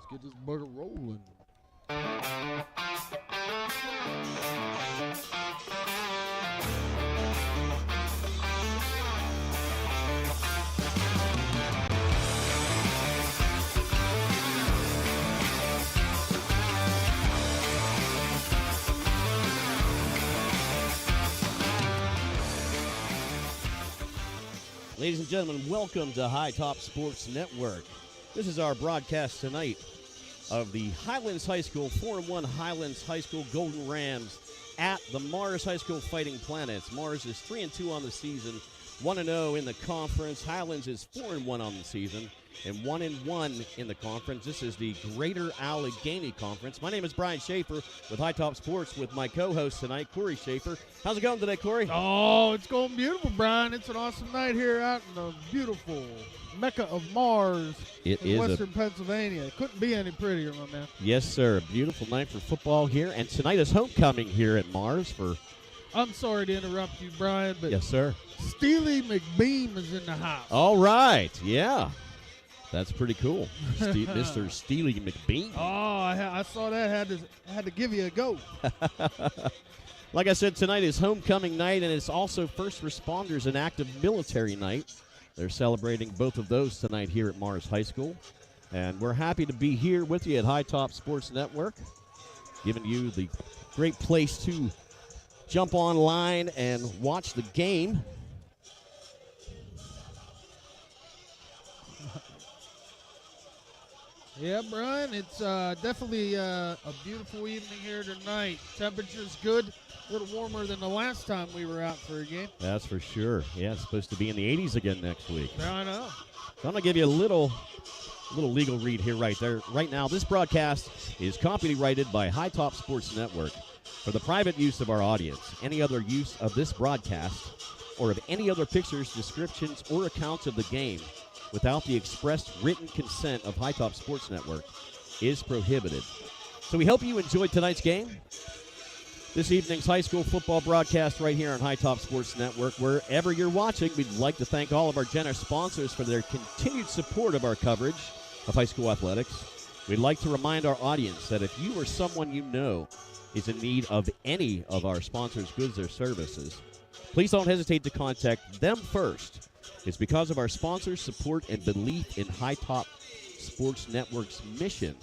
get this burger rolling. Ladies and gentlemen, welcome to High Top Sports Network. This is our broadcast tonight of the Highlands High School, 4-1 Highlands High School Golden Rams at the Mars High School Fighting Planets. Mars is 3-2 on the season, 1-0 in the conference. Highlands is 4-1 on the season and 1-1 in the conference. This is the Greater Allegheny Conference. My name is Brian Schaefer with High Top Sports with my co-host tonight, Corey Schaefer. How's it going today, Corey? Oh, it's going beautiful, Brian. It's an awesome night here out in the beautiful Mecca of Mars in Western Pennsylvania. Couldn't be any prettier, my man. Yes, sir. A beautiful night for football here. And tonight is homecoming here at Mars for... I'm sorry to interrupt you, Brian, but yes, sir. Steely McBeam is in the house. All right. Yeah. That's pretty cool. Mr. Steely McBeam. Oh, I saw that. Had to give you a go. Like I said, tonight is homecoming night, and it's also first responders and active military night. They're celebrating both of those tonight here at Mars High School. And we're happy to be here with you at High Top Sports Network, giving you the great place to jump online and watch the game. Yeah, Brian, it's definitely a beautiful evening here tonight. Temperature's good, a little warmer than the last time we were out for a game. That's for sure. Yeah, it's supposed to be in the 80s again next week. Yeah, I know. So I'm going to give you a little legal read here right there. Right now, this broadcast is copyrighted by High Top Sports Network for the private use of our audience. Any other use of this broadcast or of any other pictures, descriptions, or accounts of the game without the expressed written consent of High Top Sports Network is prohibited. So we hope you enjoyed tonight's game. This evening's high school football broadcast right here on High Top Sports Network. Wherever you're watching, we'd like to thank all of our generous sponsors for their continued support of our coverage of high school athletics. We'd like to remind our audience that if you or someone you know is in need of any of our sponsors' goods or services, please don't hesitate to contact them first. It's because of our sponsors' support and belief in High Top Sports Network's mission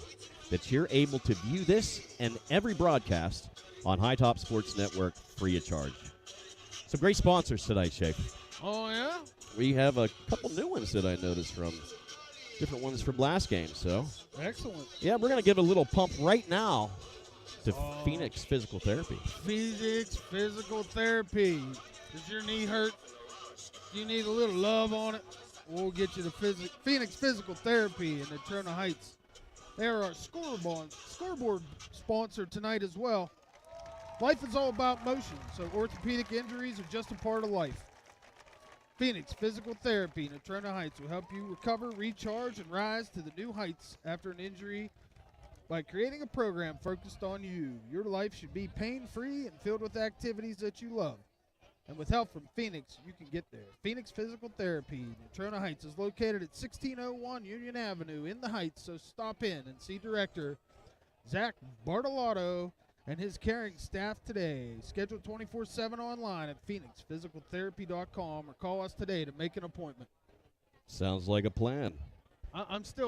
that you're able to view this and every broadcast on High Top Sports Network free of charge. Some great sponsors tonight, Shake. Oh, yeah? We have a couple new ones that I noticed from different ones from last game. So Excellent. yeah, we're going to give a little pump right now to Phoenix Physical Therapy. Phoenix Physical Therapy. Does your knee hurt? Do you need a little love on it? We'll get you to Phoenix Physical Therapy in Eternal Heights. They are our scoreboard sponsor tonight as well. Life is all about motion, so orthopedic injuries are just a part of life. Phoenix Physical Therapy in Eternal Heights will help you recover, recharge, and rise to the new heights after an injury by creating a program focused on you. Your life should be pain-free and filled with activities that you love. And with help from Phoenix, you can get there. Phoenix Physical Therapy in Eternal Heights is located at 1601 Union Avenue in the Heights, so stop in and see Director Zach Bartolotto and his caring staff today. Schedule 24/7 online at phoenixphysicaltherapy.com or call us today to make an appointment. Sounds like a plan. I was a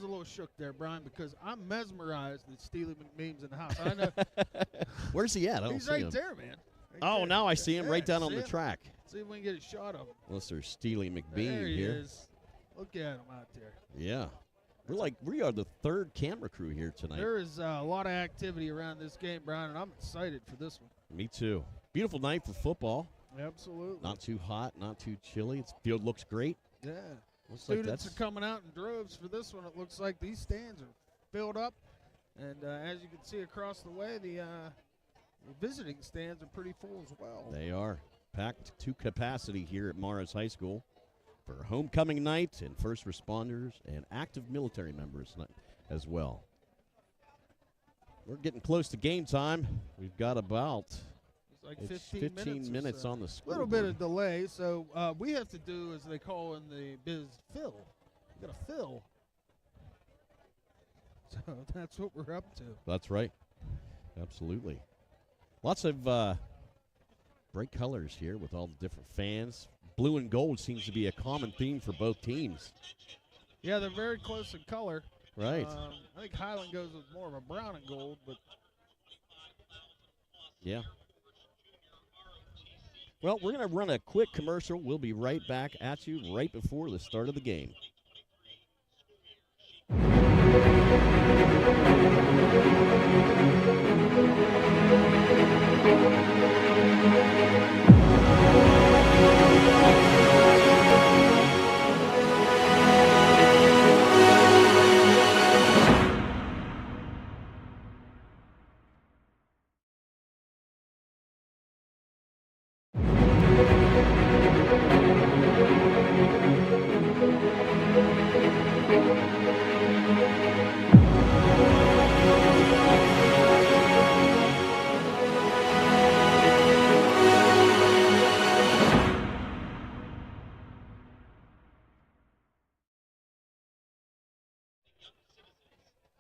little shook there, Brian, because I'm mesmerized that Steely McBeam's in the house. I know. Where's he at? I don't He's see right him. there, man. Right Oh, there. now I see him right down on see the him? track. See if we can get a shot of him. Mr. Steely There McBeam he here. is. Look at him out there. Yeah. We are the third camera crew here tonight. There is a lot of activity around this game, Brian, and I'm excited for this one. Me too. Beautiful night for football. Absolutely. Not too hot, not too chilly. The field looks great. Yeah. Looks like Students that's are coming out in droves for this one. It looks like these stands are filled up. And as you can see across the way, the visiting stands are pretty full as well. They are packed to capacity here at Morris High School for homecoming night and first responders and active military members as well. We're getting close to game time. We've got about It's like it's 15 minutes or so. on the A scoreboard. little bit of delay, so we have to do, as they call in the biz, fill. You got to fill. So So that's what we're up to. That's right. Absolutely. Lots of bright colors here with all the different fans. Blue and gold seems to be a common theme for both teams. Yeah, they're very close in color. Right. I think Highland goes with more of a brown and gold, but yeah. Well, we're going to run a quick commercial. We'll be right back at you right before the start of the game.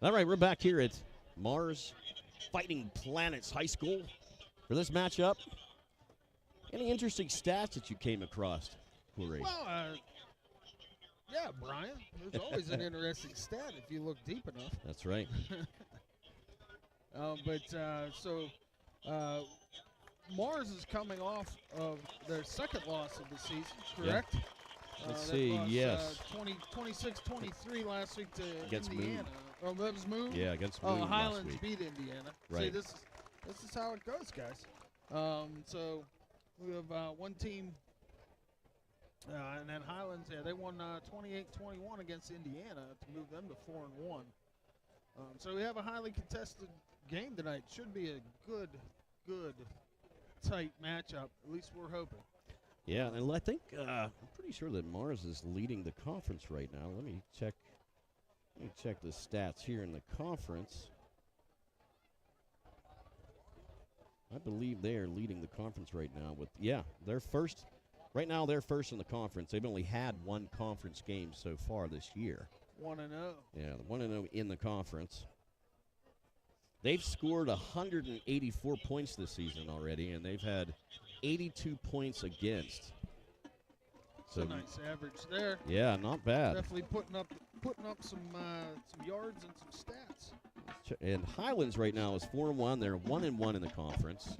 All right, we're back here at Mars Fighting Planets High School for this matchup. Any interesting stats that you came across, Corey? well, yeah, Brian. There's always an interesting stat if you look deep enough. That's right. Mars is coming off of their second loss of the season, correct? Let's They see, lost, yes. 26-23 last week to Against Indiana. Oh, that was Moon? Yeah, against Moon Highlands last week. beat Indiana. Right. See, this is how it goes, guys. So we have one team, and then Highlands, they won 28-21 against Indiana to move them to 4-1. So we have a highly contested game tonight. Should be a good, tight matchup. At least we're hoping. Yeah, and I think I'm pretty sure that Mars is leading the conference right now. Let me check the stats here in the conference. I believe they are leading the conference right now with they're first. Right now they're first in the conference. They've only had one conference game so far this year. 1-0. Yeah, 1-0 in the conference. They've scored 184 points this season already, and they've had 82 points against. So nice average there. Yeah, not bad. Definitely putting up some yards and some stats. And Highlands right now is 4-1. They're 1-1 in the conference.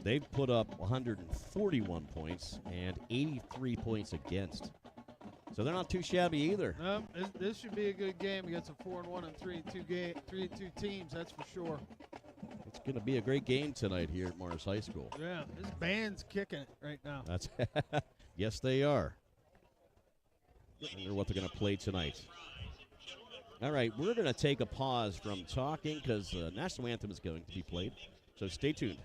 They've put up 141 points and 83 points against. So they're not too shabby either. No, this should be a good game against a 4-1 and 3-2 teams. That's for sure. It's going to be a great game tonight here at Mars High School. Yeah, this band's kicking it right now. That's yes, they are. I wonder what they're going to play tonight. All right, we're going to take a pause from talking because the national anthem is going to be played. So stay tuned.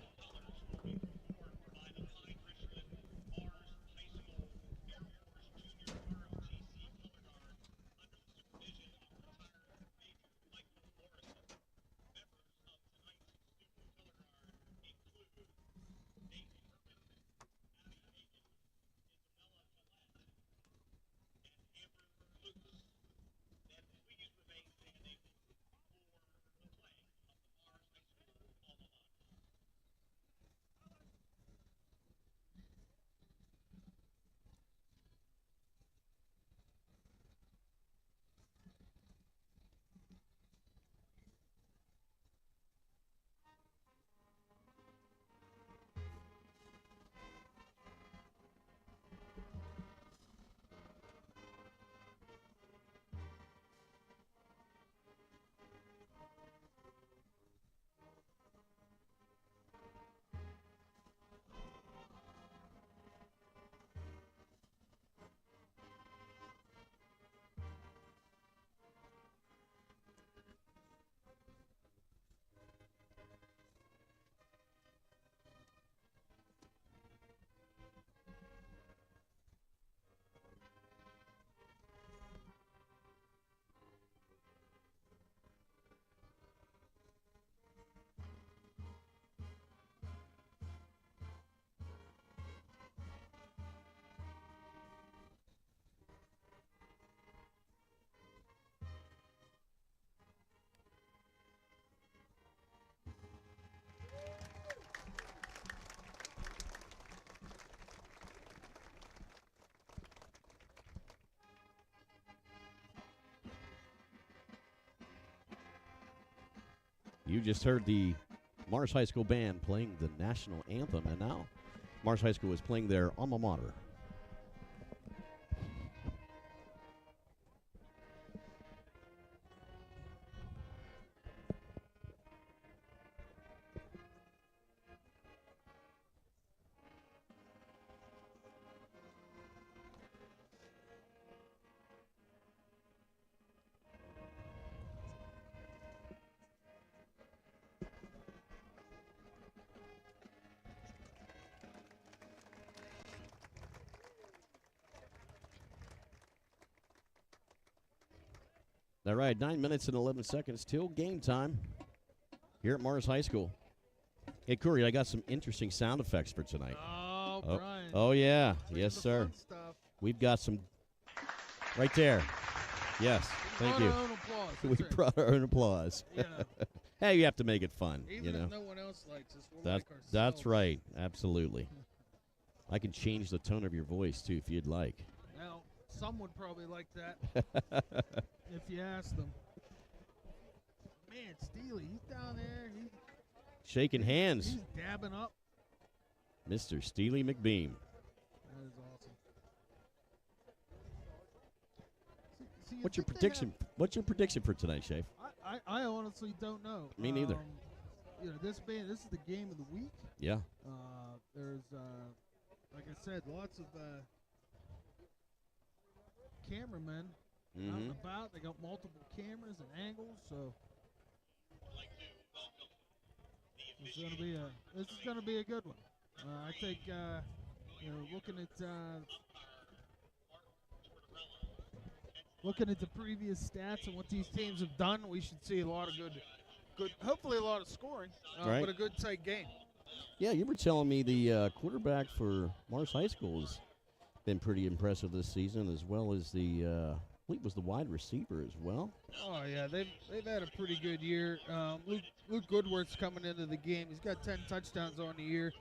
You just heard the Mars High School band playing the national anthem, and now Mars High School is playing their alma mater. All right, 9 minutes and 11 seconds till game time here at Mars High School. Hey, Corey, I got some interesting sound effects for tonight. Oh, Brian. Oh, yeah. Yes, sir. We've got some right there. Yes, thank you. We brought our own applause. Yeah. Hey, you have to make it fun. Even if no one else likes us, we'll that's, like ourselves. That's right. Absolutely. I can change the tone of your voice, too, if you'd like. Now, some would probably like that if you asked them. Man, Steely, he's down there. Shaking hands. He's dabbing up. Mr. Steely McBeam. That is awesome. See, What's your prediction? What's your prediction for tonight, Shafe? I honestly don't know. Me neither. You know, this is the game of the week. Yeah. There's like I said, lots of cameramen out and about. They got multiple cameras and angles, so this is gonna be a good one. I think you know, looking at the previous stats and what these teams have done, we should see a lot of good, hopefully a lot of scoring, right. But a good tight game. Yeah, you were telling me the quarterback for Mars High School has been pretty impressive this season, as well as the I believe it was the wide receiver as well. Oh yeah, they've had a pretty good year. Luke Goodworth's coming into the game. He's got 10 touchdowns on the year,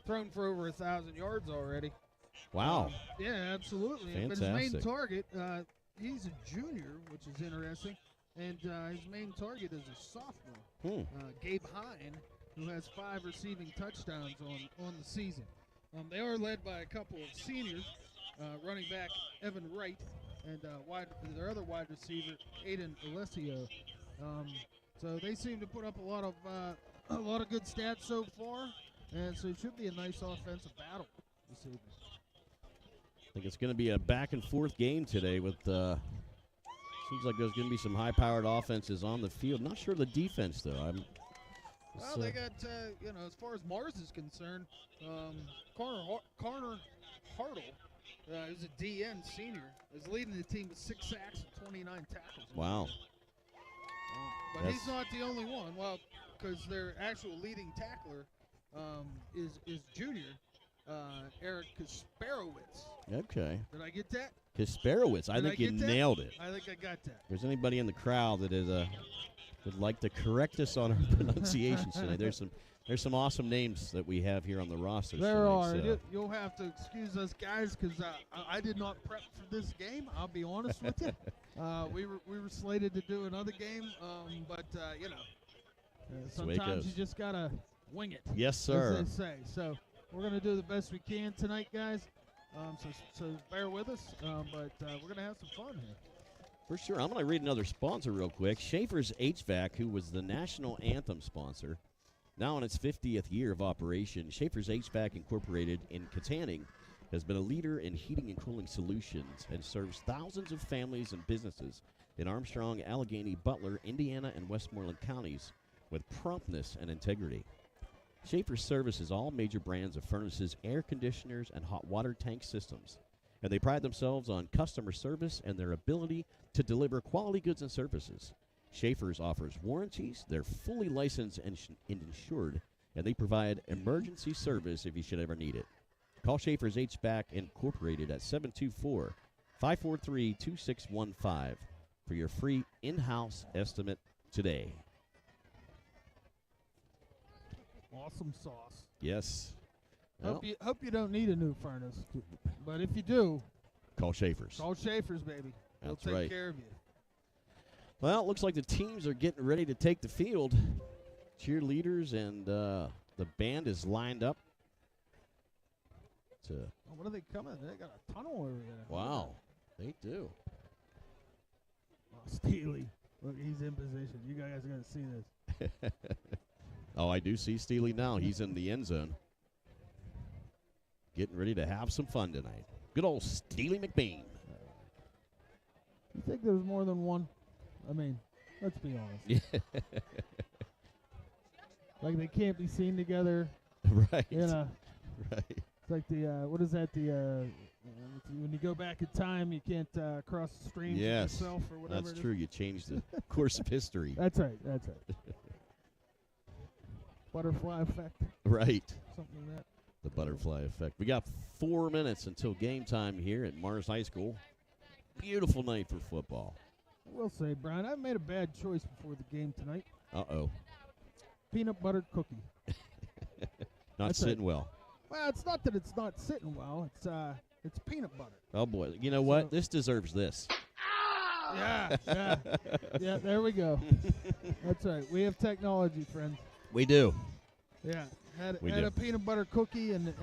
thrown for over 1,000 yards already. Wow. Yeah, absolutely. Fantastic. But his main target, he's a junior, which is interesting, and his main target is a sophomore, Gabe Hine, who has 5 receiving touchdowns on the season. They are led by a couple of seniors, running back Evan Wright and their other wide receiver Aiden Alessio. So they seem to put up a lot of good stats so far, and so it should be a nice offensive battle this evening. I think it's going to be a back-and-forth game today with seems like there's going to be some high-powered offenses on the field. Not sure the defense, though. Well, they got, as far as Mars is concerned, Connor Hartle, who's a DN senior, is leading the team with 6 sacks and 29 tackles. Wow. But he's not the only one. Well, because their actual leading tackler is junior, Eric Kasparowicz. Okay. Did I get that? Kasparowicz. I think you nailed it. I think I got that. If there's anybody in the crowd that is would like to correct us on our pronunciations tonight, there's some awesome names that we have here on the roster. There are. So. You'll have to excuse us, guys, because I did not prep for this game. I'll be honest with you. We were slated to do another game, but sometimes you just gotta wing it. Yes, sir. As they say. So we're gonna do the best we can tonight, guys. So bear with us, but we're gonna have some fun here. For sure. I'm going to read another sponsor real quick. Schaefer's HVAC, who was the national anthem sponsor, now in its 50th year of operation. Schaefer's HVAC Incorporated in Katanning has been a leader in heating and cooling solutions and serves thousands of families and businesses in Armstrong, Allegheny, Butler, Indiana, and Westmoreland counties with promptness and integrity. Schaefer services all major brands of furnaces, air conditioners, and hot water tank systems. And they pride themselves on customer service and their ability to deliver quality goods and services. Schaefer's offers warranties. They're fully licensed and insured, and they provide emergency service if you should ever need it. Call Schaefer's HVAC Incorporated at 724-543-2615 for your free in-house estimate today. Awesome sauce. Yes. Hope you don't need a new furnace, but if you do, call Schaefer's. Call Schaefer's, baby. They'll take care of you. Well, it looks like the teams are getting ready to take the field. cheerleaders, and the band is lined up. What are they coming? They got a tunnel over there. Wow, they do. Oh, Steely. Look, he's in position. You guys are going to see this. Oh, I do see Steely now. He's in the end zone. Getting ready to have some fun tonight. Good old Steely McBeam. You think there's more than one? I mean, let's be honest. Yeah. Like they can't be seen together. Right. You know. Right. It's like the, what is that? The when you go back in time, you can't cross the streams with yourself or whatever. That's true. You changed the course of history. That's right. That's right. Butterfly effect. Right. Something like that. The butterfly effect. We got 4 minutes until game time here at Mars High School. Beautiful night for football. I will say, Brian, I made a bad choice before the game tonight. Uh-oh. Peanut butter cookie. Not That's sitting well. Well, it's not that it's not sitting well. It's peanut butter. Oh, boy. You know what? This deserves this. Yeah. Yeah, there we go. That's right. We have technology, friends. We do. Yeah. Had a peanut butter cookie, and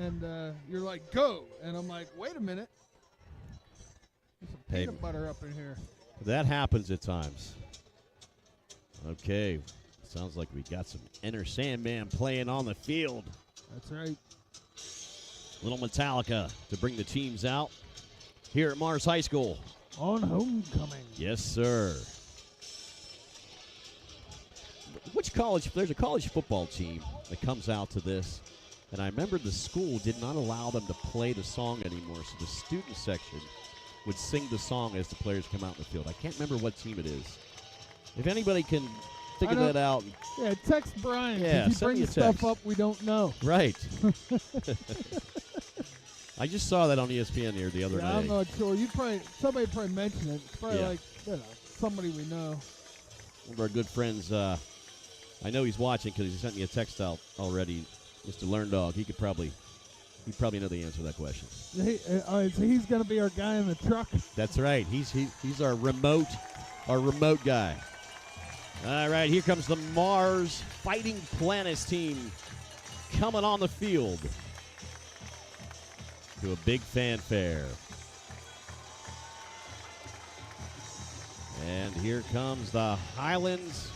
you're like, go. And I'm like, wait a minute. There's some peanut butter up in here. That happens at times. Okay. Sounds like we got some Enter Sandman playing on the field. That's right. Little Metallica to bring the teams out here at Mars High School. On homecoming. Yes, sir. Which college? There's a college football team that comes out to this, and I remember the school did not allow them to play the song anymore, so the student section would sing the song as the players come out in the field. I can't remember what team it is. If anybody can figure that out. Yeah, text Brian. Yeah, he brings stuff up we don't know. Right. I just saw that on ESPN here the other day. I'm not sure. Somebody probably mentioned it. It's probably like somebody we know. One of our good friends. I know he's watching because he sent me a text out already. Mr. Learndog. He'd probably know the answer to that question. So he's going to be our guy in the truck. That's right. He's our remote guy. All right, here comes the Mars Fighting Planets team coming on the field to a big fanfare. And here comes the Highlands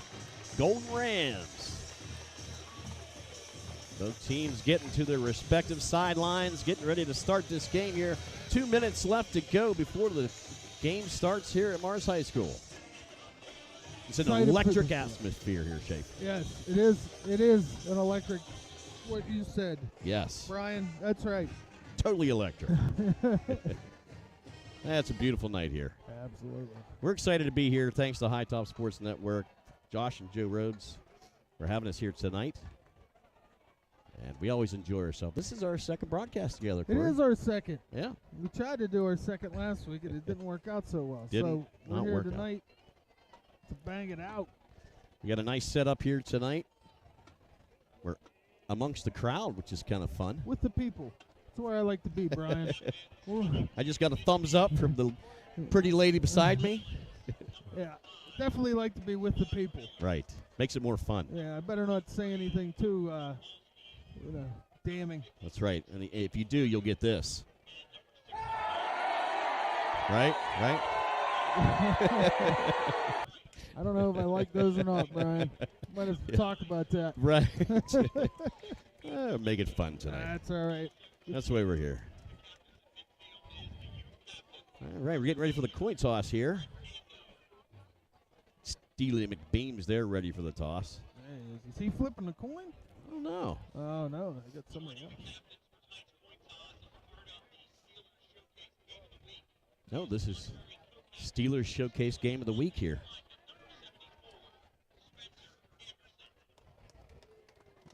Golden Rams. Both teams getting to their respective sidelines, getting ready to start this game here. 2 minutes left to go before the game starts here at Mars High School. It's an electric atmosphere here, Schaefer. Yes, it is. It is an electric, what you said. Yes. Brian, that's right. Totally electric. That's a beautiful night here. Absolutely. We're excited to be here. Thanks to High Top Sports Network, Josh and Joe Rhodes for having us here tonight. And we always enjoy ourselves. This is our second broadcast together, Corey. It is our second. Yeah. We tried to do our second last week, and it didn't work out so well. Didn't so not we're work here out. tonight to bang it out. We got a nice setup here tonight. We're amongst the crowd, which is kind of fun. With the people. That's where I like to be, Brian. I just got a thumbs up from the pretty lady beside me. Yeah, definitely like to be with the people. Right. Makes it more fun. Yeah, I better not say anything too, damning. That's right. And if you do, you'll get this. Right? I don't know if I like those or not, Brian. Might have to talk about that. Right. Make it fun tonight. That's all right. That's the way we're here. All right, we're getting ready for the coin toss here. Steely McBeam's there ready for the toss. Hey, is he flipping the coin? I don't know. Oh, no. I got somebody else. No, this is Steelers Showcase Game of the Week here.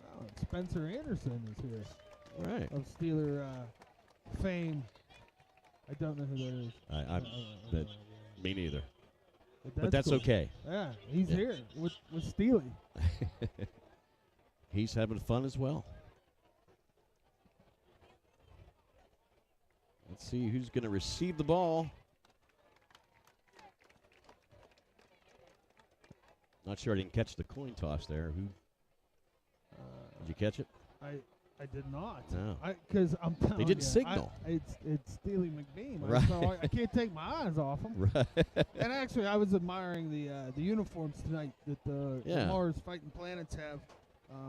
Oh, Spencer Anderson is here. Right. Of Steeler fame. I don't know who that is. Me neither. But that's cool. okay. Yeah, he's here with Steely. He's having fun as well. Let's see who's going to receive the ball. Not sure I didn't catch the coin toss there. Who Did you catch it? I did not. No. Because I'm telling They didn't you, signal. It's Steely McBean. Right. So I can't take my eyes off him. Right. And actually, I was admiring the uniforms tonight that the Mars Fightin Planets have.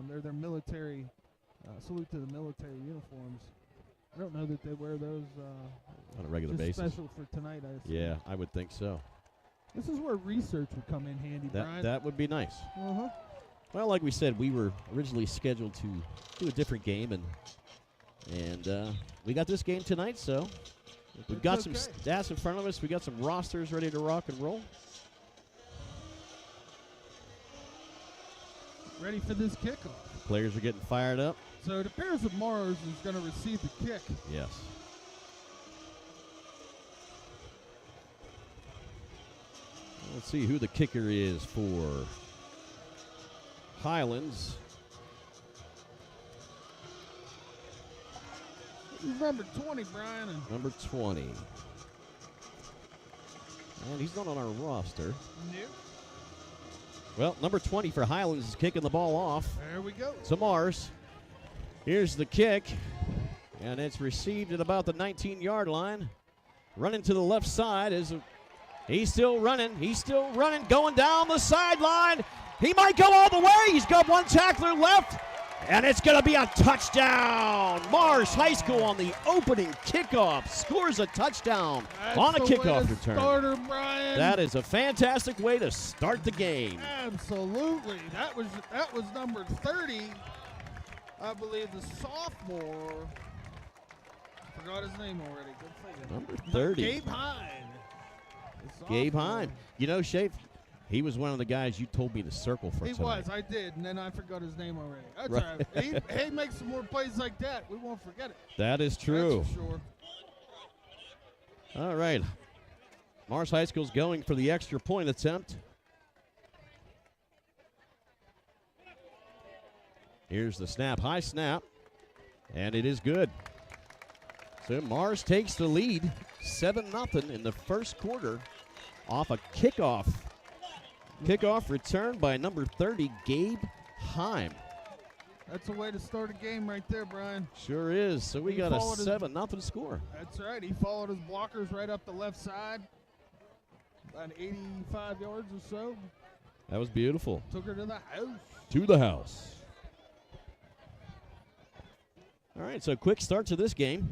They're their military salute to the military uniforms. I don't know that they wear those on a regular just basis. special for tonight. I assume. Yeah, I would think so. This is where research would come in handy, Brian. That would be nice. Uh-huh. Well, like we said, we were originally scheduled to do a different game, and we got this game tonight, so we've got some stats in front of us. We got some rosters ready to rock and roll. Ready for this kickoff. Players are getting fired up. So it appears that Mars is going to receive the kick. Yes. Let's see who the kicker is for Highlands. He's number 20, Brian. Number 20. And he's not on our roster. Nope. Well, number 20 for Highlands is kicking the ball off. There we go. To Mars. Here's the kick. And it's received at about the 19-yard line. Running to the left side is he's still running. He's still running, going down the sideline. He might go all the way. He's got one tackler left. And it's going to be a touchdown. Mars High School on the opening kickoff scores a touchdown on a kickoff return. Starter, Brian. That is a fantastic way to start the game. Absolutely. That was number 30. I believe the sophomore. I forgot his name already. Good thinking. Number 30. Gabe Hine. Gabe Hine. You know, Shafe, he was one of the guys you told me to circle for tonight. He was. I did, and then I forgot his name already. That's right. all right. He makes some more plays like that. We won't forget it. That is true. That's for sure. All right. Mars High School's going for the extra point attempt. Here's the snap. High snap. And it is good. So Mars takes the lead 7-0 in the first quarter off a kickoff. Kickoff return by number 30, Gabe Heim. That's a way to start a game right there, Brian. Sure is. So we got a 7-0 score. That's right. He followed his blockers right up the left side. About 85 yards or so. That was beautiful. Took her to the house. To the house. All right, so quick start to this game.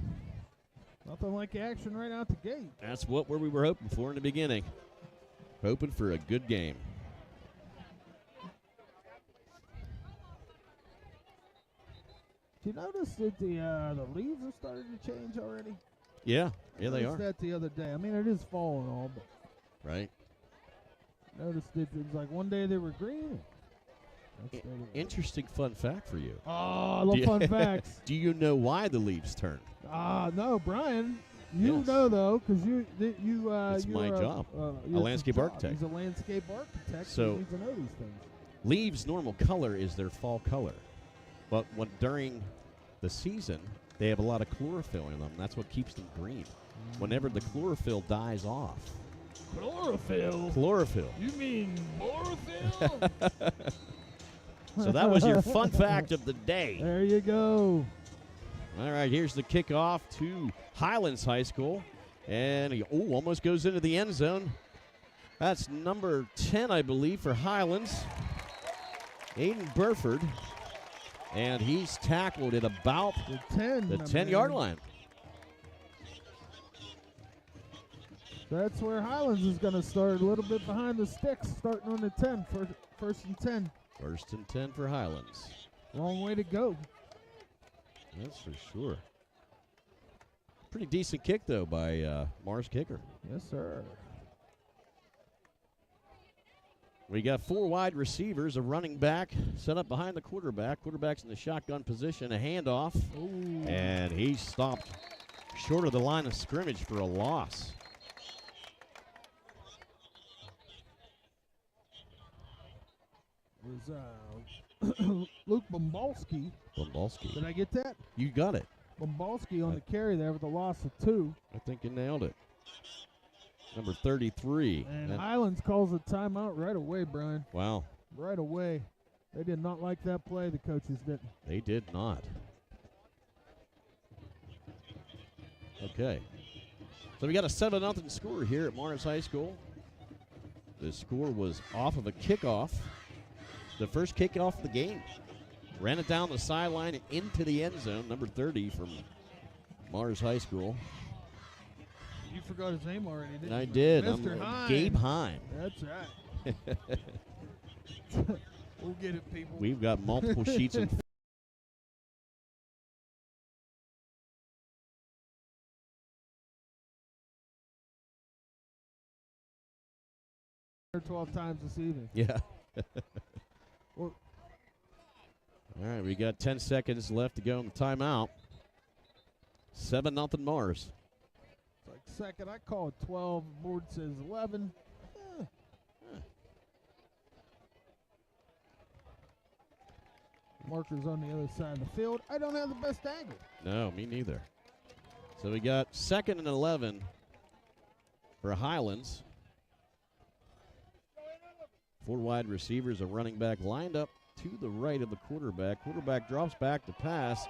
Nothing like action right out the gate. That's what we were hoping for in the beginning. Hoping for a good game. Did you notice that the leaves have started to change already? Yeah, they are. I noticed that the other day. I mean, it is fall and all, but right. Noticed that it was like one day they were green. Interesting fun fact for you. Oh, I love fun facts. Do you know why the leaves turn? No, Brian. You know though, because it's my job. A landscape architect. He's a landscape architect. So he needs to know these things. Leaves' normal color is their fall color, but during the season they have a lot of chlorophyll in them. That's what keeps them green. Whenever the chlorophyll dies off. Chlorophyll. Chlorophyll. You mean chlorophyll? So that was your fun fact of the day. There you go. All right, here's the kickoff to Highlands High School. And he almost goes into the end zone. That's number 10, I believe, for Highlands. Aiden Burford. And he's tackled at about the 10-yard line. That's where Highlands is going to start, a little bit behind the sticks, starting on the 10, first and 10. First and 10 for Highlands. Long way to go. That's for sure. Pretty decent kick, though, by Mars kicker. Yes, sir. We got 4 wide receivers, a running back set up behind the quarterback. Quarterback's in the shotgun position, a handoff. Ooh. And he stopped short of the line of scrimmage for a loss. Was Luke Bombalski. Bombalski. Did I get that? You got it. Bombalski on the carry there with a loss of 2. I think you nailed it. Number 33. And Highlands calls a timeout right away, Brian. Wow. Right away. They did not like that play. The coaches didn't. They did not. Okay. So we got a 7-0 score here at Mars High School. The score was off of a kickoff. The first kickoff of the game. Ran it down the sideline into the end zone. Number 30 from Mars High School. You forgot his name already, didn't you? I did. Mr. Hine. Gabe Hine. That's right. We'll get it, people. We've got multiple sheets and 12 times this evening. yeah. Well, all right, we got 10 seconds left to go in the timeout. 7-0 Mars. it's like second. I call it 12. Board says 11. Markers on the other side of the field. I don't have the best angle. No, me neither. So we got 2nd and 11 for Highlands. 4 wide receivers, a running back lined up to the right of the quarterback. Quarterback drops back to pass.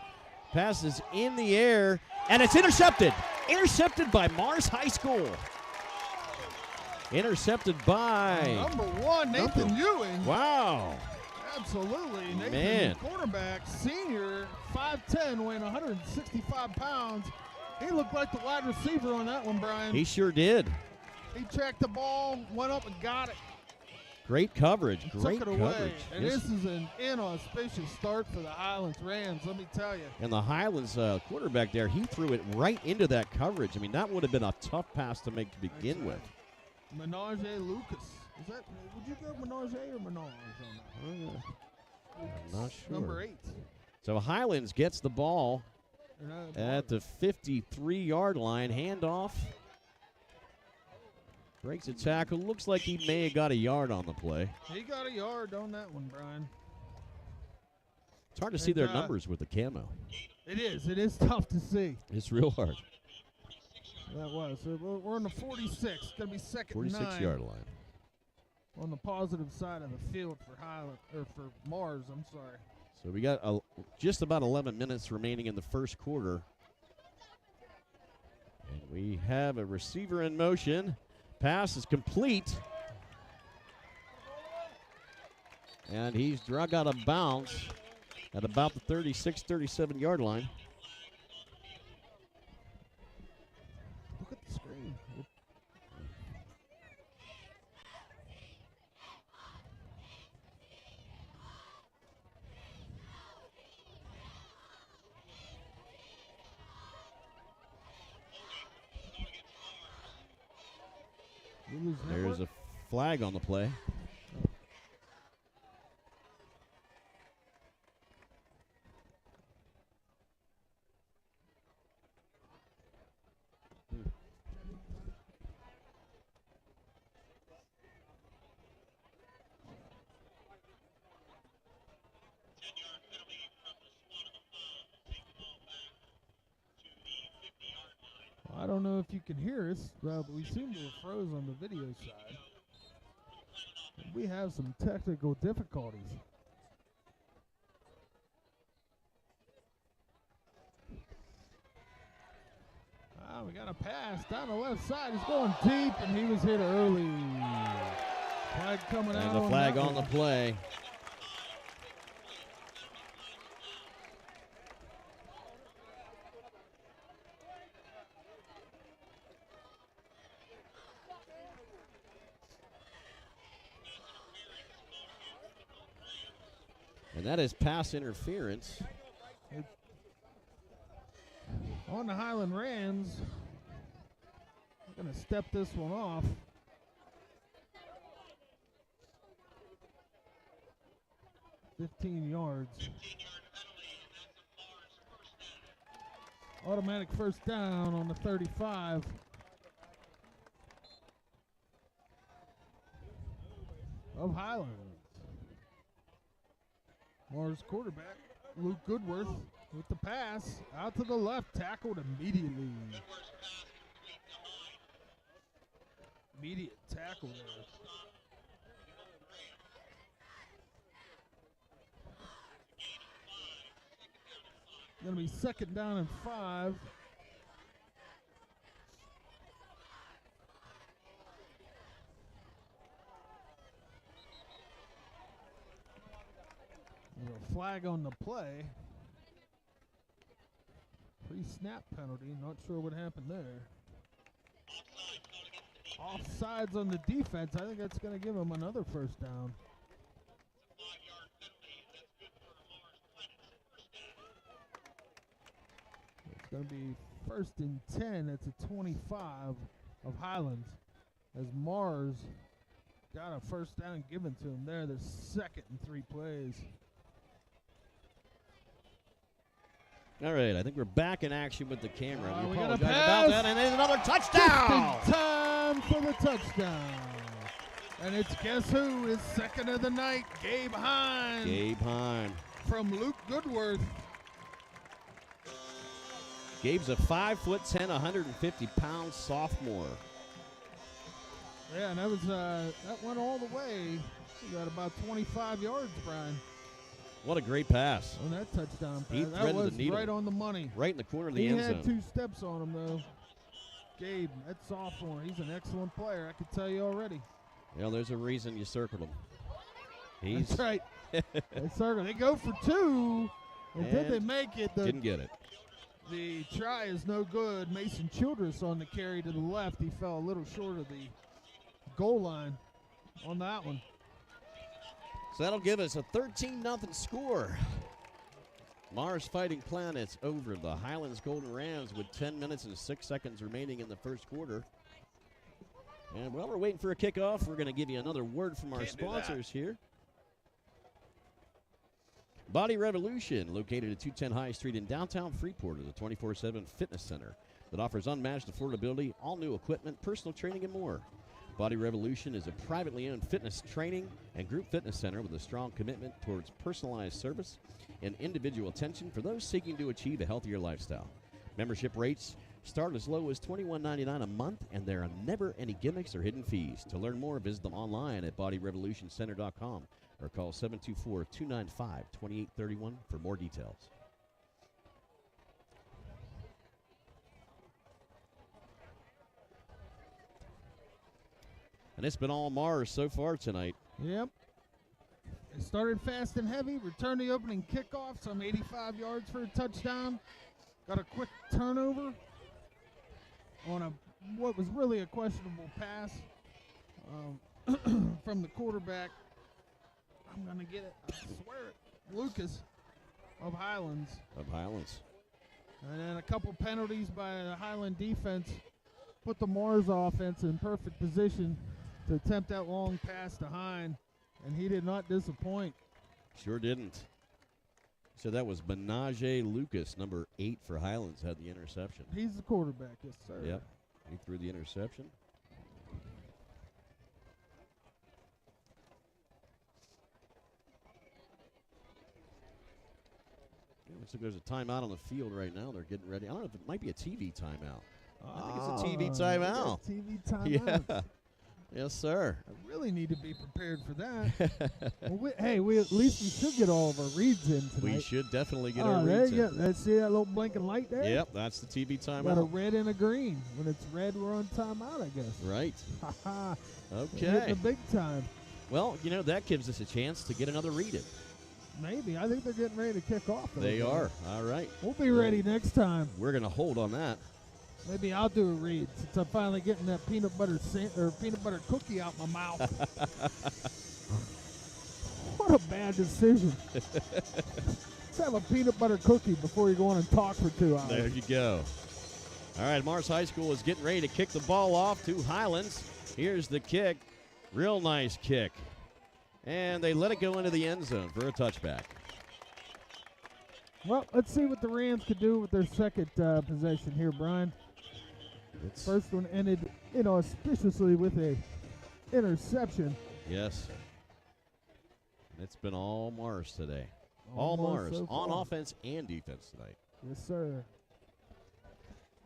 Pass is in the air, and it's intercepted. Intercepted by Mars High School. Intercepted by Number 1, Nathan Ewing. Wow. Absolutely. Nathan, Man. quarterback, senior, 5'10", weighing 165 pounds. He looked like the wide receiver on that one, Brian. He sure did. He tracked the ball, went up and got it. Great coverage. Great took it away. coverage. And Yes. this is an inauspicious start for the Highlands Rams, let me tell you. And the Highlands quarterback there, he threw it right into that coverage. I mean, that would have been a tough pass to make to begin with. Menage Lucas. Is that, would you go Menage or Menage on that? I'm not sure. Number 8. So Highlands gets the ball And, at the 53-yard line. Handoff. Breaks a tackle. Looks like he may have got a yard on the play. he got a yard on that one, Brian. It's hard to see their numbers with the camo. It is. It is tough to see. It's real hard. That was. So we're on the 46. It's going to be second and 9. 46-yard line. On the positive side of the field for Highland, or for Mars, I'm sorry. So we got just about 11 minutes remaining in the first quarter. And we have a receiver in motion. Pass is complete. And he's drug out of bounds at about the 36, 37-yard line. Look at the screen. There's a flag on the play. I don't know if you can hear us, but we seem to have froze on the video side. We have some technical difficulties. We got a pass down the left side. He's going deep, and he was hit early. Flag coming out. There's a flag that on the one. play. And that is pass interference. On the Highland Rams. I'm going to step this one off. $15 yards. Automatic first down on the 35. Of Highlands. Mars quarterback, Luke Goodworth, with the pass. Out to the left, tackled immediately. Immediate tackle there. going to be 2nd down and 5. There's a flag on the play. Pre-snap penalty. Not sure what happened there. Offsides on the defense. I think that's going to give him another 1st down. It's going to be 1st and 10. It's a 25 of Highlands. As Mars got a 1st down given to him there. They're 2nd and 3 plays. All right, I think we're back in action with the camera. We We got a apologize pass. about that, and there's another touchdown. Just in time for the touchdown. And it's guess who is 2nd of the night? Gabe Hine. Gabe Hine. From Luke Goodworth. Gabe's a 5'10", 150-pound sophomore. Yeah, and that went all the way. We got about 25 yards, Brian. What a great pass. On that touchdown pass. He That threaded was the needle. right on the money. Right in the corner of the He end had zone. 2 steps on him, though. Gabe, that sophomore, he's an excellent player. I can tell you already. Well, there's a reason you circled him. That's right. They go for 2. And did they make it? Didn't get it. The try is no good. Mason Childress on the carry to the left. He fell a little short of the goal line on that one. So that'll give us a 13-0 score. Mars Fighting Planets over the Highlands Golden Rams with 10 minutes and 6 seconds remaining in the 1st quarter. And while we're waiting for a kickoff, we're going to give you another word from our sponsors here. Body Revolution, located at 210 High Street in downtown Freeport, is a 24/7 fitness center that offers unmatched affordability, all new equipment, personal training, and more. Body Revolution is a privately owned fitness training and group fitness center with a strong commitment towards personalized service and individual attention for those seeking to achieve a healthier lifestyle. Membership rates start as low as $21.99 a month, and there are never any gimmicks or hidden fees. To learn more, visit them online at bodyrevolutioncenter.com or call 724-295-2831 for more details. And it's been all Mars so far tonight. Yep. It started fast and heavy. Returned the opening kickoff, some 85 yards for a touchdown. Got a quick turnover on what was really a questionable pass from the quarterback. I'm going to get it. I swear it. Lucas of Highlands. And then a couple penalties by the Highland defense put the Mars offense in perfect position to attempt that long pass to Hine, and he did not disappoint. Sure didn't. So that was Benaje Lucas, number 8 for Highlands, had the interception. He's the quarterback, yes, sir. Yep, he threw the interception. Looks like there's a timeout on the field right now. They're getting ready. I don't know if it might be a TV timeout. I think it's a TV timeout. TV timeout. Yeah. Yes, sir. I really need to be prepared for that. Well, we at least we should get all of our reads in tonight. We should definitely get our there reads you in. go. See that little blinking light there? Yep, that's the TV Got a timeout. red and a green. When it's red, we're on timeout, I guess. Right. Ha-ha. Okay. Hitting the big time. Well, that gives us a chance to get another read in. Maybe. I think they're getting ready to kick off. They are. All right. We'll be ready next time. We're going to hold on that. Maybe I'll do a read since I'm finally getting that peanut butter cookie out my mouth. What a bad decision. Let's have a peanut butter cookie before you go on and talk for 2 hours. There you go. All right, Mars High School is getting ready to kick the ball off to Highlands. Here's the kick. Real nice kick. And they let it go into the end zone for a touchback. Well, let's see what the Rams could do with their second possession here, Brian. First one ended, auspiciously with a interception. Yes. It's been all Mars today. All Mars Mars so on far. offense and defense tonight. Yes, sir.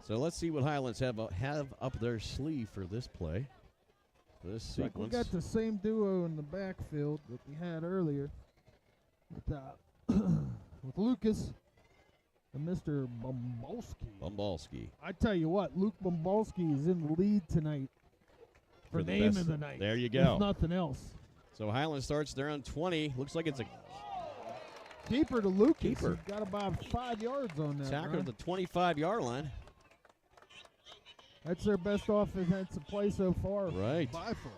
So let's see what Highlands have up their sleeve for this play. This sequence. We got the same duo in the backfield that we had earlier with Lucas and Mr. Bumbalski. I tell you what, Luke Bumbalski is in the lead tonight for name of the night. There you go. If nothing else. So Highlands starts their own 20. Looks like it's a keeper to Lucas. Keeper. He's got about 5 yards on that. Tackle at the 25-yard line. That's their best offensive play so far. Right. By far.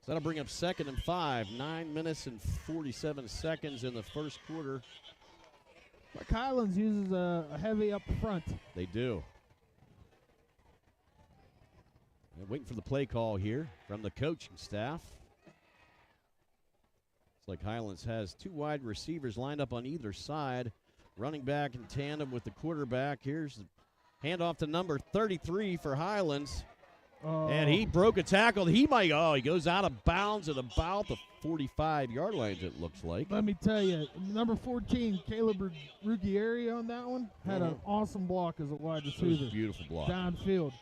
So that'll bring up 2nd and 5. 9 minutes and 47 seconds in the first quarter. Like Highlands uses a heavy up front. They do. They're waiting for the play call here from the coaching staff. It's like Highlands has 2 wide receivers lined up on either side, running back in tandem with the quarterback. Here's the handoff to number 33 for Highlands. And he broke a tackle. He goes out of bounds at about the 45-yard line, it looks like. Let me tell you, number 14, Caleb Ruggieri on that one, had an awesome block as a wide receiver. It was a beautiful block. Downfield.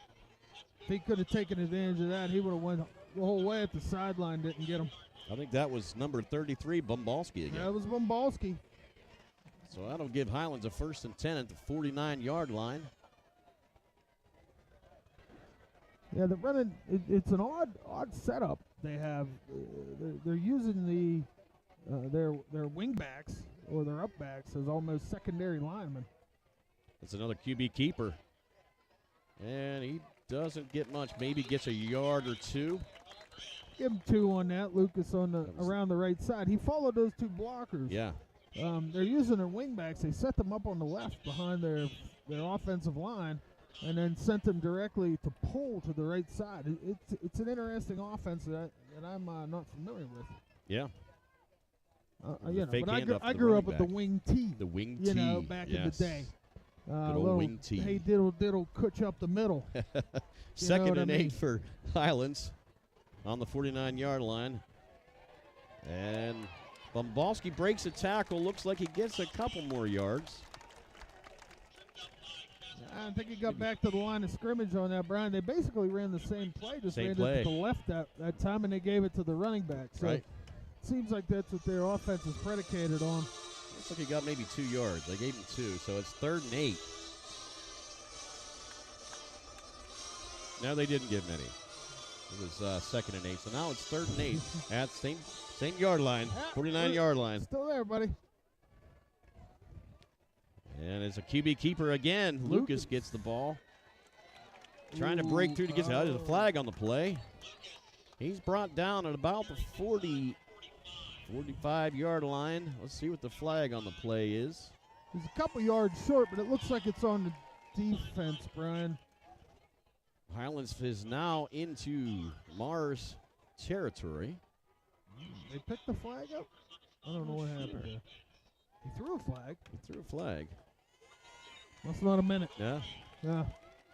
If he could have taken advantage of that, he would have went the whole way at the sideline, didn't get him. I think that was number 33, Bumbalski again. That was Bumbalski. So that'll give Highlands a 1st and 10 at the 49-yard line. Yeah, they're running. It's an odd setup they have. They're using their wing backs or their up backs as almost secondary linemen. That's another QB keeper, and he doesn't get much. Maybe gets a yard or 2. Give him 2 on that. Lucas on the around the right side. He followed those 2 blockers. Yeah. They're using their wing backs. They set them up on the left behind their offensive line, and then sent them directly to pull to the right side. It's an interesting offense that I'm not familiar with. Yeah. But I grew up with the wing T. The wing T. Back in the day. Good old wing T. Hey, diddle, cutch up the middle. 2nd and 8 for Highlands on the 49-yard line. And Bumbalski breaks a tackle. Looks like he gets a couple more yards. I think he got back to the line of scrimmage on that, Brian. They basically ran the same play, just ran it to the left that time, and they gave it to the running back. So it seems like that's what their offense is predicated on. Looks like he got maybe 2 yards. They gave him 2, so it's 3rd and 8. No, they didn't give him any. It was 2nd and 8, so now it's 3rd and 8 at same yard line, 49-yard line. Still there, buddy. And it's a QB keeper again. Lucas gets the ball. Trying to break through to get there's a flag on the play. He's brought down at about the 45-yard line. Let's see what the flag on the play is. He's a couple yards short, but it looks like it's on the defense, Brian. Highlands is now into Mars territory. They picked the flag up? I don't know what happened there. He threw a flag. He threw a flag. Must not have meant it. Yeah. Yeah.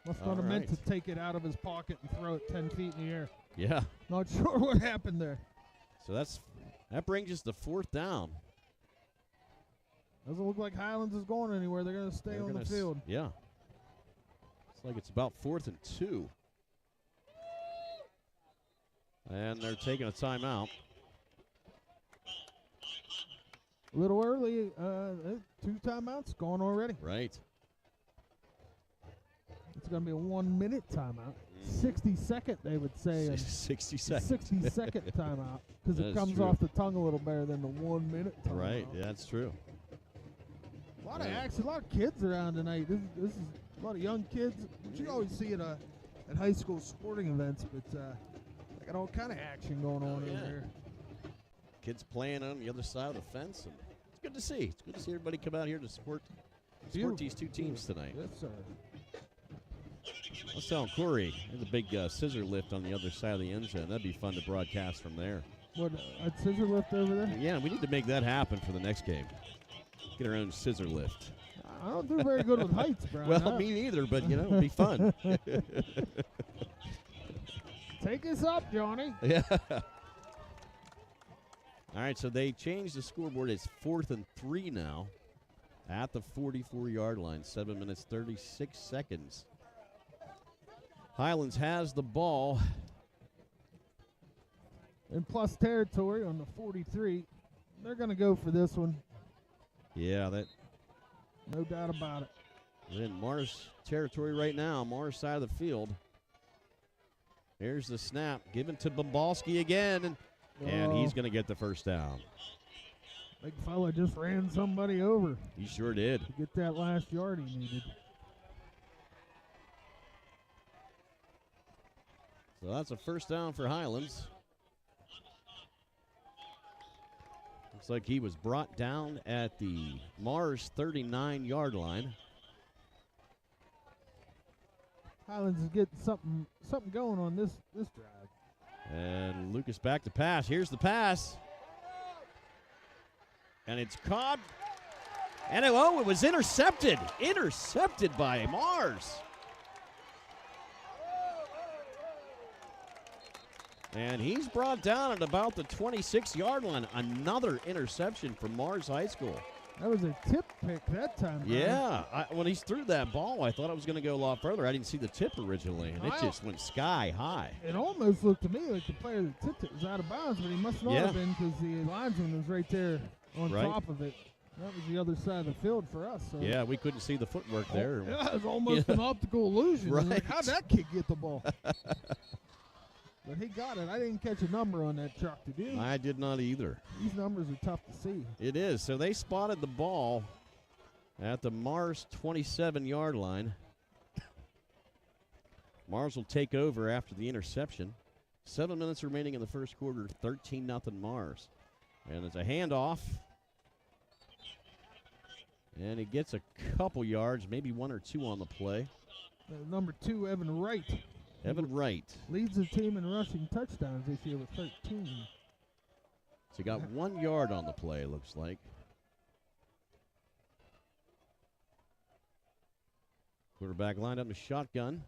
Must not have meant to take it out of his pocket and throw it 10 feet in the air. Yeah. Not sure what happened there. So that brings us to 4th down. Doesn't look like Highlands is going anywhere. They're going to stay on the field. Yeah. Looks like it's about 4th and 2. And they're taking a timeout. A little early. 2 timeouts gone already. Right. It's going to be a 1-minute timeout. 60-second, they would say. 60 seconds. 60-second timeout because it comes true. Off the tongue a little better than the 1-minute timeout. Right, yeah, that's true. A lot of action, a lot of kids around tonight. This is a lot of young kids, which you always see at high school sporting events, but they got all kind of action going on over there. Kids playing on the other side of the fence, and it's good to see. It's good to see everybody come out here to support these 2 teams tonight. Yes, sir. Let's tell Corey, there's a big scissor lift on the other side of the end zone. That'd be fun to broadcast from there. What, a scissor lift over there? Yeah, we need to make that happen for the next game. Get our own scissor lift. I don't do very good with heights, Brian. Well, me neither, but, it'll be fun. Take us up, Johnny. Yeah. All right, so they changed the scoreboard. It's 4th and 3 now at the 44-yard line. 7 minutes, 36 seconds. Highlands has the ball. In plus territory on the 43. They're going to go for this one. Yeah, that No doubt about it. we're in Mars territory right now, Mars side of the field. Here's the snap, given to Bumbalski again, and he's going to get the first down. Big fella just ran somebody over He sure did. to get that last yard he needed. So that's a first down for Highlands. Looks like he was brought down at the Mars 39-yard line. Highlands is getting something going on this drive. And Lucas back to pass. Here's the pass. And it's caught. And it was intercepted. Intercepted by Mars. And he's brought down at about the 26-yard line. Another interception from Mars High School. That was a tip pick that time. Yeah. When he threw that ball, I thought it was going to go a lot further. I didn't see the tip originally, and it just went sky high. It almost looked to me like the player that tipped it was out of bounds, but he must not have been because the linesman was right there on top of it. That was the other side of the field for us. So. Yeah, we couldn't see the footwork there. Yeah, it was almost an optical illusion. Right. Like, how'd that kid get the ball? But he got it. I didn't catch a number on that truck, did you? I did not either. These numbers are tough to see. It is. So they spotted the ball at the Mars 27-yard line. Mars will take over after the interception. 7 minutes remaining in the first quarter, 13-0 Mars. And it's a handoff. And he gets a couple yards, maybe 1 or 2 on the play. Number 2, Evan Wright. Evan Wright. Leads the team in rushing touchdowns this year with 13. So he got 1 yard on the play, looks like. Quarterback lined up in the shotgun.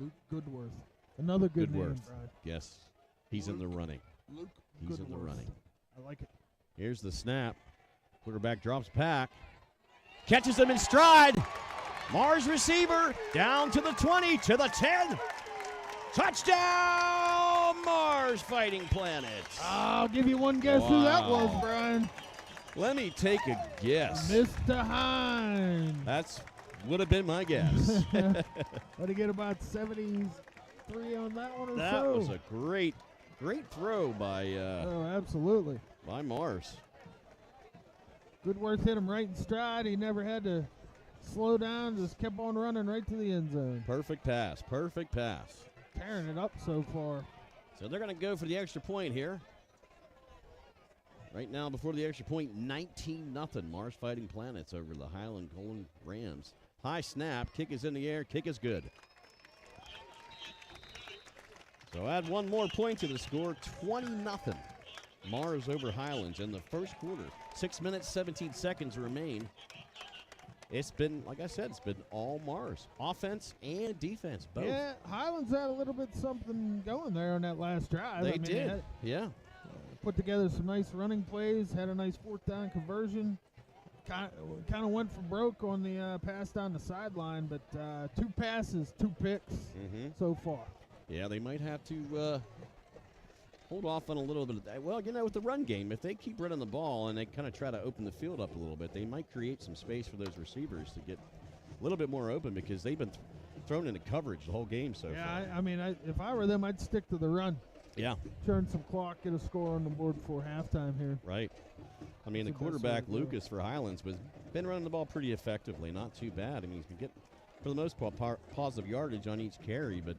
Luke Goodworth. Another good name, Brian. Yes, he's in the running. Luke He's in the running. I like it. Here's the snap. Quarterback drops back. Catches him in stride. Mars receiver down to the 20, to the 10. Touchdown, Mars Fighting Planet. I'll give you one guess who that was, Brian. Let me take a guess. Mr. Hines. That's would have been my guess. Let me get about 73 on that one or that so. Was a great throw by absolutely. By Mars. Goodworth hit him right in stride. He never had to slow down, just kept on running right to the end zone. Perfect pass. Tearing it up so far. So they're going to go for the extra point here. Right now, before the extra point, 19-0 Mars Fighting Planets over the Highland Golden Rams. High snap, kick is in the air, kick is good. So add one more point to the score, 20-0. Mars over Highlands in the first quarter. 6 minutes, 17 seconds remain. It's been, like I said, it's been all Mars. Offense and defense, both. Yeah, Highlands had a little bit something going there on that last drive. They did, yeah. Put together some nice running plays, had a nice 4th down conversion. Kind of went for broke on the pass down the sideline, but 2 passes, 2 picks so far. Yeah, they might have to hold off on a little bit of that. Well, with the run game, if they keep running the ball and they kind of try to open the field up a little bit, they might create some space for those receivers to get a little bit more open because they've been thrown into coverage the whole game so far. Yeah, I mean, if I were them, I'd stick to the run. Yeah. Churn some clock, get a score on the board before halftime here. Right. I mean, the quarterback, Lucas, for Highlands, been running the ball pretty effectively. Not too bad. I mean, he's been getting, for the most part, positive yardage on each carry, but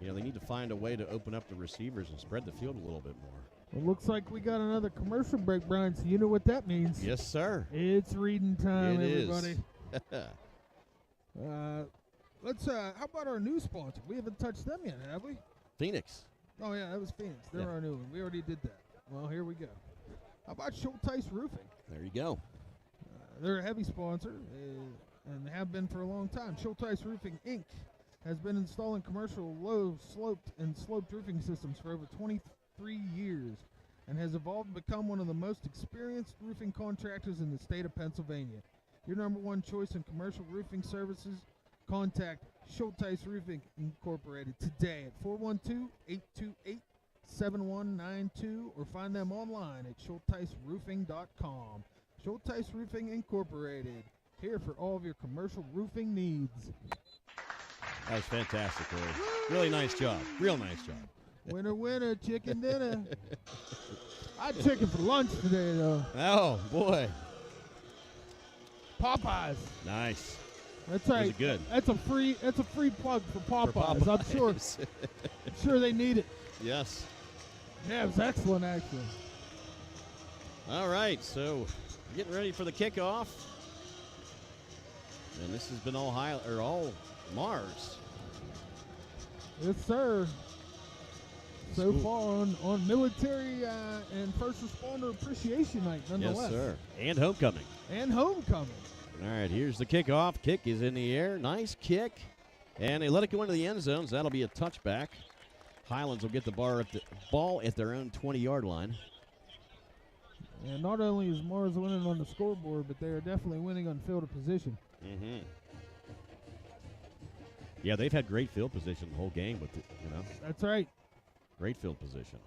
they need to find a way to open up the receivers and spread the field a little bit more. It looks like we got another commercial break, Brian, so you know what that means. Yes, sir. It's reading time, it everybody. Is. Let's, how about our new sponsor? We haven't touched them yet, have we? Phoenix. Oh, yeah, that was Phoenix. They're our new one. We already did that. Well, here we go. How about Schulteis Roofing? There you go. They're a heavy sponsor, and have been for a long time. Schulteis Roofing, Inc. has been installing commercial low-sloped and sloped roofing systems for over 23 years and has evolved to become one of the most experienced roofing contractors in the state of Pennsylvania. Your number one choice in commercial roofing services? Contact Schulteis Roofing Incorporated today at 412-828-6900. 888-7192 or find them online at schulteisroofing.com. Schulteis Roofing Incorporated, here for all of your commercial roofing needs. That was fantastic, Corey. Really nice job. Real nice job. Winner, winner, chicken dinner. I had chicken for lunch today, though. Oh, boy. Popeyes. Nice. That's right. Was it good? That's a free plug for Popeyes. I'm sure they need it. Yes. Yeah, it was excellent, actually. All right, so getting ready for the kickoff. And this has been all Mars. Yes, sir. So far on military and first responder appreciation night, nonetheless. Yes, sir. And homecoming. And homecoming. All right, here's the kickoff. Kick is in the air. Nice kick. And they let it go into the end zones. That'll be a touchback. Highlands will get the ball at their own 20-yard line. And not only is Mars winning on the scoreboard, but they are definitely winning on field of position. Mm-hmm. Yeah, they've had great field position the whole game with That's right. Great field position.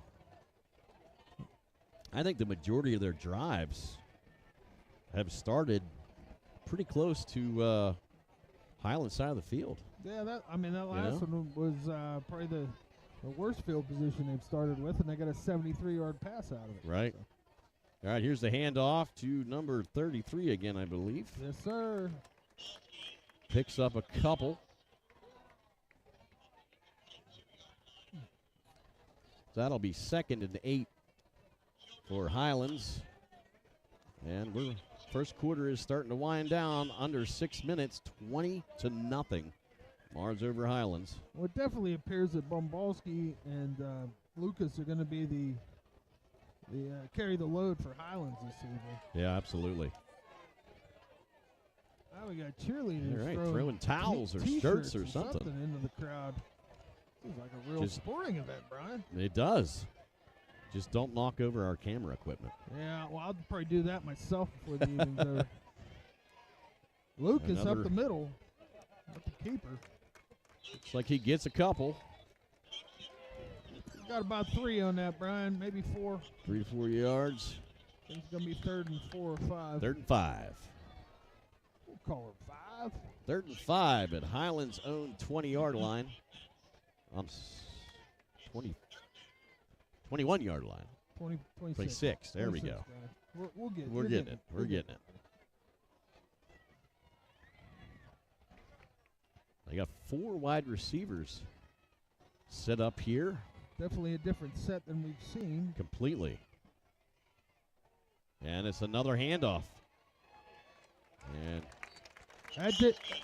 I think the majority of their drives have started pretty close to Highlands side of the field. Yeah, that last one was probably the worst field position they've started with, and they got a 73-yard pass out of it. Right. So. All right, here's the handoff to number 33 again, I believe. Yes, sir. Picks up a couple. That'll be 2nd and 8 for Highlands. And first quarter is starting to wind down. Under 6 minutes, 20-0. Mars over Highlands. Well, it definitely appears that Bombalski and Lucas are going to be the carry the load for Highlands this season. Yeah, absolutely. Now we got cheerleaders all right, throwing towels or shirts or something into the crowd. Seems like a real sporting event, Brian. It does. Just don't knock over our camera equipment. Yeah, well, I'll probably do that myself before the evening's over. Lucas up the middle. Up the keeper. Looks like he gets a couple. He's got about 3 on that, Brian. Maybe 4. 3 to 4 yards. I think it's going to be 3rd and 4 or 5. 3rd and 5. We'll call it 5. 3rd and 5 at Highlands' own 20-yard line. 21-yard line. 26. There 26, we go. We're getting it. We're getting it. They got 4 wide receivers set up here. Definitely a different set than we've seen. Completely. And it's another handoff. And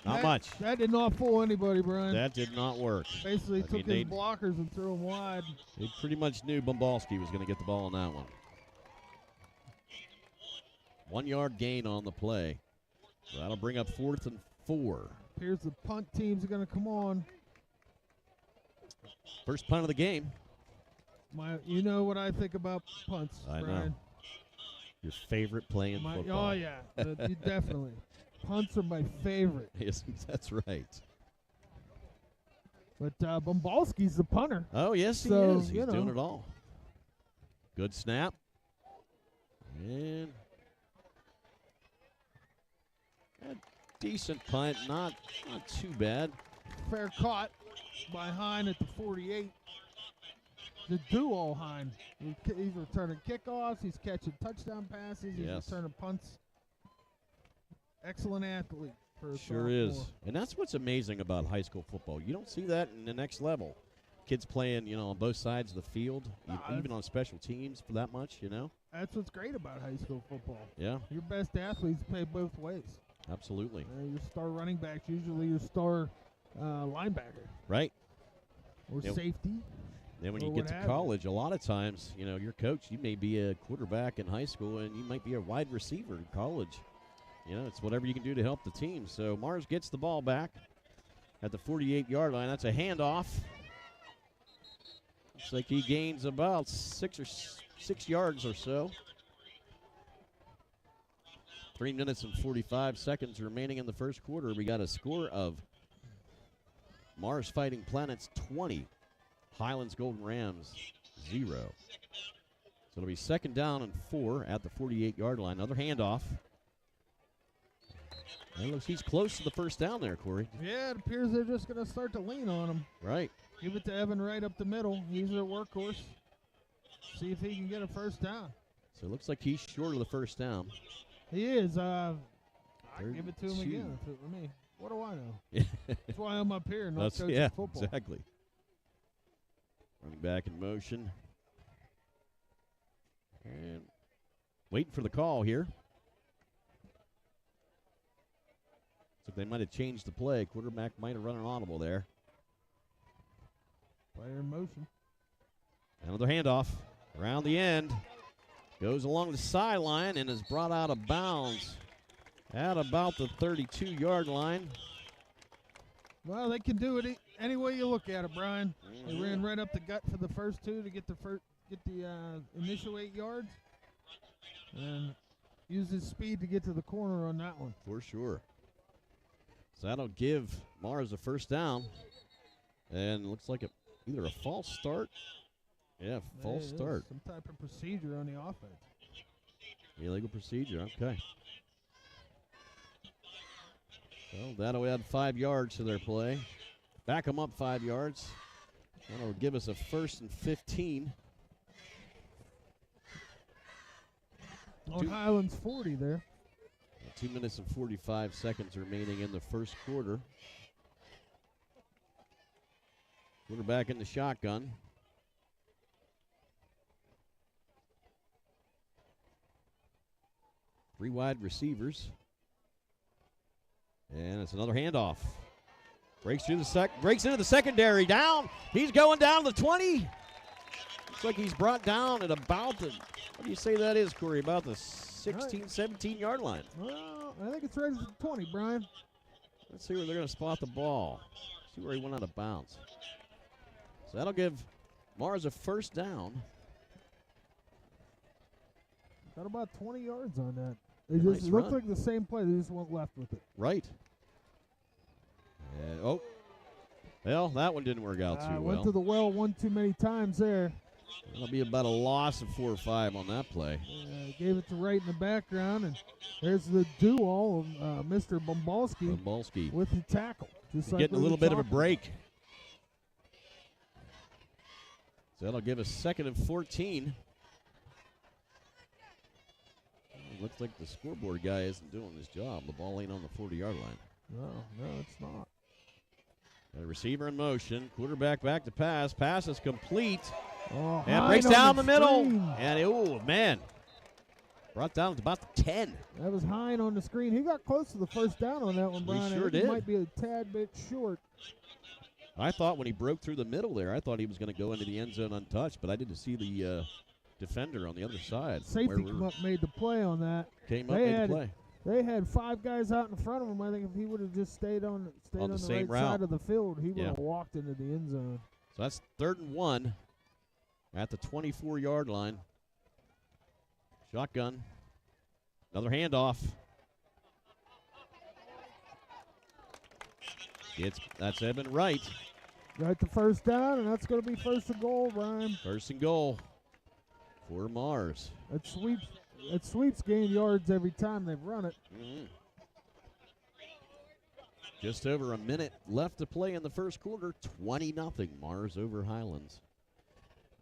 not much. That did not fool anybody, Brian. That did not work. Basically took his blockers and threw them wide. They pretty much knew Bombalski was going to get the ball on that one. 1 yard gain on the play. So that'll bring up 4th and 4. Here's the punt teams are going to come on. First punt of the game. You know what I think about punts, I Brian. know. Your favorite play in football. Oh, yeah. Definitely. Punts are my favorite. Yes, that's right. But Bombalski's the punter. Oh, yes, he is. He's doing it all. Good snap. And a decent punt. Not too bad. Fair caught by Hine at the 48. The duo Hine. He's returning kickoffs. He's catching touchdown passes. He's returning punts. Excellent athlete. Sure is. And that's what's amazing about high school football. You don't see that in the next level. Kids playing, on both sides of the field, even on special teams for that much, That's what's great about high school football. Yeah. Your best athletes play both ways. Absolutely. Your star running back's usually your star linebacker. Right. Or safety. Then when you get to college, a lot of times, your coach, you may be a quarterback in high school, and you might be a wide receiver in college. It's whatever you can do to help the team. So Mars gets the ball back at the 48-yard line. That's a handoff. Looks like he gains about 6 yards or so. 3 minutes and 45 seconds remaining in the first quarter. We got a score of Mars Fighting Planets 20, Highlands Golden Rams So it'll be 2nd down and 4 at the 48-yard line. Another handoff. And it looks he's close to the first down there, Corey. Yeah, it appears they're just going to start to lean on him. Right. Give it to Evan right up the middle. He's their workhorse. See if he can get a first down. So it looks like he's short of the first down. He is. I give it to him again if it were me. What do I know? That's why I'm up here, not coaching football. Exactly. Running back in motion. And waiting for the call here. So they might have changed the play. Quarterback might have run an audible there. Player in motion. Another handoff around the end. Goes along the sideline and is brought out of bounds at about the 32-yard line. Well, they can do it any way you look at it, Brian. They ran right up the gut for the first two to get the initial 8 yards, and used his speed to get to the corner on that one. For sure. So that'll give Mars a first down, and it looks like either a false start. Yeah, false start. Some type of procedure on the offense. Illegal procedure, okay. So that'll add 5 yards to their play. Back them up 5 yards. That'll give us a 1st and 15. On Highlands 40 there. 2 minutes and 45 seconds remaining in the first quarter. Quarterback in the shotgun. Three wide receivers. And it's another handoff. Breaks into the secondary. Down. He's going down to the 20. Looks like he's brought down at about the, what do you say that is, Corey? About the 16, 17-yard line. Well, I think it's right at the 20, Brian. Let's see where they're going to spot the ball. See where he went out of bounds. So that'll give Mars a first down. Got about 20 yards on that. It just looked like the same play. They just went left with it. Right. And, well, that one didn't work out too well. Went to the well one too many times there. That'll be about a loss of 4 or 5 on that play. Gave it to right in the background, and there's the duo of Mr. Bombalski with the tackle. Just like getting a little bit of a break. So that'll give us 2nd and 14. Looks like the scoreboard guy isn't doing his job. The ball ain't on the 40-yard line. No, it's not. A receiver in motion. Quarterback back to pass. Pass is complete. Oh, and breaks down the middle. And, man. Brought down to about the 10. That was Hine on the screen. He got close to the first down on that one, Brian. He sure did. He might be a tad bit short. I thought when he broke through the middle there, I thought he was going to go into the end zone untouched, but I didn't see the defender on the other side. Safety come up, made the play on that. Made the play. They had 5 guys out in front of him. I think if he would have just stayed on the right side of the field, he would have walked into the end zone. So that's 3rd and 1 at the 24-yard line. Shotgun. Another handoff. That's Evan Wright. Got the first down, and that's going to be 1st and goal, Brian. 1st and goal for Mars. It sweeps gain yards every time they've run it. Mm-hmm. Just over a minute left to play in the first quarter. 20-0 Mars over Highlands.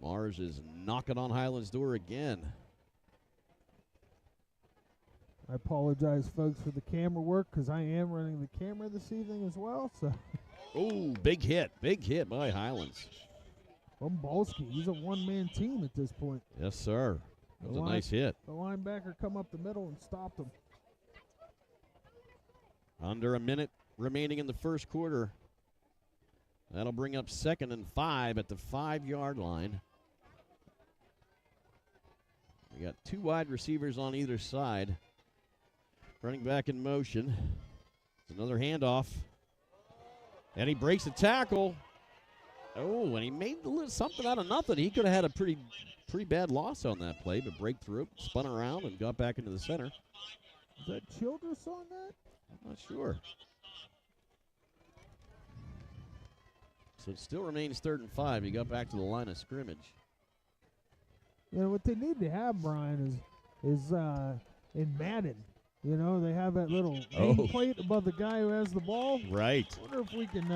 Mars is knocking on Highlands' door again. I apologize, folks, for the camera work because I am running the camera this evening as well. So. Oh, big hit by Highlands. Bombalski, he's a one-man team at this point. Yes, sir. That was a nice hit. The linebacker come up the middle and stopped him. Under a minute remaining in the first quarter. That'll bring up 2nd and 5 at the 5-yard line. We got 2 wide receivers on either side. Running back in motion. It's another handoff. And he breaks the tackle. Oh, and he made something out of nothing. He could have had a pretty bad loss on that play, but break through, spun around, and got back into the center. Is that Childress on that? I'm not sure. So it still remains 3rd and 5. He got back to the line of scrimmage. what they need to have, Brian, is in Madden. They have that little nameplate above the guy who has the ball. Right. I wonder if we can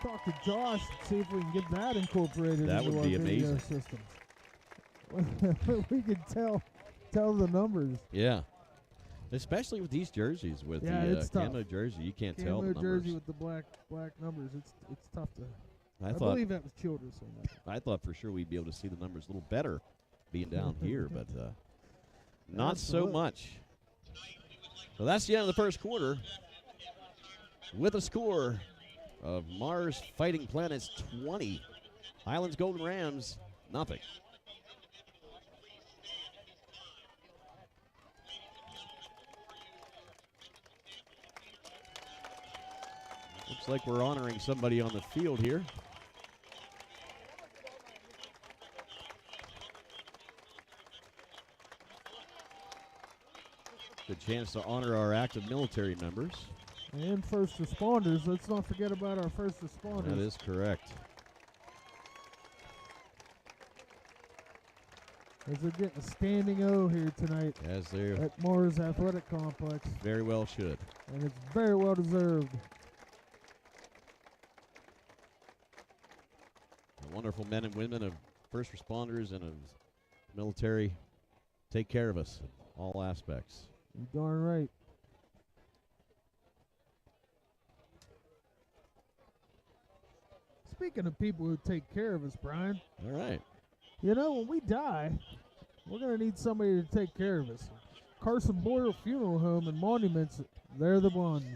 talk to Josh and see if we can get that incorporated That into would our be video amazing. systems. We could tell the numbers. Yeah. Especially with these jerseys, with it's the tough. camo jersey, you can't tell the Camo numbers. jersey with the black numbers. It's tough to. I believe that was Childress on that. I thought for sure we'd be able to see the numbers a little better being down here, but not so much. So that's the end of the first quarter with a score of Mars Fighting Planets 20, Highlands Golden Rams nothing. Looks like we're honoring somebody on the field here. Good chance to honor our active military members. And first responders. Let's not forget about our first responders. That is correct. As they're getting a standing O here tonight As they at Mars Athletic Complex. very well should. And it's very well deserved. The wonderful men and women of first responders and of military take care of us in all aspects. You're darn right. Speaking of people who take care of us, Brian, All right. when we die, we're going to need somebody to take care of us. Carson Boyer Funeral Home and Monuments, they're the ones.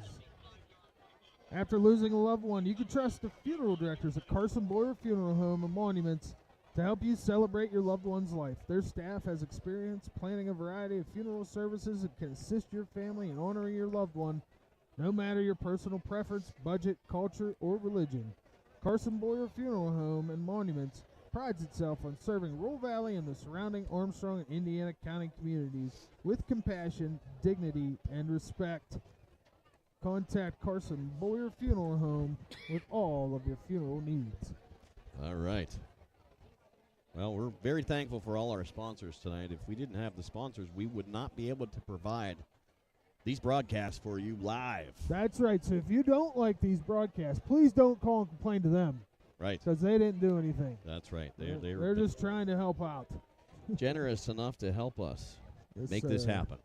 After losing a loved one, you can trust the funeral directors at Carson Boyer Funeral Home and Monuments to help you celebrate your loved one's life. Their staff has experience planning a variety of funeral services and can assist your family in honoring your loved one, no matter your personal preference, budget, culture, or religion. Carson Boyer Funeral Home and Monuments prides itself on serving Rural Valley and the surrounding Armstrong and Indiana County communities with compassion, dignity, and respect. Contact Carson Boyer Funeral Home with all of your funeral needs. All right. Well, we're very thankful for all our sponsors tonight. If we didn't have the sponsors, we would not be able to provide these broadcasts for you live. That's right. So if you don't like these broadcasts, please don't call and complain to them. Right. Because they didn't do anything. That's right. They're just trying to help out. generous enough to help us make this happen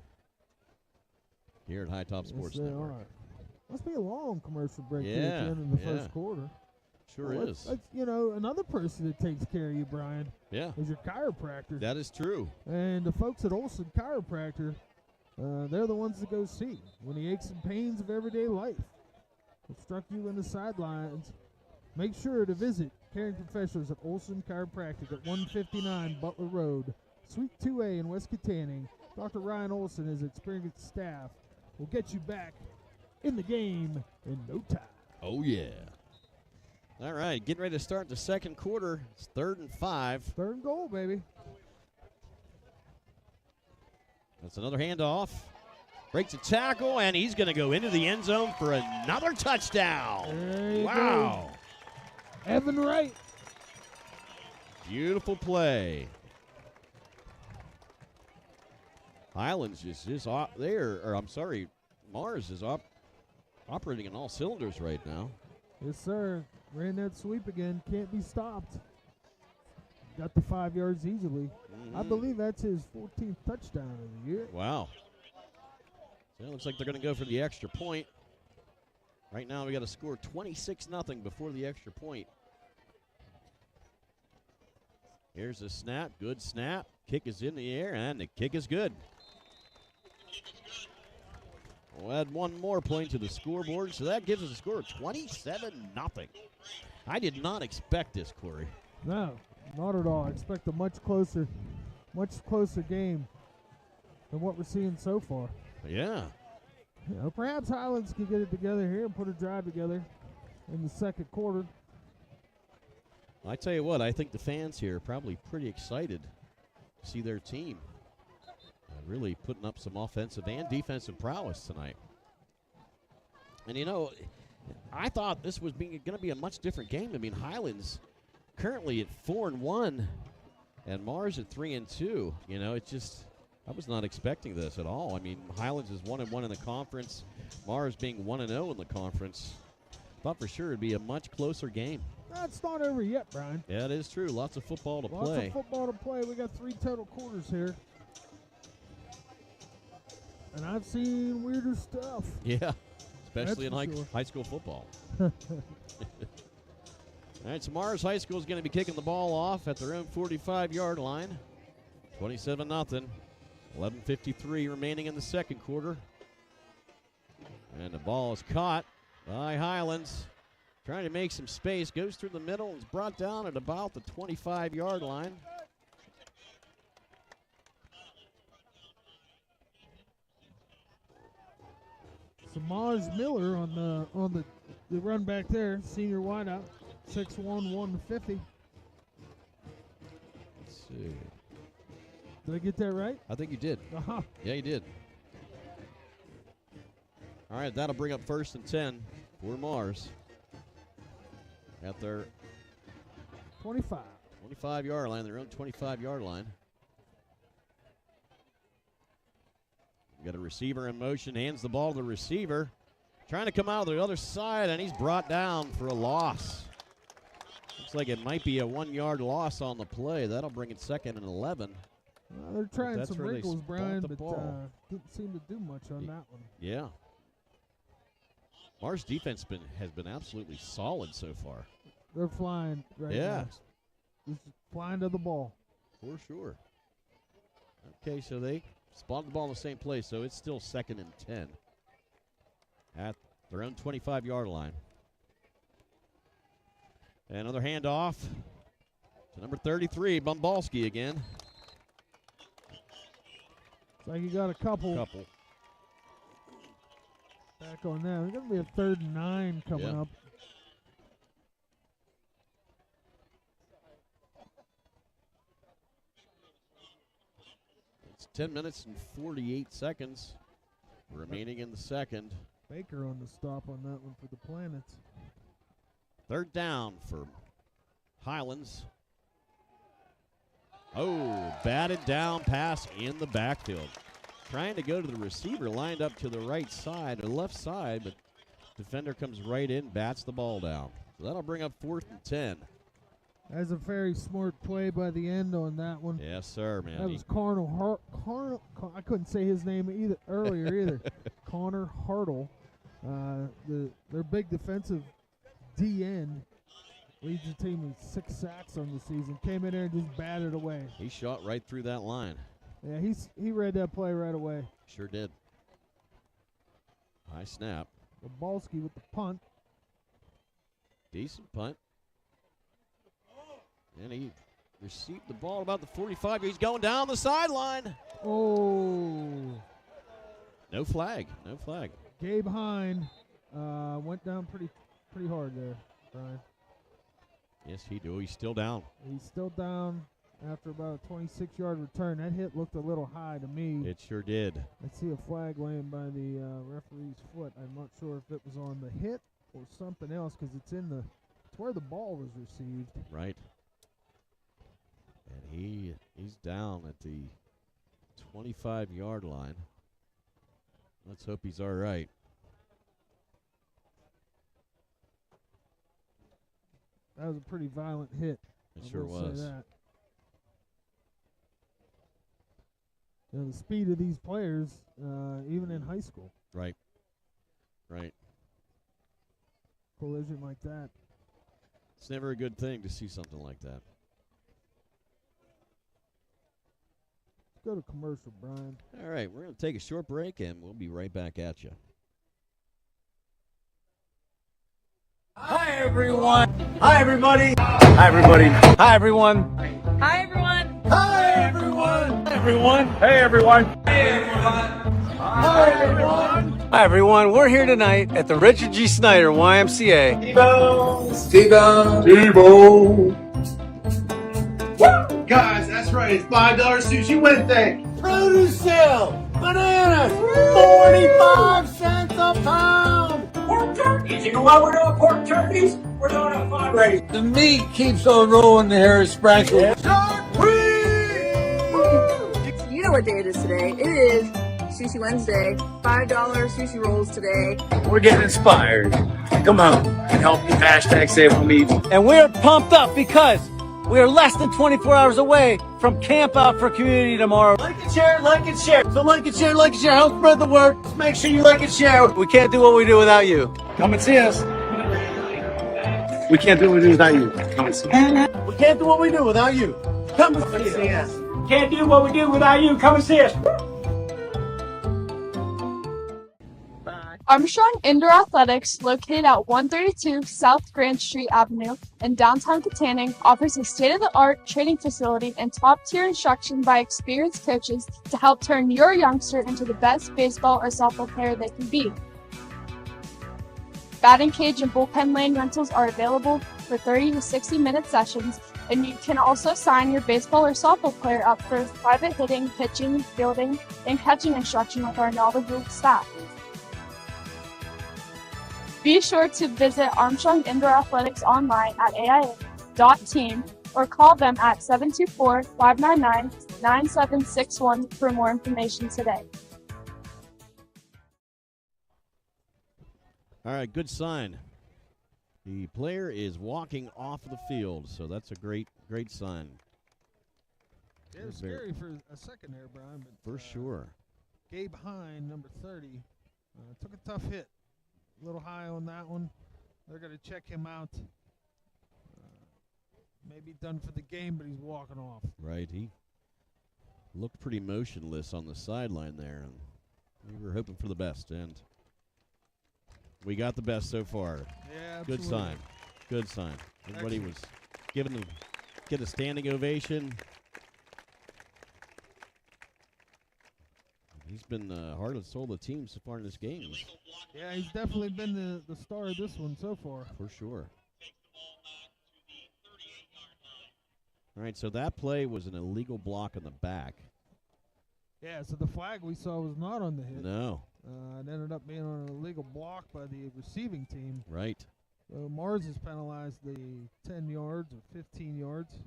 here at High Top Sports Network. Must be a long commercial break here Yeah, at the end of the first quarter. Sure is. That's, another person that takes care of you, Brian, is your chiropractor. That is true. And the folks at Olson Chiropractor, they're the ones to go see when the aches and pains of everyday life have struck you in the sidelines. Make sure to visit caring professionals at Olson Chiropractic at 159 Butler Road, Suite 2A in West Katanning. Dr. Ryan Olson and his experienced staff will get you back in the game in no time. Oh, yeah. All right, getting ready to start the second quarter. It's 3rd and 5. 3rd and goal, baby. That's another handoff. Breaks a tackle, and he's going to go into the end zone for another touchdown. Wow. Go. Evan Wright. Beautiful play. Highlands is just there, or I'm sorry, Mars is operating on all cylinders right now. Yes, sir. Ran that sweep again. Can't be stopped. Got the 5 yards easily. I believe that's his 14th touchdown of the year. Wow. So it looks like they're going to go for the extra point. Right now we got to score 26-0 before the extra point. Here's a snap. Good snap. Kick is in the air, and the kick is good. We'll add one more point to the scoreboard, so that gives us a score of 27-0. I did not expect this, Corey. No, not at all. I expect a much closer game than what we're seeing so far. Yeah. Perhaps Highlands can get it together here and put a drive together in the second quarter. I tell you what, I think the fans here are probably pretty excited to see their team really putting up some offensive and defensive prowess tonight. And, I thought this was going to be a much different game. I mean, Highlands currently at 4-1 And Mars at 3-2. You know, it just, I was not expecting this at all. I mean, Highlands is 1-1 in the conference. Mars being 1-0 in the conference. Thought for sure it'd be a much closer game. That's not over yet, Brian. Yeah, it is true. Lots of football to play. Lots of football to play. We got 3 total quarters here. And I've seen weirder stuff. Yeah, especially That's in for high school football. All right, so Mars High School is going to be kicking the ball off at their own 45-yard line. 27-0. 11:53 remaining in the second quarter. And the ball is caught by Highlands. Trying to make some space. Goes through the middle and is brought down at about the 25-yard line. Samaj Miller on the run back there, senior wideout, 6'1", 150. Let's see. Did I get that right? I think you did. Uh-huh. Yeah, you did. All right, that'll bring up 1st and 10 for Mars at their 25-yard line, their own 25-yard line. Got a receiver in motion, hands the ball to the receiver. Trying to come out of the other side, and he's brought down for a loss. Looks like it might be a 1-yard loss on the play. That'll bring it 2nd and 11. Well, they're trying some wrinkles, Brian, but didn't seem to do much on that one. Yeah. Mars defense has been absolutely solid so far. They're flying right now. Just flying to the ball. For sure. Okay, so they spotted the ball in the same place, so it's still 2nd and 10 at their own 25-yard line. And another handoff to number 33, Bumbalski again. Looks like you got a couple. Back on that. There's going to be a 3rd and 9 coming up. It's 10 minutes and 48 seconds remaining in the second. Baker on the stop on that one for the Planets. 3rd down for Highlands. Oh, batted down pass in the backfield. Trying to go to the receiver, lined up to the right side or left side, but defender comes right in, bats the ball down. So that'll bring up 4th and 10. That's a very smart play by the end on that one. Yes, sir, man. That was I couldn't say his name earlier. Connor Hartle. Their big defensive DN leads the team with 6 sacks on the season. Came in there and just batted away. He shot right through that line. Yeah, he read that play right away. Sure did. High snap. Bumbalski with the punt. Decent punt. And he received the ball about the 45. He's going down the sideline. Oh. No flag. Gabe Hine went down pretty hard there, Brian. Yes, he do. He's still down. He's still down after about a 26-yard return. That hit looked a little high to me. It sure did. I see a flag laying by the referee's foot. I'm not sure if it was on the hit or something else because it's where the ball was received. Right. And he's down at the 25-yard line. Let's hope he's all right. That was a pretty violent hit. It sure was. Say that. You know, the speed of these players, even in high school. Right. Collision like that. It's never a good thing to see something like that. Let's go to commercial, Brian. All right, we're going to take a short break, and we'll be right back at you. Hi, everyone. Hi, everybody. Hi, everybody. Hi, everyone. Hi, everyone. Hi, everyone. Everyone. Hey, everyone. Hey, everyone. Hi, everyone. Hi, everyone. We're here tonight at the Richard G. Snyder YMCA. Steve-O. Woo! Guys, that's right. It's $5 Sushi Wednesday. Produce sale. Bananas. 45 cents a pound. Pork turkeys. You know why we're doing pork turkeys? We're doing a fundraiser. The meat keeps on rolling, the hair is sprankled. Shark Creek! what day it is today. It is Sushi Wednesday. $5 sushi rolls today. We're getting inspired. Come on, help me hashtag save on me. And we're pumped up because we are less than 24 hours away from Camp Out for Community tomorrow. Like and share, like and share. So like and share, like and share. Help spread the word. Just make sure you like and share. We can't do what we do without you. Come and see us. We can't do what we do without you. Come and see us. We can't do what we do without you. Come and see us. Can't do what we do without you. Come and see us. Armstrong Indoor Athletics, located at 132 South Grand Street Avenue in downtown Katanning, offers a state-of-the-art training facility and top-tier instruction by experienced coaches to help turn your youngster into the best baseball or softball player they can be. Batting cage and bullpen lane rentals are available for 30 to 60-minute sessions, and you can also sign your baseball or softball player up for private hitting, pitching, fielding, and catching instruction with our knowledgeable staff. Be sure to visit Armstrong Indoor Athletics online at aia.team or call them at 724-599-9761 for more information today. All right, good sign. The player is walking off the field, so that's a great sign. It was scary for a second there, Brian. But, For sure. Gabe Hine, number 30, took a tough hit. A little high on that one. They're going to check him out. Maybe done for the game, but he's walking off. Right, he looked pretty motionless on the sideline there, and we were hoping for the best, and we got the best so far. Yeah, Good absolutely. sign. Good sign. Everybody was giving them get a standing ovation. He's been heart and soul of the team so far in this game. Yeah, he's definitely been the star of this one so far. For sure. All right, so that play was an illegal block on the back. Yeah, so the flag we saw was not on the hit. No. It ended up being on an illegal block by the receiving team. Right. So Mars has penalized the 10 yards or 15 yards.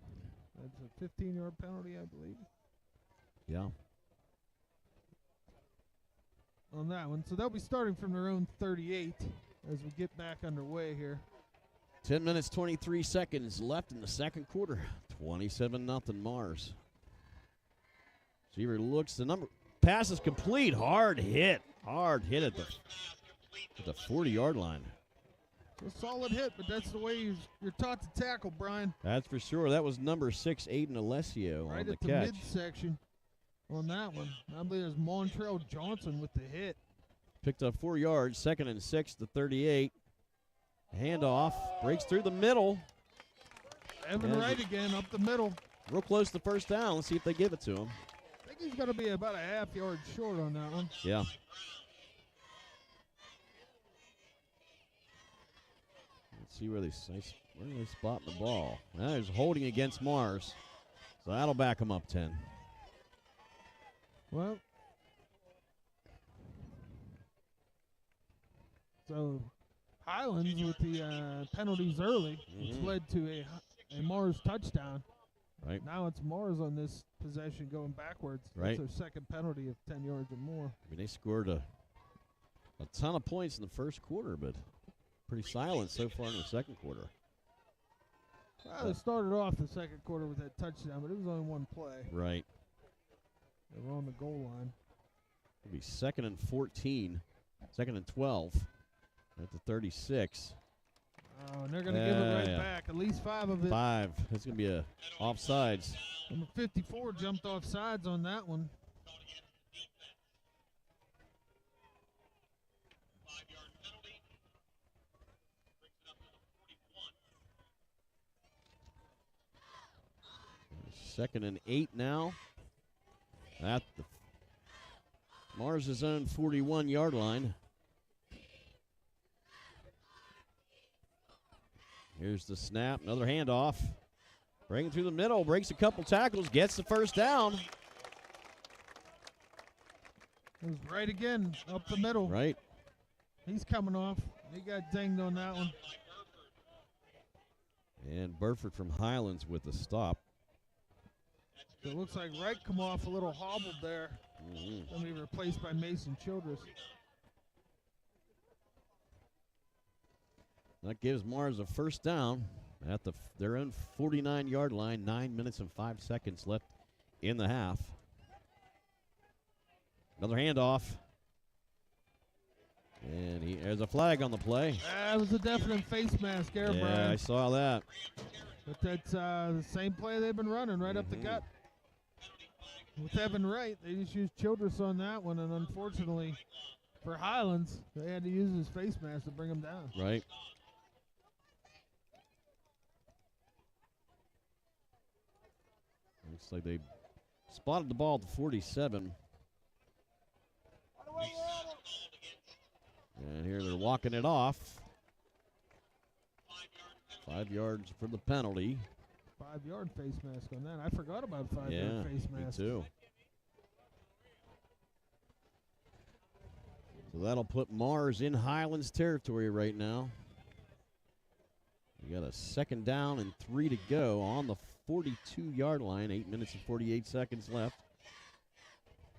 That's a 15-yard penalty, I believe. Yeah. On that one. So they'll be starting from their own 38 as we get back underway here. 10 minutes, 23 seconds left in the second quarter. 27-0 Mars. Receiver looks, the number, pass is complete. Hard hit at the 40-yard line. A solid hit, but that's the way you're taught to tackle, Brian. That's for sure. That was number 6, Aiden Alessio, right on the at the catch. midsection on that one. I believe there's Montrell Johnson with the hit. Picked up 4 yards, 2nd and 6 to 38. Handoff, breaks through the middle. Evan Wright again up the middle. Real close to first down. Let's see if they give it to him. I think he's going to be about a half yard short on that one. Yeah. Let's see where they spot the ball. Now there's holding against Mars. So that'll back him up 10. Well, so Highlands with the penalties early, which led to a Mars touchdown. Right. Now it's Mars on this possession going backwards. Right. That's their second penalty of 10 yards or more. I mean, they scored a ton of points in the first quarter, but pretty silent so far in the second quarter. Well, they started off the second quarter with that touchdown, but it was only one play. Right. They were on the goal line. It'll be 2nd and 14, 2nd and 12 at the 36. Oh, and they're going to give it right back. At least 5 of it. 5. That's going to be a offsides. Number 54 jumped off sides on that one. Second and 8 now. At the Mars' own 41-yard line. Here's the snap. Another handoff. Bringing through the middle. Breaks a couple tackles. Gets the first down. It was right again, up the middle. Right. He's coming off. He got dinged on that one. And Burford from Highlands with the stop. It looks like Wright come off a little hobbled there. Going to be replaced by Mason Childress. That gives Mars a first down at their own 49-yard line. 9 minutes and 5 seconds left in the half. Another handoff. And there's a flag on the play. That was a definite face mask there, Yeah, Brian. I saw that. But that's the same play they've been running right up the gut. With Evan Wright, they just used Childress on that one, and unfortunately for Highlands, they had to use his face mask to bring him down. Right. Looks like they spotted the ball at the 47. And here they're walking it off. 5 yards for the penalty. 5-yard face mask on that. I forgot about 5-yard face mask. Me too. So that'll put Mars in Highlands territory right now. We got a second down and 3 to go on the 42-yard line. 8 minutes and 48 seconds left.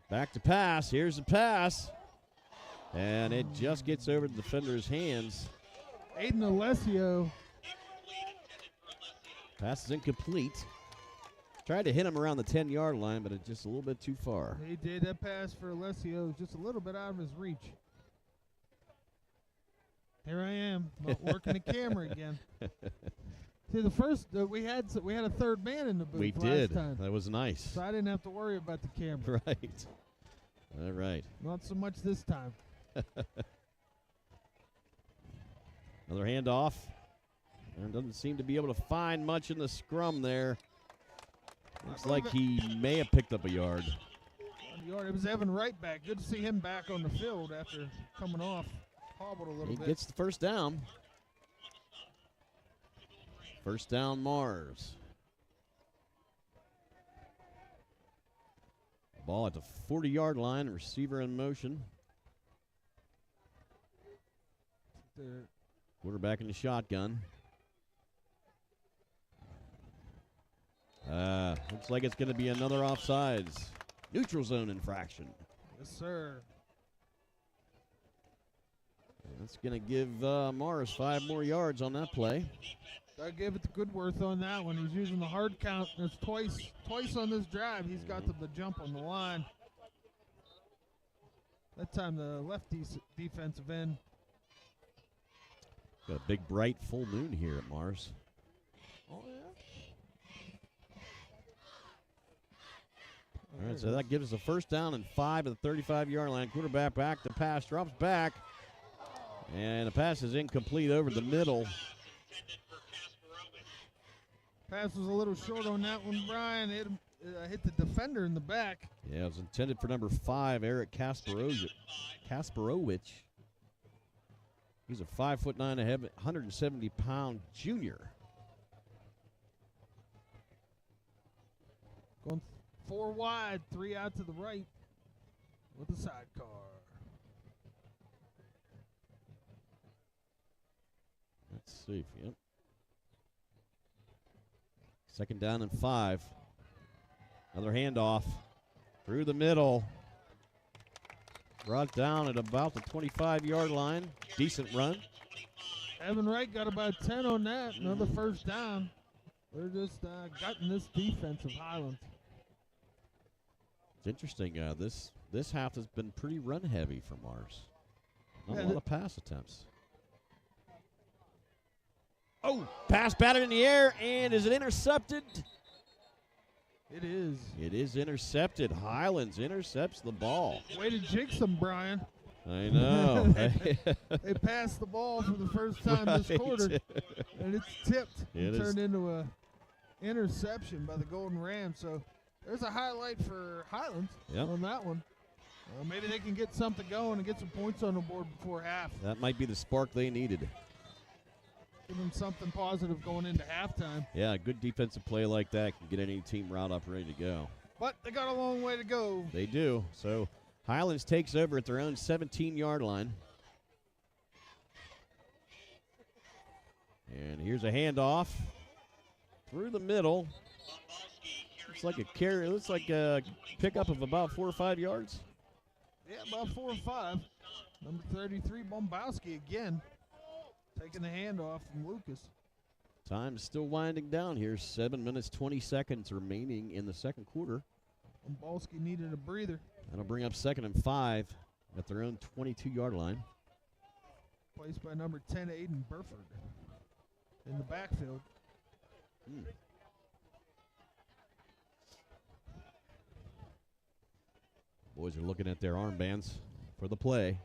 Back to pass. Here's the pass. And it just gets over the defender's hands. Aiden Alessio. Pass is incomplete. Tried to hit him around the 10-yard line, but it's just a little bit too far. He did. That pass for Alessio was just a little bit out of his reach. Here I am, not working the camera again. See, the first we had a third man in the booth We last did. time. That was nice. So I didn't have to worry about the camera. Right. All right. Not so much this time. Another handoff. And doesn't seem to be able to find much in the scrum there. Looks like he may have picked up a yard. It was Evan Wright back. Good to see him back on the field after coming off. Hobbled a little He bit. gets the first down. First down, Mars. Ball at the 40-yard line. Receiver in motion. Quarterback in the shotgun. Looks like it's going to be another offsides. Neutral zone infraction. Yes, sir. That's going to give Mars 5 more yards on that play. I gave it to Goodworth on that one. He's using the hard count. There's twice on this drive. He's got them to jump on the line. That time the left defensive end. Got a big, bright full moon here at Mars. Oh, yeah. All right, so that gives us a first down and 5 at the 35-yard line. Quarterback back. The pass drops back. And the pass is incomplete over the middle. Pass was a little short on that one, Brian. It hit the defender in the back. Yeah, it was intended for number 5, Eric Kasparowicz. He's a 5'9", 170-pound junior. Going 4 wide, 3 out to the right with a sidecar. Let's see. Yep. Second down and 5. Another handoff through the middle. Brought down at about the 25-yard line. Decent run. Evan Wright got about 10 on that. Another first down. They're just gutting this defense of Highlands. It's interesting. This half has been pretty run heavy for Mars. Not a lot of pass attempts. Oh, pass batted in the air, and is it intercepted? It is. It is intercepted. Highlands intercepts the ball. Way to jinx them, Brian. I know. They passed the ball for the first time this quarter, and it's tipped. It turned into a interception by the Golden Rams. So there's a highlight for Highlands on that one. Maybe they can get something going and get some points on the board before half. That might be the spark they needed. Give them something positive going into halftime. Yeah, a good defensive play like that can get any team riled up, ready to go. But they got a long way to go. They do. So Highlands takes over at their own 17-yard line. And here's a handoff through the middle. Looks like a carry. Looks like a pickup of about 4 or 5 yards. Yeah, about 4 or 5. Number 33, Bombowski again, taking the handoff from Lucas. Time's still winding down here. 7 minutes, 20 seconds remaining in the second quarter. Bombowski needed a breather. That'll bring up 2nd and 5 at their own 22-yard line. Placed by number 10, Aiden Burford, in the backfield. Boys are looking at their armbands for the play.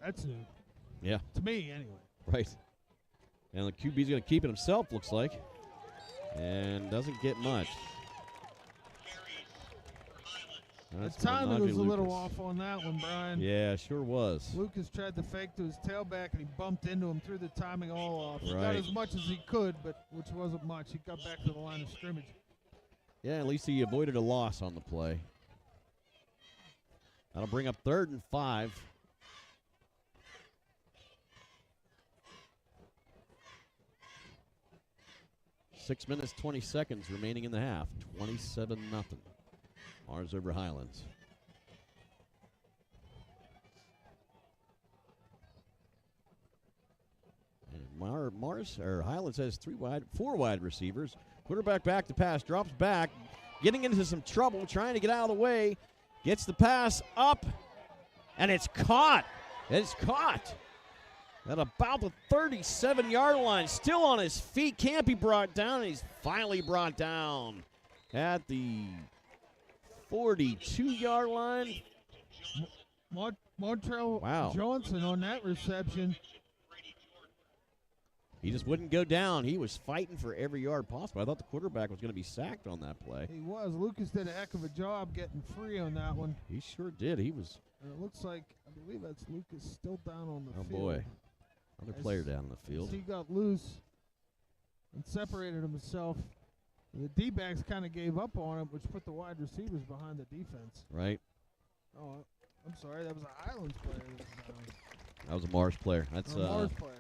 That's new. Yeah. To me, anyway. Right. And the QB's going to keep it himself, looks like. And doesn't get much. The timing was a little off on that one, Brian. Yeah, sure was. Lucas tried to fake to his tailback, and he bumped into him, threw the timing all off. He got Right. as much as he could, but which wasn't much. He got back to the line of scrimmage. Yeah, at least he avoided a loss on the play. That'll bring up 3rd and 5. Six minutes, 20 seconds remaining in the half. 27-0. Mars over Highlands. And Highlands has 4 wide receivers. Quarterback back to pass, drops back, getting into some trouble, trying to get out of the way. Gets the pass up, and it's caught. It's caught at about the 37-yard line. Still on his feet, can't be brought down, and he's finally brought down at the 42-yard line. Montrell Johnson on that reception. He just wouldn't go down. He was fighting for every yard possible. I thought the quarterback was going to be sacked on that play. He was. Lucas did a heck of a job getting free on that one. He sure did. He was. And it looks like, I believe that's Lucas still down on the field. Oh, boy. Another player down the field. He got loose and separated himself. The D-backs kind of gave up on him, which put the wide receivers behind the defense. Right. Oh, I'm sorry. That was a Highlands player. That was a Mars player. That's a Mars player.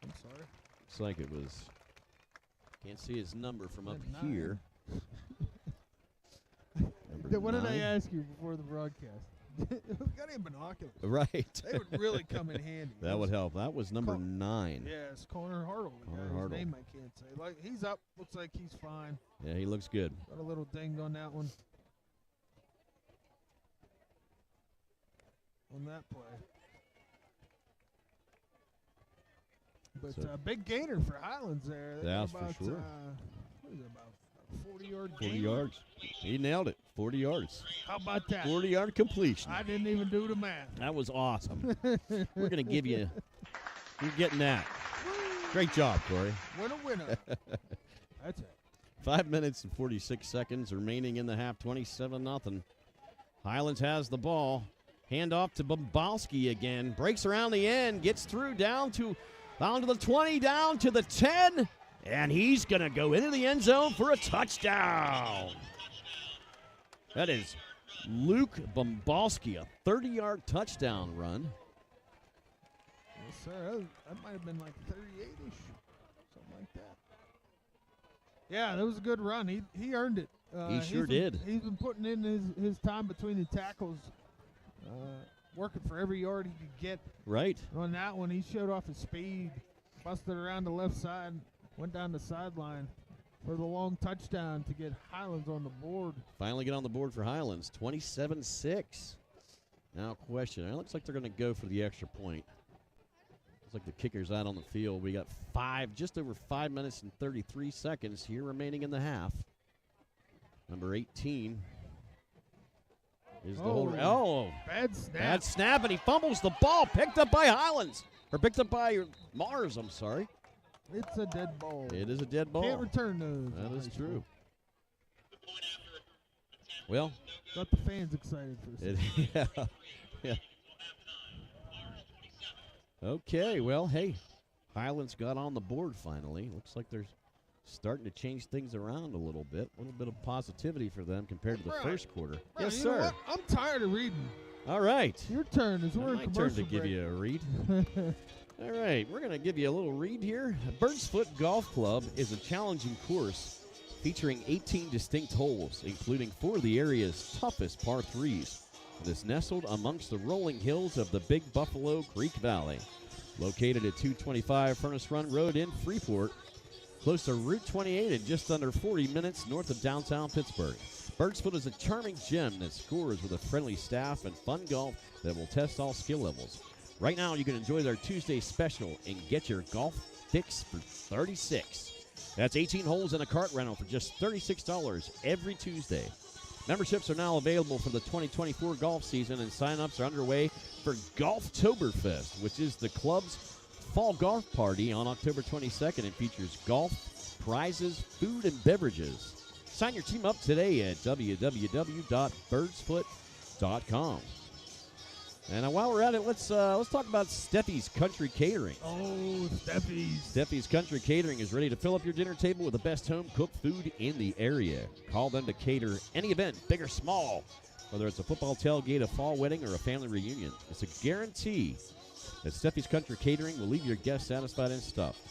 I'm sorry. Looks like it was. Can't see his number from up 9. here. What did I ask you before the broadcast? Got any binoculars? Right. They would really come in handy. That would help. That was number 9. Yes, Connor Hartle. His name I can't say. Like, he's up. Looks like he's fine. Yeah, he looks good. Got a little dinged on that one. On that play. But big gainer for Highlands there. That's about, for sure. What is it, about 40-yard 40 yards. He nailed it. 40 yards. How about that? 40-yard completion. I didn't even do the math. That was awesome. We're going to give you. You're getting that. Great job, Corey. Winner. That's it. 5 minutes and 46 seconds remaining in the half. 27-0. Highlands has the ball. Handoff to Bombowski again. Breaks around the end. Gets through down to the 20, down to the 10. And he's going to go into the end zone for a touchdown. That is Luke Bombowski, a 30-yard touchdown run. Yes, sir. That might have been like 38-ish, something like that. Yeah, that was a good run. He earned it. He sure did. He's been putting in his time between the tackles, working for every yard he could get. Right. On that one, he showed off his speed, busted around the left side, went down the sideline for the long touchdown to get Highlands on the board. Finally get on the board for Highlands, 27-6. Now question, it looks like they're going to go for the extra point. Looks like the kicker's out on the field. We got just over 5 minutes and 33 seconds here remaining in the half. Number 18 is the holder. Oh, bad snap. Bad snap, and he fumbles the ball. Picked up by Highlands. Or picked up by Mars, I'm sorry. It's a dead ball. It is a dead ball. Can't return those. That is true. Well. Got the fans excited for this. Yeah. Okay, well, hey, Highlands got on the board finally. Looks like they're starting to change things around a little bit. A little bit of positivity for them compared to the first quarter. Brian, yes, you know sir. what? I'm tired of reading. All right. Your turn. It's my turn to give you a read. All right, we're going to give you a little read here. Birds Foot Golf Club is a challenging course featuring 18 distinct holes, including 4 of the area's toughest par 3s. It is nestled amongst the rolling hills of the Big Buffalo Creek Valley. Located at 225 Furnace Run Road in Freeport, close to Route 28 and just under 40 minutes north of downtown Pittsburgh. Birdsfoot is a charming gem that scores with a friendly staff and fun golf that will test all skill levels. Right now, you can enjoy their Tuesday special and get your golf fix for $36. That's 18 holes and a cart rental for just $36 every Tuesday. Memberships are now available for the 2024 golf season, and sign-ups are underway for Golftoberfest, which is the club's fall golf party on October 22nd and features golf, prizes, food, and beverages. Sign your team up today at www.birdsfoot.com. And while we're at it, let's talk about Steffi's Country Catering. Oh, Steffi's. Steffi's Country Catering is ready to fill up your dinner table with the best home-cooked food in the area. Call them to cater any event, big or small, whether it's a football tailgate, a fall wedding, or a family reunion. It's a guarantee that Steffi's Country Catering will leave your guests satisfied and stuffed.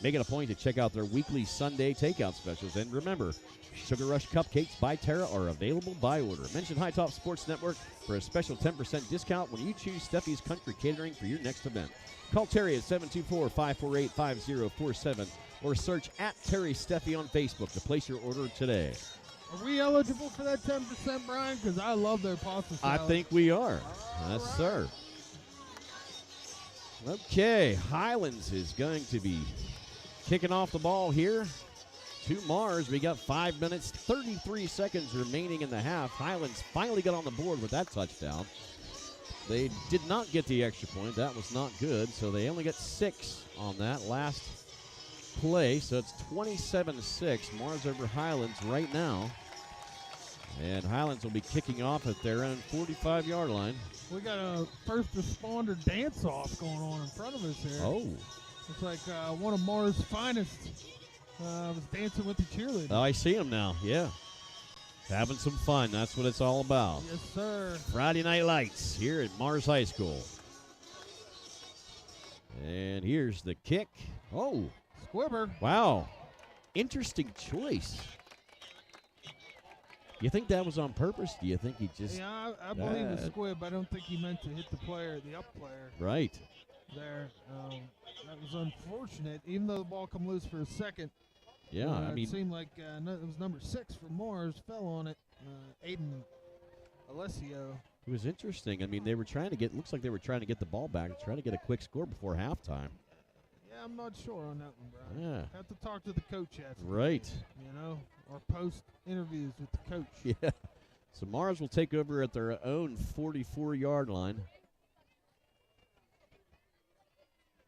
Make it a point to check out their weekly Sunday takeout specials. And remember, Sugar Rush Cupcakes by Terra are available by order. Mention High Top Sports Network for a special 10% discount when you choose Steffi's Country Catering for your next event. Call Terry at 724-548-5047 or search at Terry Steffi on Facebook to place your order today. Are we eligible for that 10%, Brian? Because I love their pasta salad. I think we are. Yes, right. sir. Okay, Highlands is going to be kicking off the ball here to Mars. We got 5 minutes, 33 seconds remaining in the half. Highlands finally got on the board with that touchdown. They did not get the extra point. That was not good, so they only got 6 on that last play. So it's 27-6. Mars over Highlands right now. And Highlands will be kicking off at their own 45-yard line. We got a first responder dance-off going on in front of us here. Oh. It's like one of Mars' finest was dancing with the cheerleader. Oh, I see him now, yeah. Having some fun, that's what it's all about. Yes, sir. Friday Night Lights here at Mars High School. And here's the kick. Oh. Squibber. Wow. Interesting choice. You think that was on purpose? Do you think he just... Yeah, I believe it's squib. I don't think he meant to hit the player, the up player. Right. There. That was unfortunate, even though the ball come loose for a second. Yeah, I mean... It seemed like it was number 6 for Mars, fell on it. Aiden Alessio. It was interesting. I mean, they were trying to get... Looks like they were trying to get the ball back, trying to get a quick score before halftime. Yeah, I'm not sure on that one, Brian. Yeah. Have to talk to the coach after. Right. You know, or post interviews with the coach. Yeah. So Mars will take over at their own 44-yard line.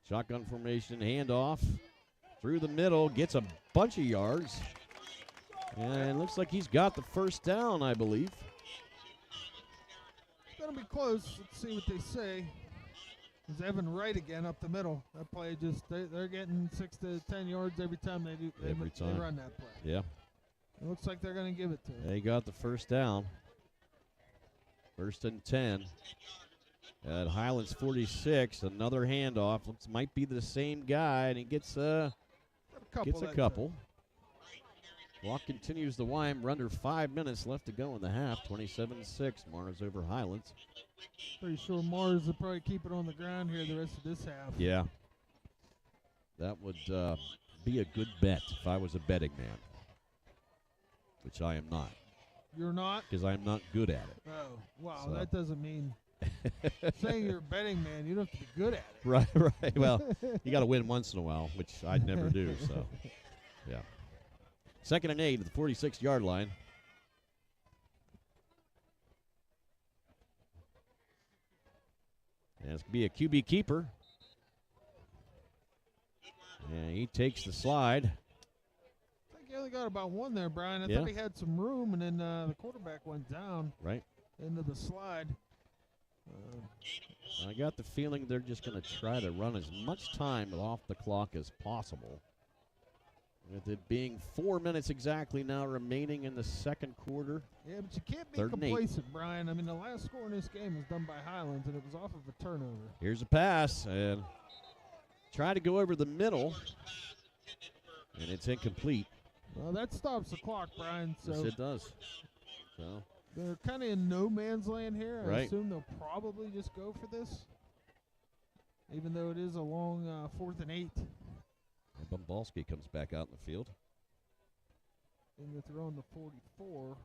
Shotgun formation, handoff through the middle, gets a bunch of yards. And looks like he's got the first down, I believe. It's going to be close. Let's see what they say. It's Evan Wright again up the middle. That play just, they're getting 6 to 10 yards every time they run that play. Yeah. It looks like they're going to give it to him. They got the first down. 1st and 10. At Highlands 46, another handoff. Looks might be the same guy, and he gets a couple. Clock continues to wind. We're under 5 minutes left to go in the half. 27-6. Mars over Highlands. Pretty sure Mars will probably keep it on the ground here the rest of this half. Yeah. That would be a good bet if I was a betting man, which I am not. You're not? Because I am not good at it. Oh, wow. So. That doesn't mean saying you're a betting man. You don't have to be good at it. Right. Well, you got to win once in a while, which I'd never do. So, yeah. 2nd and 8 at the 46-yard line. And it's going to be a QB keeper. And he takes the slide. I think he only got about one there, Brian. I thought he had some room, and then the quarterback went down into the slide. I got the feeling they're just going to try to run as much time off the clock as possible. With it being 4 minutes exactly now remaining in the second quarter. Yeah, but you can't be complacent, Brian. I mean, the last score in this game was done by Highlands, and it was off of a turnover. Here's a pass, and try to go over the middle, and it's incomplete. Well, that stops the clock, Brian. So Yes, it does. So they're kind of in no man's land here. I Right. assume they'll probably just go for this, even though it is a long 4th and 8. and Bumbalski comes back out in the field. And they're throwing the 44.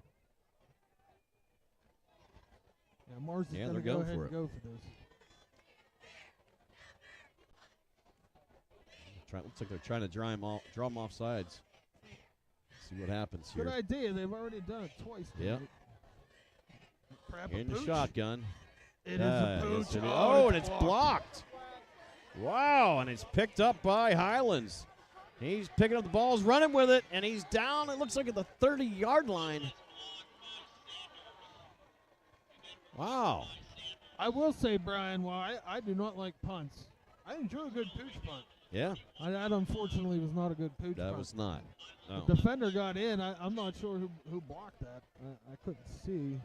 Yeah, Mars is Yeah, going to they're go going ahead for and it. go for this. Looks like they're trying to draw him off sides. See what happens Good here. idea. They've already done it twice. Yeah. Crap, a In the pooch. shotgun. It is a Yes, pooch. it is. Oh, and it's blocked. Wow, and it's picked up by Highlands. He's picking up the balls, running with it, and he's down, it looks like at the 30-yard line. Wow. I will say, Brian, while I do not like punts, I enjoy a good pooch punt. Yeah, That unfortunately was not a good pooch that punt. was not. No. The defender got in. I'm not sure who blocked that. I couldn't see.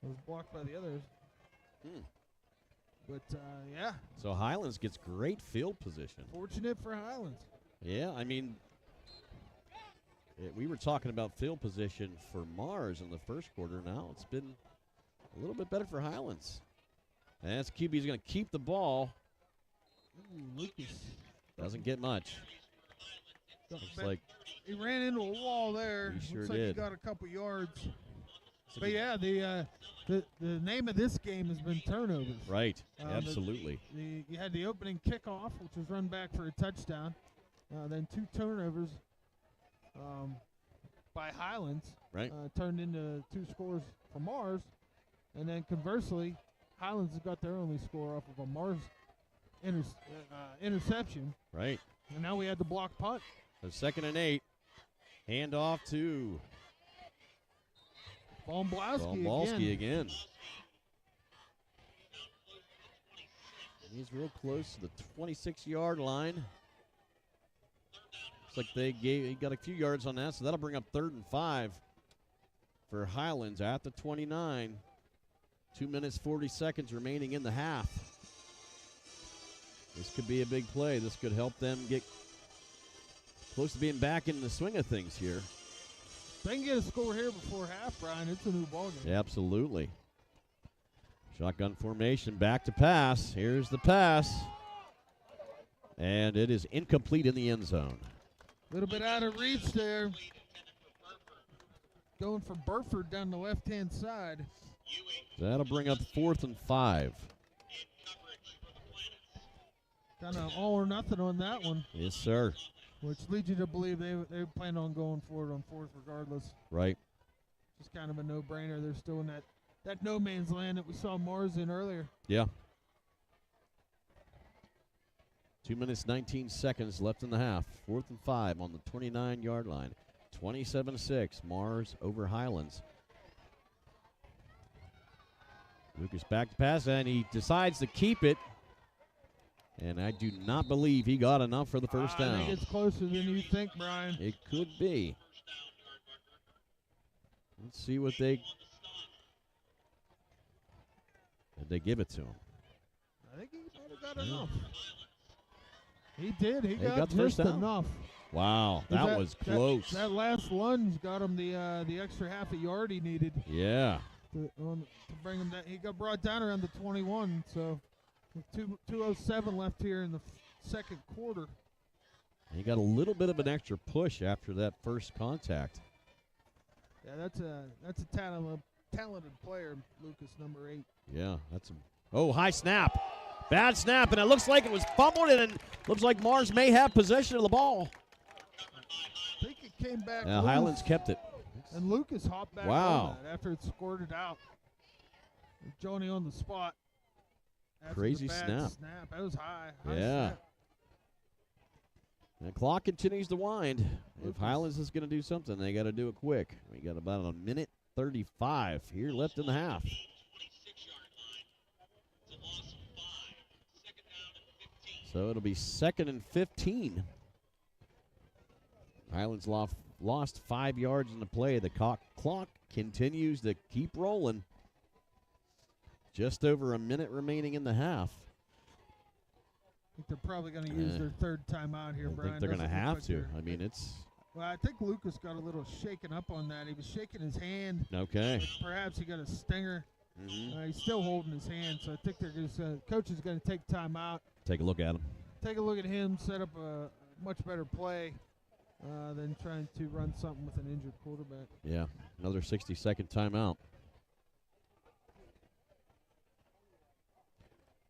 It was blocked by the others. Hmm. But, yeah, So Highlands gets great field position. fortunate for Highlands. Yeah, I mean, we were talking about field position for Mars in the first quarter. Now it's been a little bit better for Highlands. And that's QB's going to keep the ball. Ooh, Lucas. Doesn't get much. Looks like He ran into a wall there. He sure Looks like did. he got a couple yards. But yeah, the name of this game has been turnovers. right. Um, Absolutely. You had the opening kickoff, which was run back for a touchdown. Then 2 turnovers by Highlands. Right. Turned into 2 scores for Mars. And then conversely, Highlands has got their only score off of a Mars interception. Right. And now we had the block punt. So 2nd and 8. Hand off to Bombalski again. He's real close to the 26-yard line. Looks like he got a few yards on that, so that'll bring up 3rd and 5 for Highlands at the 29. 2 minutes, 40 seconds remaining in the half. This could be a big play. This could help them get close to being back in the swing of things here. They can get a score here before half, Brian. It's a new ballgame. Absolutely. Shotgun formation, back to pass. Here's the pass. And it is incomplete in the end zone. A little bit out of reach there. Going for Burford down the left-hand side. That'll bring up 4th and 5. Kind of all or nothing on that one, Yes, sir. which leads you to believe they plan on going for it on 4th regardless. Right. Just kind of a no-brainer. They're still in that no man's land that we saw Mars in earlier. Yeah. 2 minutes, 19 seconds left in the half. 4th and 5 on the 29-yard line. 27-6, Mars over Highlands. Lucas back to pass, and he decides to keep it. And I do not believe he got enough for the first down. I think it's closer than you think, Brian. It could be. Let's see what they give it to him. I think he might have got enough. He did. He got got the first just down. enough. Wow, that was close. That last lunge got him the extra half a yard he needed Yeah. to bring him down. He got brought down around the 21, so with 2:07 left here in the second quarter. He got a little bit of an extra push after that first contact. Yeah, that's a talented player, Lucas, number 8. Yeah, that's a high snap. Bad snap, and it looks like it was fumbled, and it looks like Mars may have possession of the ball. I think it came back. Yeah, loose, Highlands kept it. and Lucas hopped back Wow. on that after it squirted out. With Johnny on the spot. After Crazy the bad snap. That was high. Yeah. Snap. The clock continues to wind. If Lucas. Highlands is going to do something, they got to do it quick. We got about a minute 35 here left in the half. So it'll be 2nd and 15. Highlands lost 5 yards in the play. The clock continues to keep rolling. Just over a minute remaining in the half. I think they're probably going to use their third timeout here, I Brian. think they're going to Doesn't look have like to. they're- I mean, it's Well, I think Lucas got a little shaken up on that. He was shaking his hand. Okay. Perhaps he got a stinger. Mm-hmm. He's still holding his hand, so I think they're just coach is going to take time out. Take a look at him. Take a look at him, set up a much better play than trying to run something with an injured quarterback. Yeah, another 60-second timeout.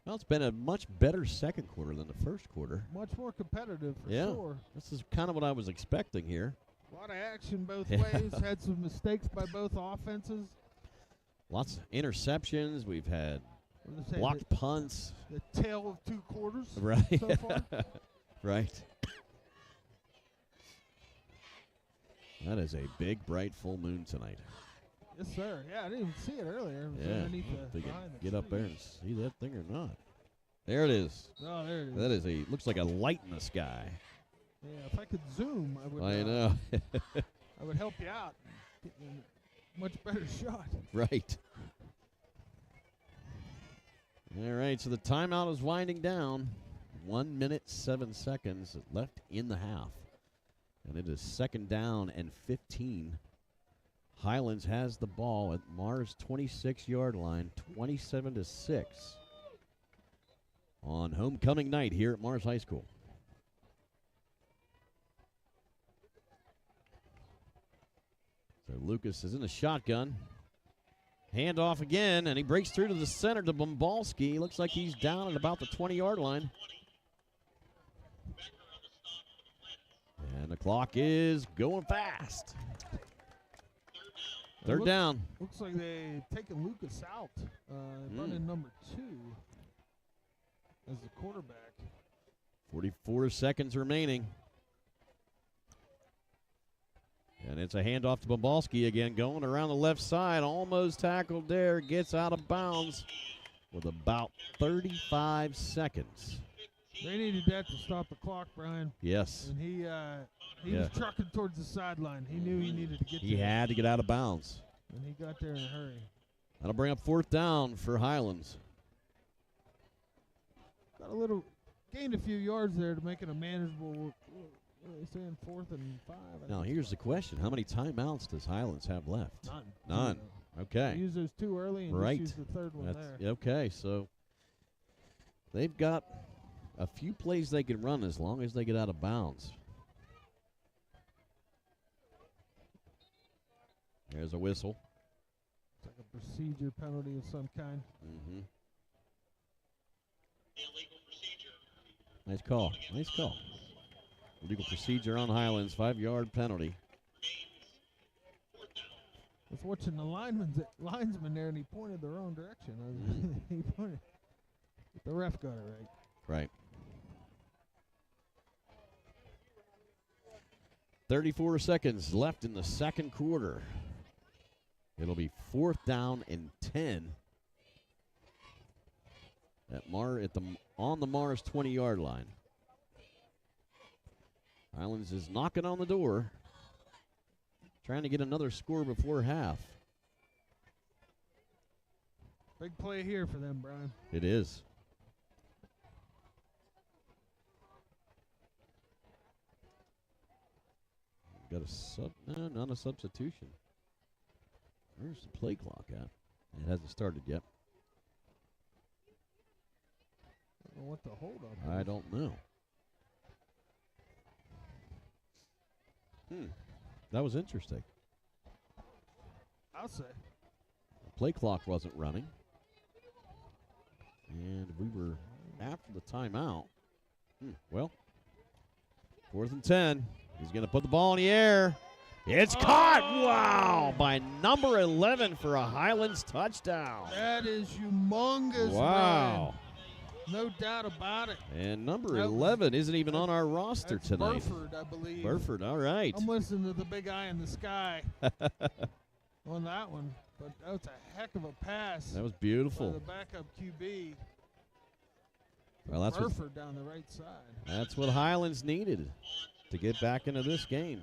Well, it's been a much better second quarter than the first quarter. Much more competitive, for Yeah. sure. This is kind of what I was expecting here. A lot of action both ways. Had some mistakes by both offenses. Lots of interceptions. We've had blocked punts. The tale of two quarters Right. so far. Right. That is a big, bright full moon tonight. Yes, sir. Yeah, I didn't even see it earlier. It was Yeah. underneath If they behind the can get up tree. there and see that thing or not. There it is. Oh, there it is. That is looks like a light in the sky. Yeah, if I could zoom, I would. I know. I would help you out. Get you a much better shot. Right. All right, so the timeout is winding down. 1 minute, 7 seconds left in the half. And it is second down and 15. Highlands has the ball at Mars' 26-yard line, 27-6 on homecoming night here at Mars High School. So Lucas is in the shotgun. Hand off again, and he breaks through to the center to Bombalski. Looks like he's down at about the 20-yard line. And the clock is going fast. Third down. Looks like they've taken Lucas out. Brought in number 2 as the quarterback. 44 seconds remaining. And it's a handoff to Bombalski again, going around the left side. Almost tackled there. Gets out of bounds with about 35 seconds. They needed that to stop the clock, Brian. Yes. And he was trucking towards the sideline. He knew he needed to get there. He had to get out of bounds. And he got there in a hurry. That'll bring up fourth down for Highlands. Gained a few yards there to make it a manageable, what are they saying, 4th and 5? Now, here's the question. How many timeouts does Highlands have left? None. Okay. Use those 2 early and Right. just use the third one there. Okay, so they've got a few plays they can run as long as they get out of bounds. There's a whistle. It's like a procedure penalty of some kind. Mm-hmm. Nice call. Nice call. Legal procedure on Highlands, 5-yard penalty. I was watching the linesman there, and he pointed the wrong direction. He pointed. The ref got it right. Right. 34 seconds left in the second quarter. It'll be fourth down and 10 on the Mars 20-yard line. Highlands is knocking on the door, trying to get another score before half. Big play here for them, Brian. It is. Got not a substitution. Where's the play clock at? It hasn't started yet. I don't know what the hold up I is. don't know. That was interesting. I'll say. The play clock wasn't running. And we were after the timeout. Well, 4th and 10. He's going to put the ball in the air. It's caught. Wow. By number 11 for a Highlands touchdown. That is humongous, Wow. Brian. No doubt about it. And number 11 isn't even on our roster That's tonight. Burford, I believe. Burford, all right. I'm listening to the big eye in the sky on that one. But that was a heck of a pass. That was by beautiful. the backup QB. Well, that's what, Burford down the right side. that's what Highlands needed to get back into this game.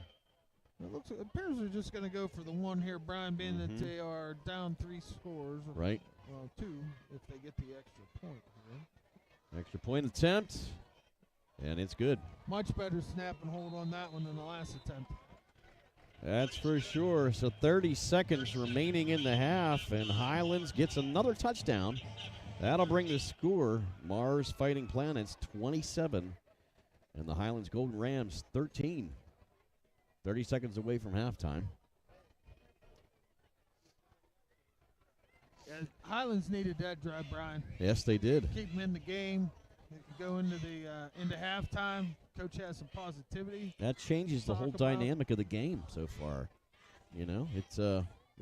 It appears they're just going to go for the one here, Brian, being that they are down 3 scores. Right. Well, 2 if they get the extra point here. Extra point attempt, and it's good. Much better snap and hold on that one than the last attempt. That's for sure. So 30 seconds remaining in the half, and Highlands gets another touchdown. That'll bring the score, Mars Fighting Planets 27, and the Highlands Golden Rams 13. 30 seconds away from halftime. Yeah, Highlands needed that drive, Brian. Yes, they did. Keep them in the game. They could go into halftime. Coach has some positivity. That changes the whole dynamic of the game so far. You know, it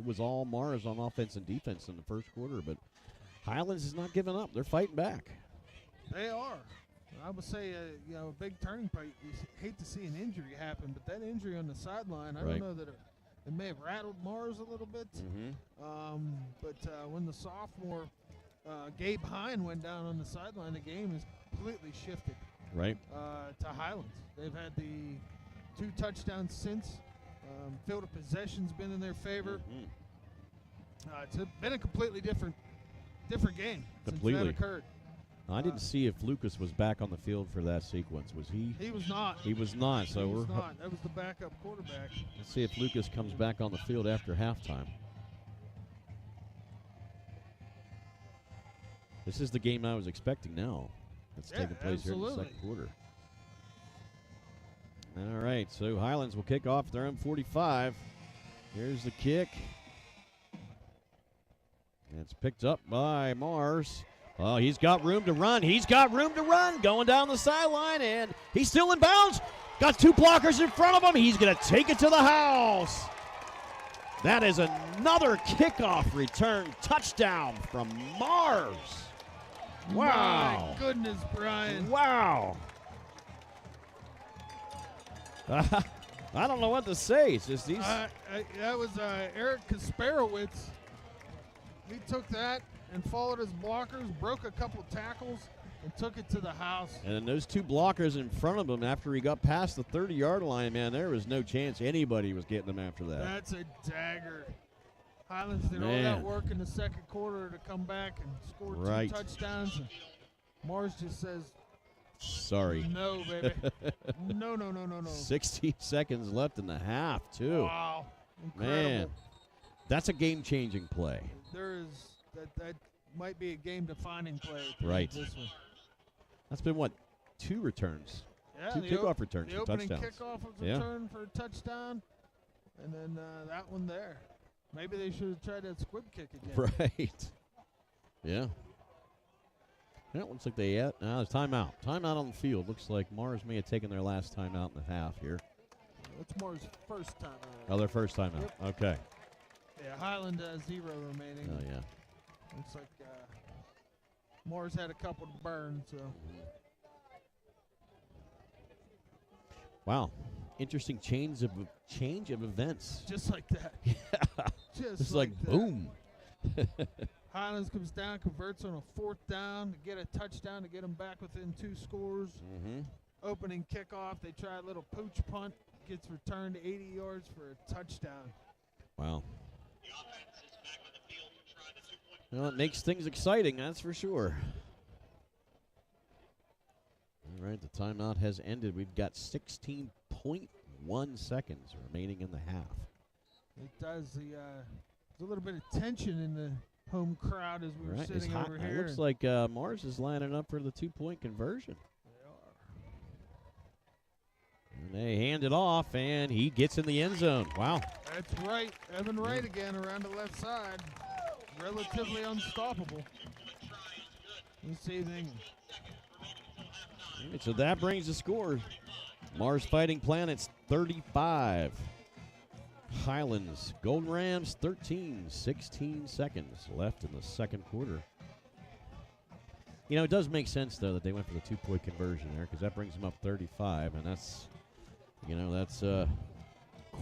was all Mars on offense and defense in the first quarter, but Highlands is not giving up. They're fighting back. They are. I would say, a big turning point. You hate to see an injury happen, but that injury on the sideline, I don't know that it may have rattled Mars a little bit. But when the sophomore Gabe Hine went down on the sideline, the game has completely shifted. Right. To Highlands. They've had the 2 touchdowns since. Field of possession's been in their favor. It's been a completely different game since that occurred. I didn't see if Lucas was back on the field for that sequence. Was he? He was not. He was not. So he was not. That was the backup quarterback. Let's see if Lucas comes back on the field after halftime. This is the game I was expecting now. It's taking place here in the second quarter. All right, so Highlands will kick off their own 45. Here's the kick. And it's picked up by Mars. Oh, he's got room to run. He's got room to run. Going down the sideline, and he's still in bounds. Got 2 blockers in front of him. He's going to take it to the house. That is another kickoff return touchdown from Mars. Wow. My goodness, Brian. Wow. I don't know what to say. It's just these. That was Eric Kasparowicz. He took that and followed his blockers, broke a couple tackles, and took it to the house. And then those 2 blockers in front of him after he got past the 30-yard line, man, there was no chance anybody was getting him after that. That's a dagger. Highlands did all that work in the second quarter to come back and score 2 touchdowns. And Mars just says, sorry. No, baby. No. 16 seconds left in the half, too. Wow. Incredible. Man, that's a game-changing play. There is that might be a game-defining play. Right. This one. That's been, what, 2 returns? Yeah, 2 kickoff returns the for opening touchdowns. kickoff was a return for a touchdown, and then that one there. Maybe they should have tried that squib kick again. Right. Yeah. Yeah, it looks like they now there's timeout. Timeout on the field. Looks like Mars may have taken their last timeout in the half here. That's Mars' first timeout. Oh, their first timeout. Yep. Okay. Yeah, Highland has 0 remaining. Oh, yeah. Looks like Mars had a couple to burn, so. Wow. Interesting change of events. Just like that. Yeah. Just like that. Boom. Highlands comes down, converts on a 4th down to get a touchdown to get them back within 2 scores. Opening kickoff, they try a little pooch punt, gets returned 80 yards for a touchdown. Wow. Well, it makes things exciting, that's for sure. All right, the timeout has ended. We've got 16.1 seconds remaining in the half. It does. There's a little bit of tension in the home crowd as we were sitting over here. It looks like Mars is lining up for the 2-point conversion. They are. And they hand it off, and he gets in the end zone. Wow. That's right. Evan Wright again around the left side. Relatively unstoppable this evening. Right, so that brings the score. Mars Fighting Planets 35. Highlands Golden Rams 13. 16 seconds left in the second quarter. You know, it does make sense, though, that they went for the 2-point conversion there, because that brings them up 35, and that's, you know, that's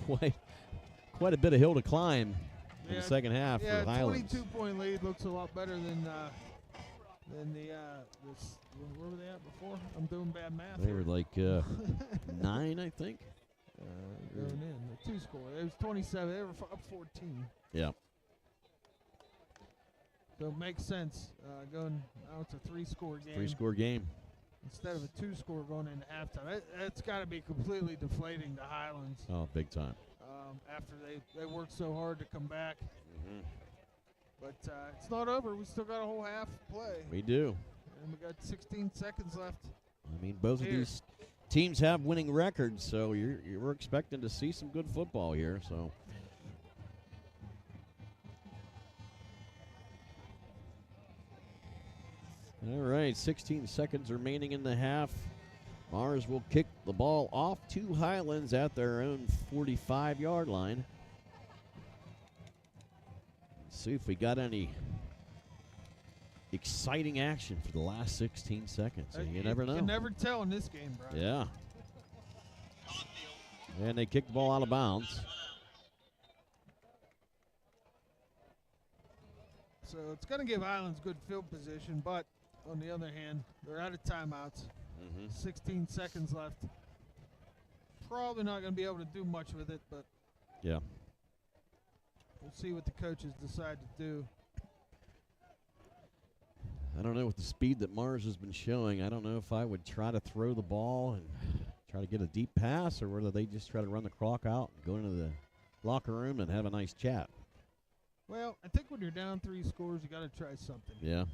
quite a bit of hill to climb in the second half for Highlands. 22-point lead looks a lot better than this. Where were they at before? I'm doing bad math. They were like 9, I think. Going in the 2 score. It was 27. They were up 14. Yeah. So it makes sense. Going now it's a 3-score game. 3-score game. Instead of a 2-score going into halftime. That's got to be completely deflating to Highlands. Oh, big time. after they worked so hard to come back. Mm-hmm. But it's not over. We still got a whole half to play. We do. And we got 16 seconds left. I mean, both of these teams have winning records, so we're expecting to see some good football here. So. All right, 16 seconds remaining in the half. Mars will kick the ball off to Highlands at their own 45-yard line. Let's see if we got any exciting action for the last 16 seconds. You never know. You can never tell in this game, Brian. Yeah. And they kick the ball out of bounds. So it's going to give Highlands good field position, but on the other hand, they're out of timeouts. 16 seconds left. Probably not going to be able to do much with it, but yeah, we'll see what the coaches decide to do. I don't know with the speed that Mars has been showing. I don't know if I would try to throw the ball and try to get a deep pass, or whether they just try to run the clock out and go into the locker room and have a nice chat. Well, I think when you're down 3 scores, you got to try something. Yeah.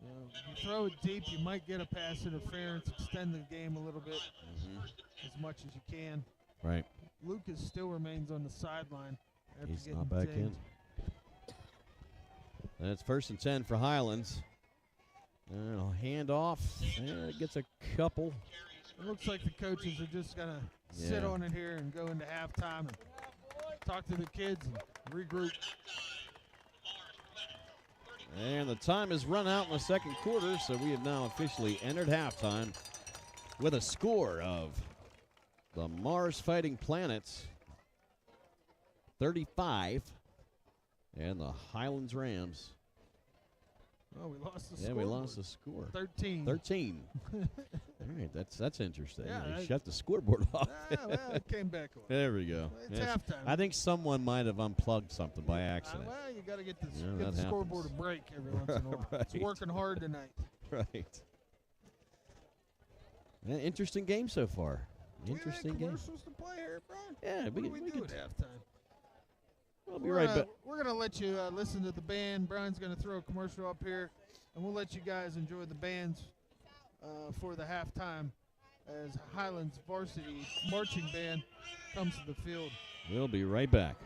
You know, if you throw it deep, you might get a pass interference, extend the game a little bit as much as you can. Right. Lucas still remains on the sideline. He's not back in. And it's 1st and 10 for Highlands. And a handoff. And it gets a couple. It looks like the coaches are just going to sit on it here and go into halftime and talk to the kids and regroup. And the time has run out in the second quarter, so we have now officially entered halftime with a score of the Mars Fighting Planets 35 and the Highlands Rams. Oh, we lost the score. Yeah, we lost the score. 13. 13. All right, that's interesting. Yeah, They shut the scoreboard off. Well, it came back on. There we go. It's halftime. I think someone might have unplugged something by accident. Well, you got to get the, Yeah, get that the scoreboard a happens. break every once in a while. It's Right. working hard tonight. Right. Yeah, interesting game so far. Interesting we got game. commercials to play here, Brian? Yeah, What do we do could- at halftime? We'll be right back. We're going to let you listen to the band. Brian's going to throw a commercial up here, and we'll let you guys enjoy the bands for the halftime as Highlands Varsity Marching Band comes to the field. We'll be right back.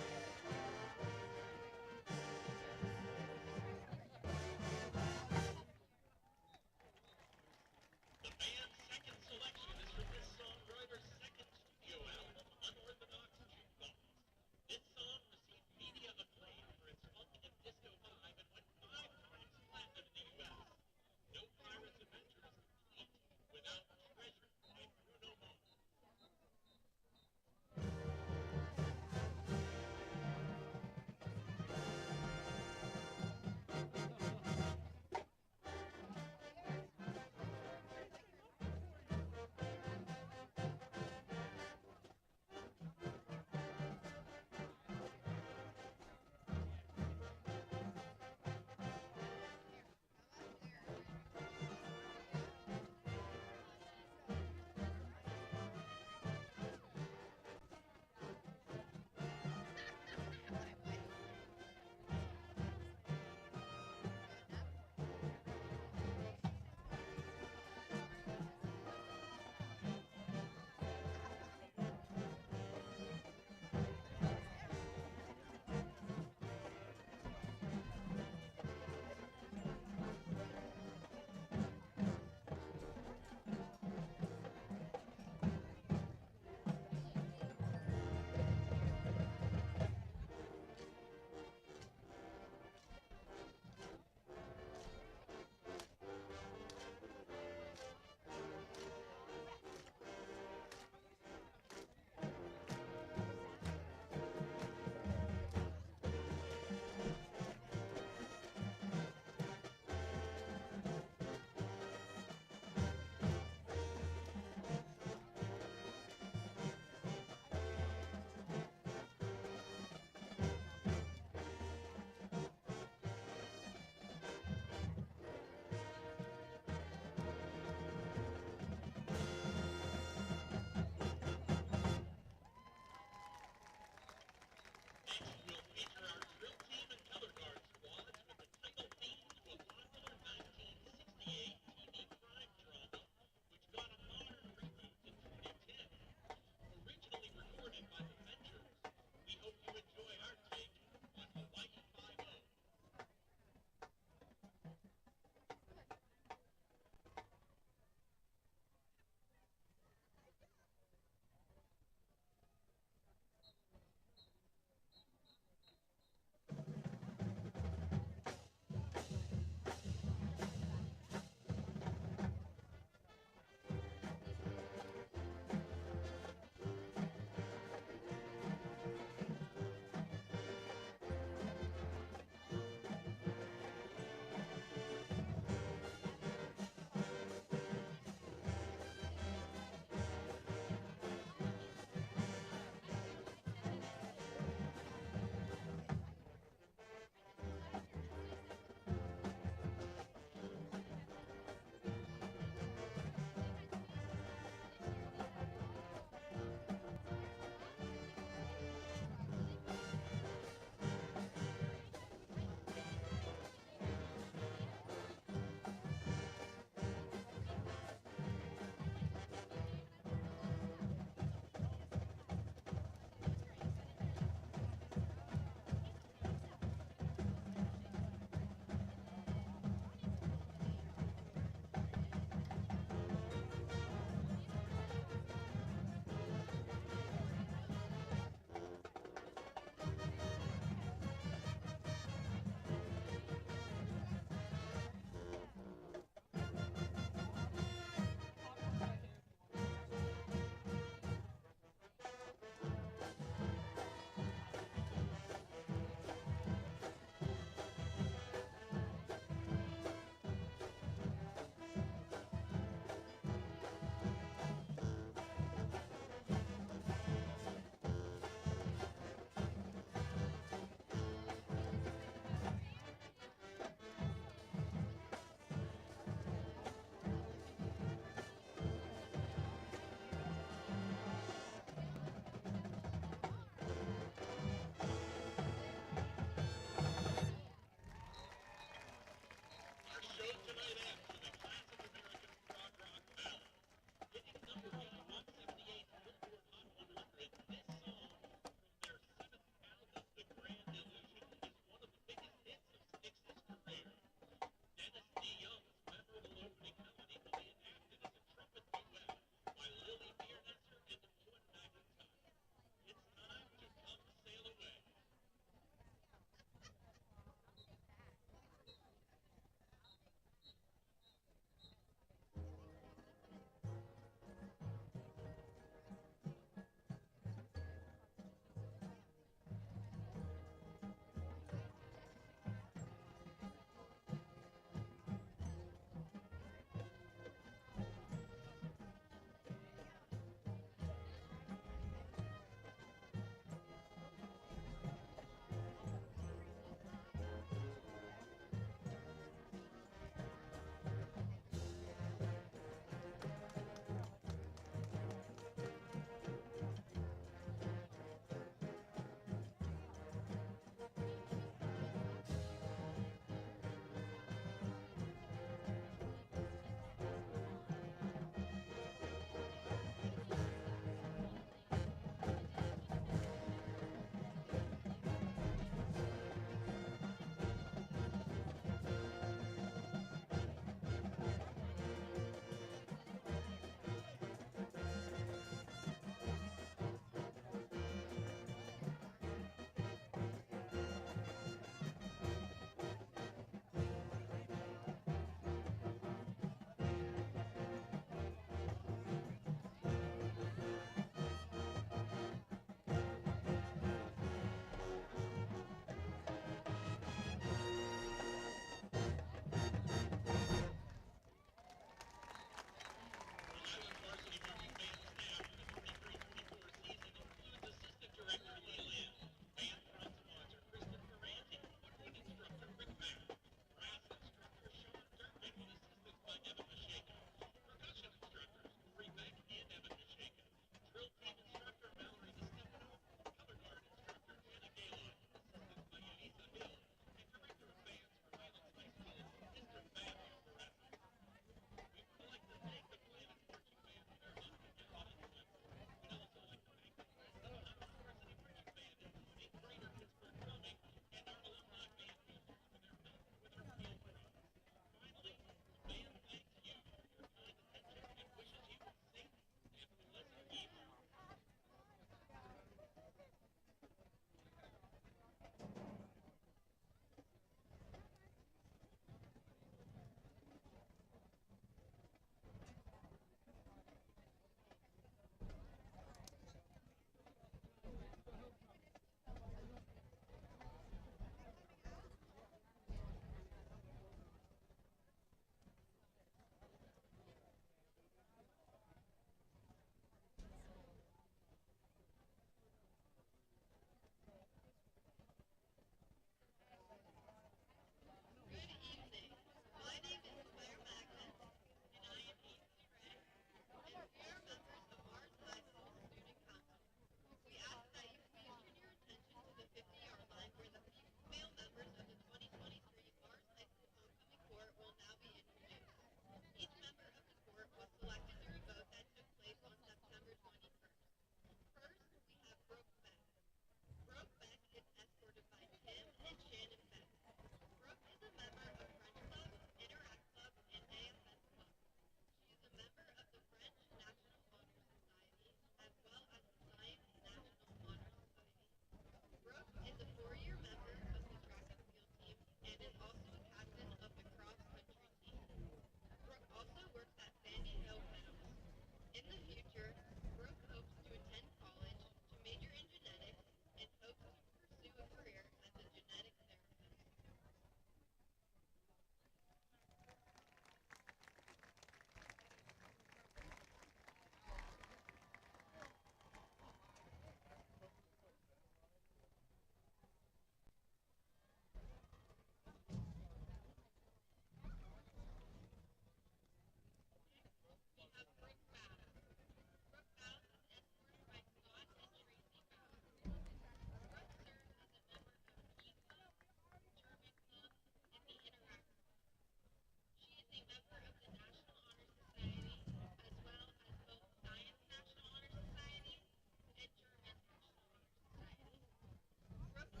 Up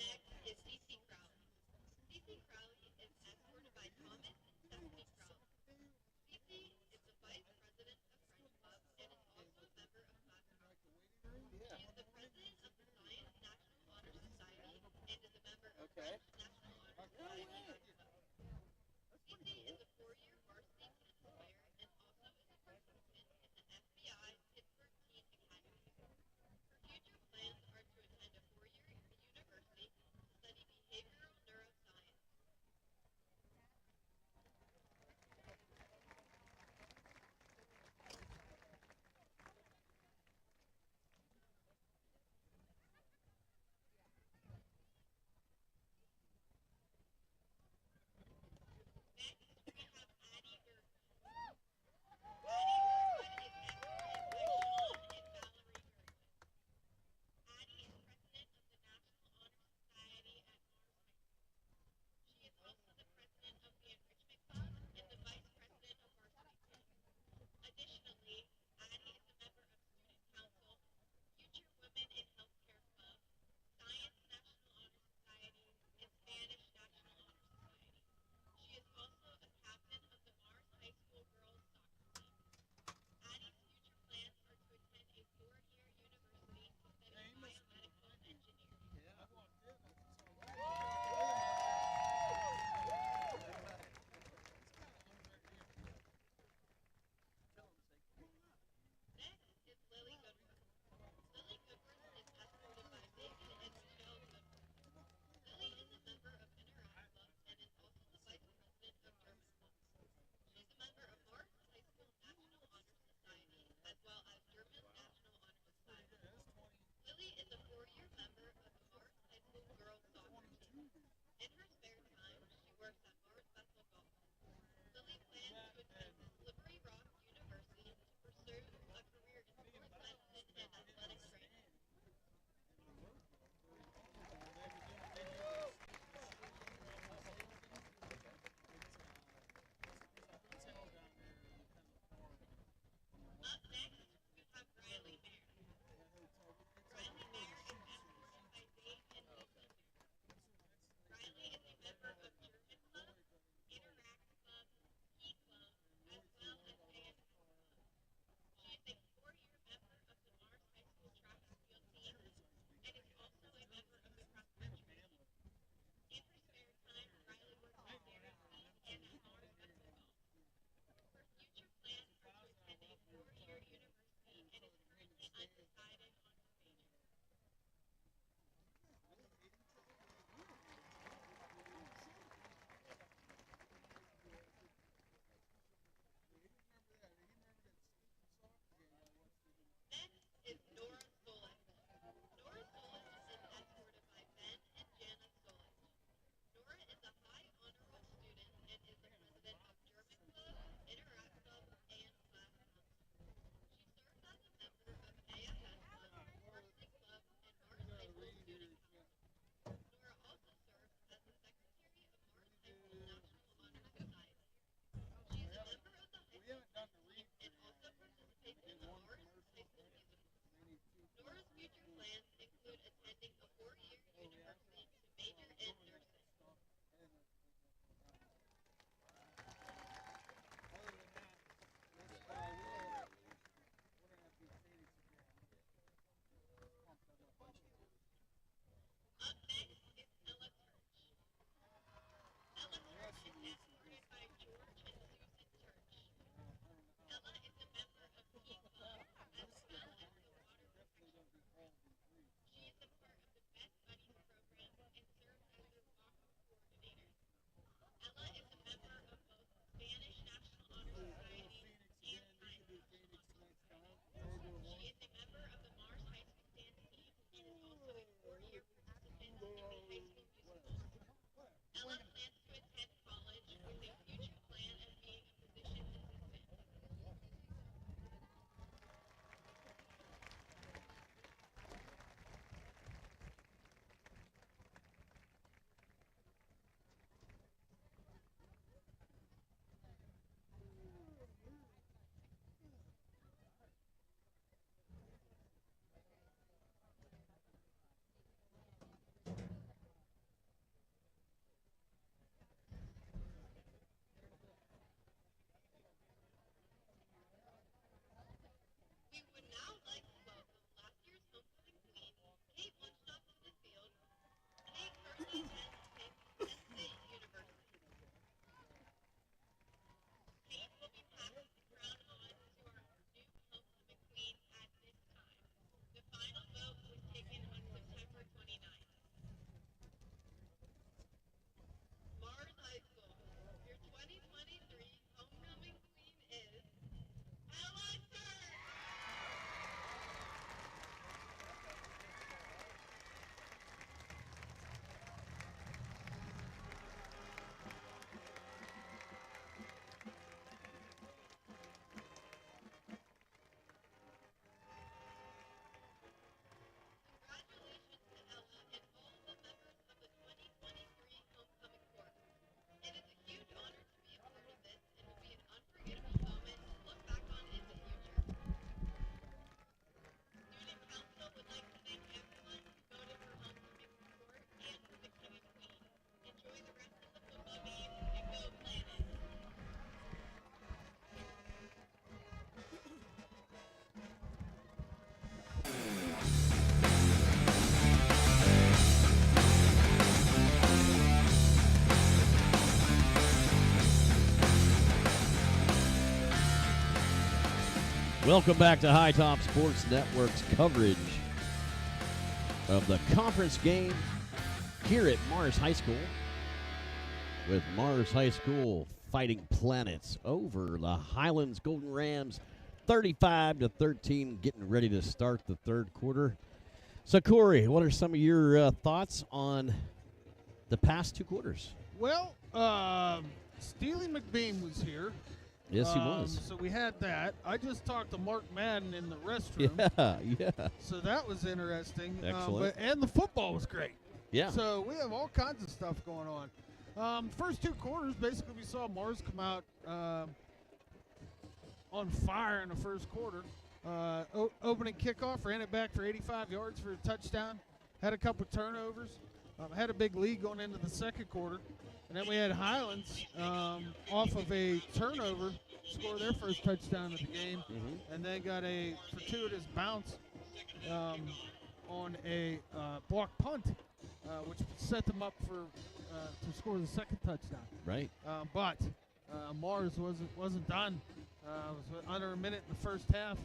next is CC Crowley. CC Crowley is escorted by Thomas and Stephanie Crowley. CC is the Vice President Welcome back to High Top Sports Network's coverage of the conference game here at Mars High School, with Mars High School fighting Planets over the Highlands Golden Rams 35-13, getting ready to start the third quarter. So, Corey, what are some of your thoughts on the past two quarters? Well, Steely McBeam was here. Yes, he was. So we had that. I just talked to Mark Madden in the restroom. Yeah. So that was interesting. Excellent. And the football was great. Yeah. So we have all kinds of stuff going on. First two quarters, basically we saw Mars come out on fire in the first quarter. Opening kickoff, ran it back for 85 yards for a touchdown. Had a couple turnovers. Had a big lead going into the second quarter. And then we had Highlands off of a turnover score their first touchdown of the game, and then got a fortuitous bounce on a block punt, which set them up for to score the second touchdown. Right. But Mars wasn't done. It was under a minute in the first half.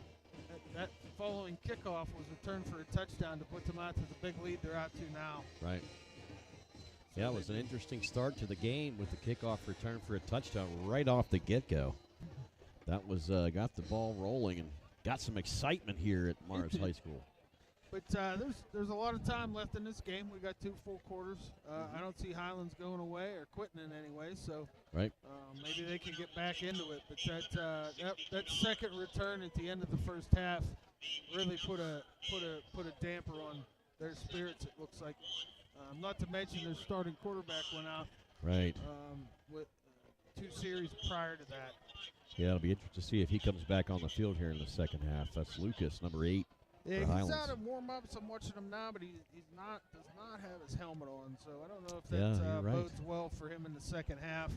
That following kickoff was returned for a touchdown to put them out to the big lead they're out to now. Right. Yeah, it was an interesting start to the game with the kickoff return for a touchdown right off the get-go. That was got the ball rolling and got some excitement here at Mars High School. But there's a lot of time left in this game. We got two full quarters. I don't see Highlands going away or quitting in any way. So right. Maybe they can get back into it. But that second return at the end of the first half really put a damper on their spirits. It looks like. Not to mention their starting quarterback went out. Right. With two series prior to that. Yeah, it'll be interesting to see if he comes back on the field here in the second half. That's Lucas, number 8. Yeah, he's Highlands. out of warm-ups. I'm watching him now, but does not have his helmet on. So I don't know if that right. bodes well for him in the second half.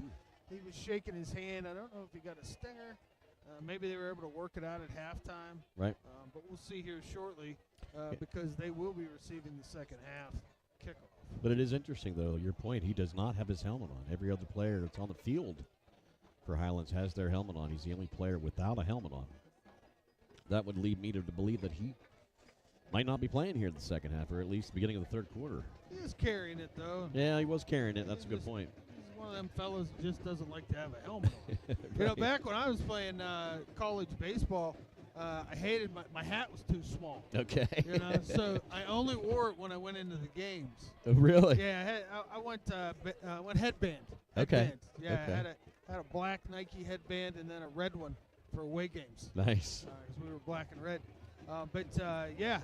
He was shaking his hand. I don't know if he got a stinger. Maybe they were able to work it out at halftime. Right. But we'll see here shortly because they will be receiving the second half kickoff. But it is interesting, though, your point, he does not have his helmet on. Every other player that's on the field for Highlands has their helmet on. He's the only player without a helmet on. That would lead me to believe that he might not be playing here in the second half, or at least the beginning of the third quarter. He is carrying it, though. Yeah, he was carrying it. That's a good point. He's one of them fellas that just doesn't like to have a helmet on. Right. You know, back when I was playing college baseball, I hated my hat was too small. Okay. You know, so I only wore it when I went into the games. Oh, really? Yeah, I went headband. Okay. Yeah, okay. I had a black Nike headband and then a red one for away games. Nice. Because we were black and red. Yeah.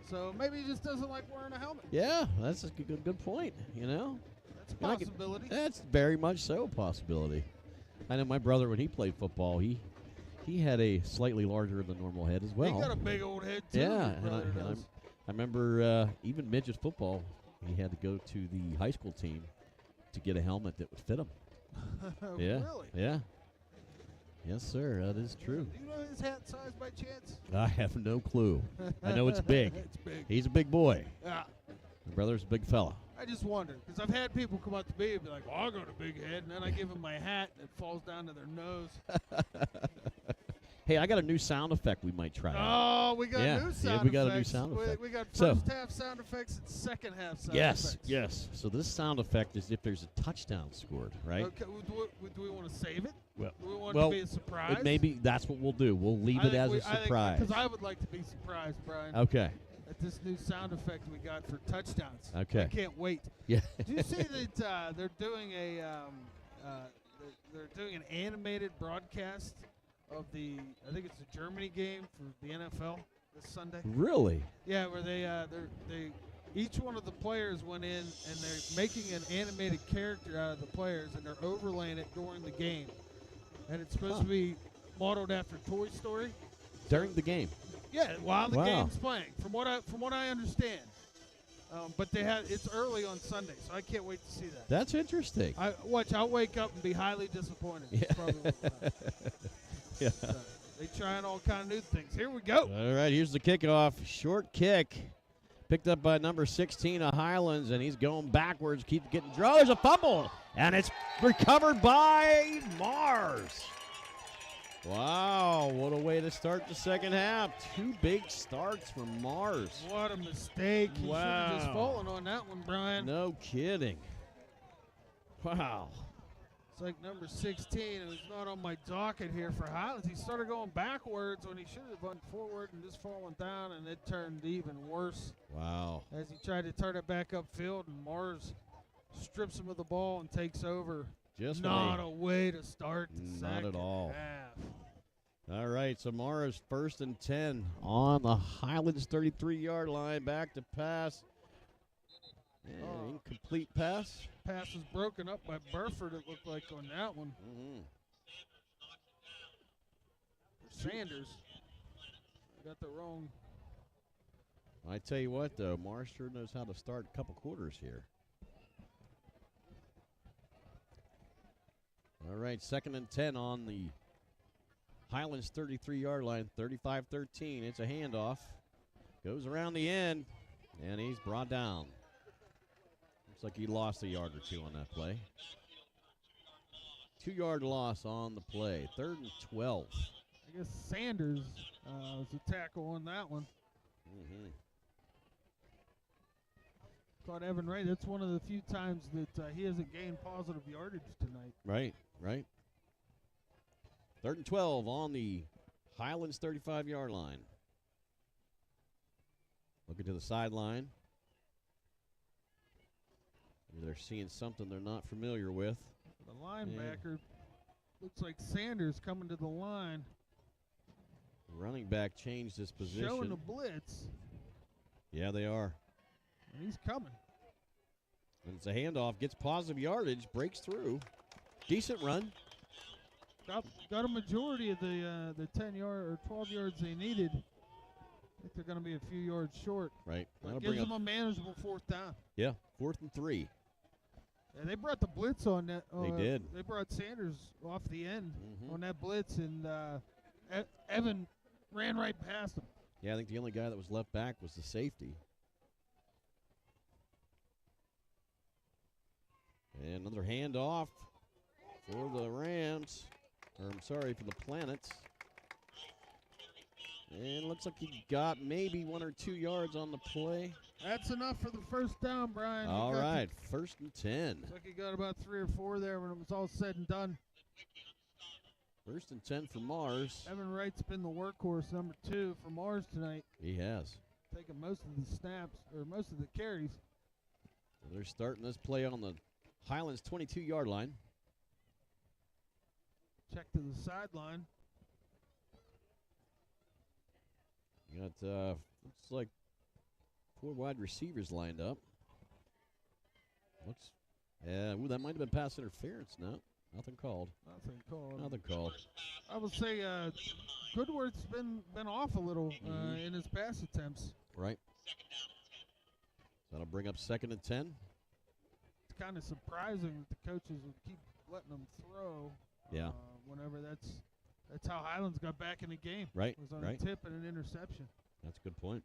So maybe he just doesn't like wearing a helmet. Yeah, that's a good point, you know. That's a possibility. That's very much so a possibility. I know my brother, when he played football, he had a slightly larger than normal head as well. He got a big old head, too. Yeah, and I remember even midget football, he had to go to the high school team to get a helmet that would fit him. Yeah. Really? Yeah. Yes, sir. That is true. Do you know his hat size by chance? I have no clue. I know it's big. It's big. He's a big boy. Yeah. My brother's a big fella. I just wondered, because I've had people come up to me and be like, well, I'll go to big head, and then I give them my hat, and it falls down to their nose. Hey, I got a new sound effect we might try. Oh, we got new sound effects. Yeah, we got a new sound effect. We got first half sound effects and second half sound effects. Yes. So this sound effect is if there's a touchdown scored, right? Okay, do we want to save it? Well, do we want it to be a surprise? Maybe that's what we'll do. We'll leave it as a surprise. Because I would like to be surprised, Brian. Okay. At this new sound effect we got for touchdowns. Okay. I can't wait. Yeah. Do you see that they're doing an animated broadcast of I think it's the Germany game for the NFL this Sunday? Really? Yeah, where they each one of the players went in and they're making an animated character out of the players and they're overlaying it during the game, and it's supposed to be modeled after Toy Story. During the game. Yeah, while the game's playing, from what I understand. But it's early on Sunday, so I can't wait to see that. That's interesting. I'll wake up and be highly disappointed. Yeah. Yeah. So they trying all kind of new things. Here we go. All right, here's the kickoff. Short kick. Picked up by number 16 of Highlands, and he's going backwards. Keeps getting drawn. There's a fumble, and it's recovered by Mars. Wow, what a way to start the second half. 2 big starts from Mars. What a mistake. He should have just fallen on that one, Brian. No kidding. Wow. It's like number 16, and it's not on my docket here for Highlands. He started going backwards when he should have went forward and just fallen down, and it turned even worse. Wow. As he tried to turn it back upfield, and Mars strips him of the ball and takes over. Just not a way to start the Not second at all. half. All right, so Mara's 1st and 10 on the Highlands 33-yard line. Back to pass. And incomplete pass. Pass was broken up by Burford, it looked like, on that one. Sanders. I got the wrong. I tell you what, though, Mars sure knows how to start a couple quarters here. All right, 2nd and 10 on the Highlands 33-yard line, 35-13. It's a handoff. Goes around the end, and he's brought down. Looks like he lost a yard or 2 on that play. 2-yard loss on the play, 3rd and 12. I guess Sanders was the tackle on that one. Caught Evan Wright. That's one of the few times that he hasn't gained positive yardage tonight. Right. 3rd and 12 on the Highlands 35-yard line. Looking to the sideline. They're seeing something they're not familiar with. The linebacker looks like Sanders coming to the line. Running back changed his position. Showing the blitz. Yeah, they are. And he's coming. And it's a handoff. Gets positive yardage. Breaks through. Decent run. Got a majority of the 10-yard or 12 yards they needed. I think they're going to be a few yards short. Right. That gives them a manageable 4th down. Yeah, 4th and 3. Yeah, they brought the blitz on that. They did. They brought Sanders off the end on that blitz, and Evan ran right past him. Yeah, I think the only guy that was left back was the safety. And another handoff for the Rams. Or I'm sorry, for the Planets. And looks like he got maybe 1 or 2 yards on the play. That's enough for the 1st down, Brian. All right, 1st and 10. Looks like he got about 3 or 4 there when it was all said and done. 1st and 10 for Mars. Evan Wright's been the workhorse, number 2 for Mars tonight. He has. Taking most of the snaps, or most of the carries. They're starting this play on the Highlands 22-yard line. Check to the sideline. You got, looks like 4 wide receivers lined up. That might have been pass interference. No, nothing called. Nothing called. I would say Goodworth's been off a little in his pass attempts. Right. That'll bring up 2nd and 10. It's kind of surprising that the coaches would keep letting them throw. Yeah. Whenever that's how Highlands got back in the game. Right. It was on a tip and an interception. That's a good point.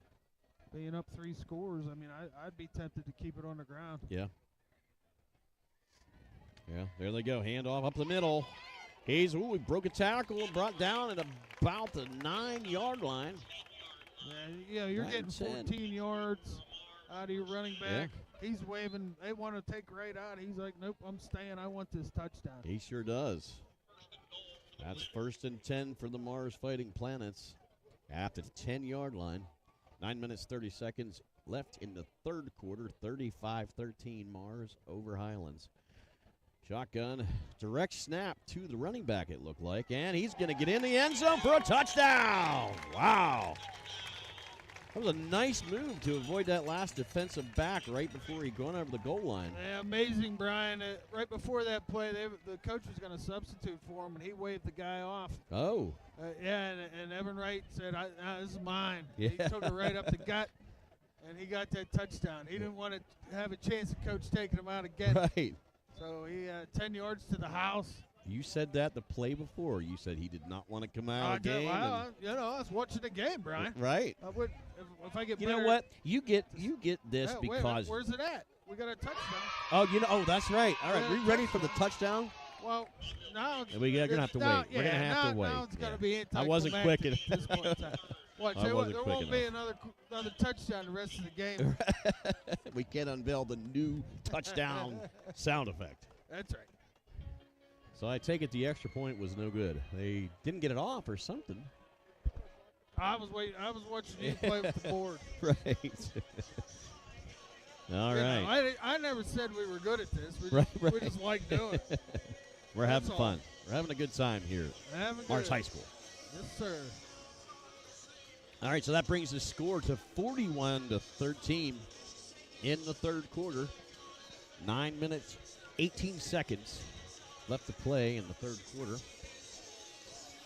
Being up 3 scores, I mean, I'd be tempted to keep it on the ground. Yeah. Yeah, there they go. Handoff up the middle. He broke a tackle and brought down at about the 9-yard line. Yeah, you're 9 getting 10. 14 yards out of your running back. Yeah. He's waving. They want to take right out. He's like, nope, I'm staying. I want this touchdown. He sure does. That's 1st and 10 for the Mars Fighting Planets at the 10-yard line. 9 minutes, 30 seconds left in the 3rd quarter. 35-13 Mars over Highlands. Shotgun, direct snap to the running back, it looked like. And he's going to get in the end zone for a touchdown. Wow. That was a nice move to avoid that last defensive back right before he gone over the goal line. Yeah, amazing, Brian. Right before that play, the coach was going to substitute for him, and he waved the guy off. Oh. And Evan Wright said, this is mine. Yeah. He took it right up the gut, and he got that touchdown. He didn't want to have a chance of coach taking him out again. Right. So he 10 yards to the house. You said that the play before. You said he did not want to come out of the game. Well, I was watching the game, Brian. Right. I would, if I get you better. know what? You get this wait, because. where's it at? We got a touchdown. Oh, that's right. All right, we ready for the touchdown? Well, now it's, You're going to have to now, wait. Yeah, We're going to have to wait. Now it's going to be I anticlimactic wasn't quick at this point in time. Well, I tell you what, wasn't there quick won't be enough. another touchdown the rest of the game. We can't unveil the new touchdown sound effect. That's right. So I take it the extra point was no good. They didn't get it off or something. I was watching you play with the board. Right. All You right. know, I never said we were good at this. We Right, we just like doing it. We're That's having all. fun. We're having a good time here Having at Mars good. High School. Yes, sir. All right, so that brings the score to 41-13 in the third quarter. 9 minutes, 18 seconds left to play in the third quarter.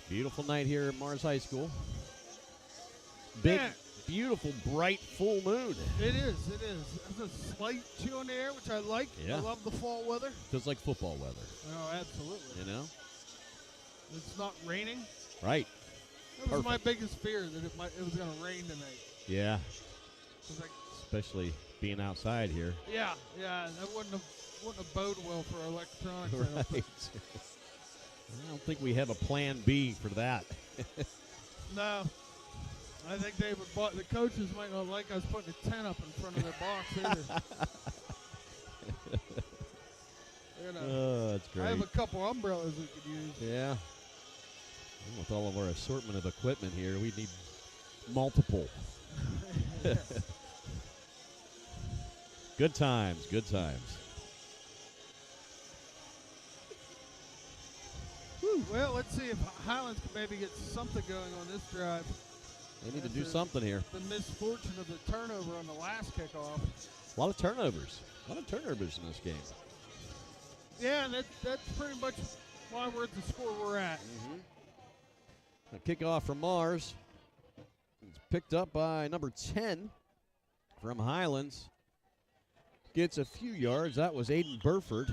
Beautiful night here at Mars High School. Big, Yeah. beautiful, bright, full moon. It is. It is. There's a slight chill in the air, which I like. Yeah. I love the fall weather. Feels like football weather, Oh, absolutely. you know? It's not raining. Right. That was my Perfect. biggest fear, that it was going to rain tonight. Yeah, 'Cause especially being outside here. yeah, that wouldn't have boded well for our electronics. I don't Right. think. I don't think we have a plan B for that. No. I think the coaches might not like us putting a tent up in front of their box either. You know, Oh, that's I have great. a couple umbrellas we could use. Yeah. And with all of our assortment of equipment here, we need multiple. Good times, good times. Well, let's see if Highlands can maybe get something going on this drive. They need to After do something here. The misfortune of the turnover on the last kickoff. A lot of turnovers. A lot of turnovers in this game. Yeah, and that's pretty much why we're at the score we're at. A kickoff from Mars. It's picked up by number 10 from Highlands. Gets a few yards. That was Aiden Burford,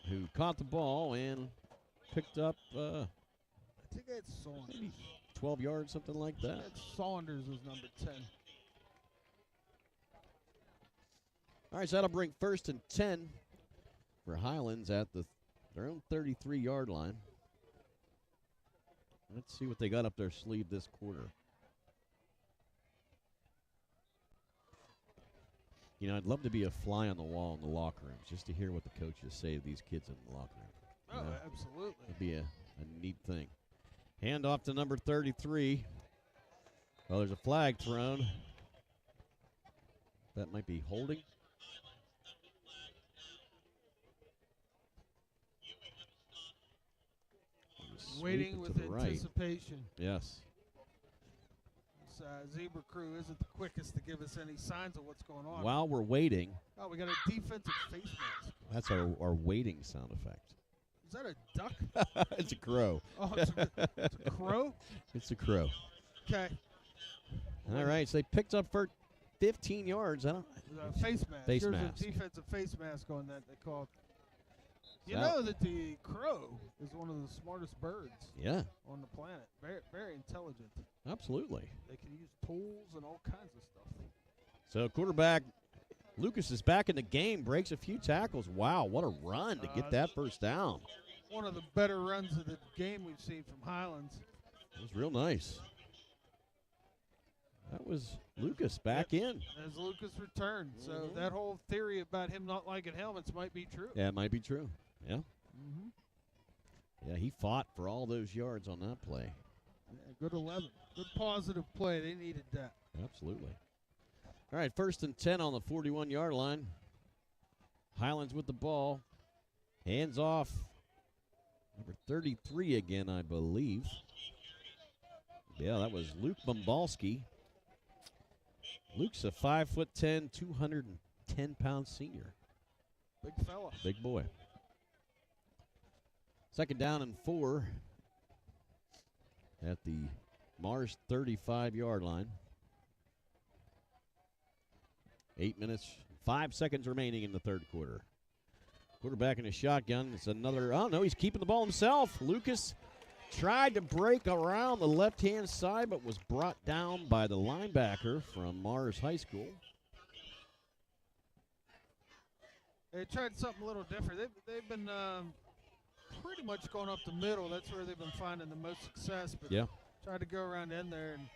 who caught the ball and picked up I think that's Saunders. maybe 12 yards, something like that. That Saunders was number 10. All right, so that'll bring first and 10 for Highlands at their own 33-yard line. Let's see what they got up their sleeve this quarter. You know, I'd love to be a fly on the wall in the locker rooms just to hear what the coaches say to these kids in the locker room. Oh, You know? absolutely. It'd be a neat thing. Hand off to number 33. Well, there's a flag thrown. That might be holding. Waiting Sweep it with to the right. anticipation. Yes. This zebra crew isn't the quickest to give us any signs of what's going on. While we're waiting, Oh, we got a defensive face mask. that's our waiting sound effect. Is that a duck? It's a crow. Oh, it's a crow? It's a crow. Okay. All right, so they picked up for 15 yards. I don't. Face mask. Face There's mask. a defensive face mask on that they call it. You So- know that the crow is one of the smartest birds Yeah, on the planet. Very, very intelligent. absolutely. They can use tools and all kinds of stuff. So quarterback Lucas is back in the game, breaks a few tackles. Wow, what a run to get that first down. One of the better runs of the game we've seen from Highlands. It was real nice. That was Lucas back in. As Lucas returned. So that whole theory about him not liking helmets might be true. Yeah, it might be true. Yeah. Mm-hmm. Yeah, he fought for all those yards on that play. Yeah, good 11. Good positive play. They needed that. Absolutely. All right, first and 10 on the 41-yard line. Highlands with the ball. Hands off. Number 33 again, I believe. Yeah, that was Luke Bumbalski. Luke's a 5'10", 210-pound senior. Big fella. Big boy. Second down and 4 at the Mars 35-yard line. 8 minutes, 5 seconds remaining in the third quarter. Quarterback in a shotgun. It's another, oh no, he's keeping the ball himself. Lucas tried to break around the left-hand side, but was brought down by the linebacker from Mars High School. They tried something a little different. They've been pretty much going up the middle. That's where they've been finding the most success. But Yeah. tried to go around in there, and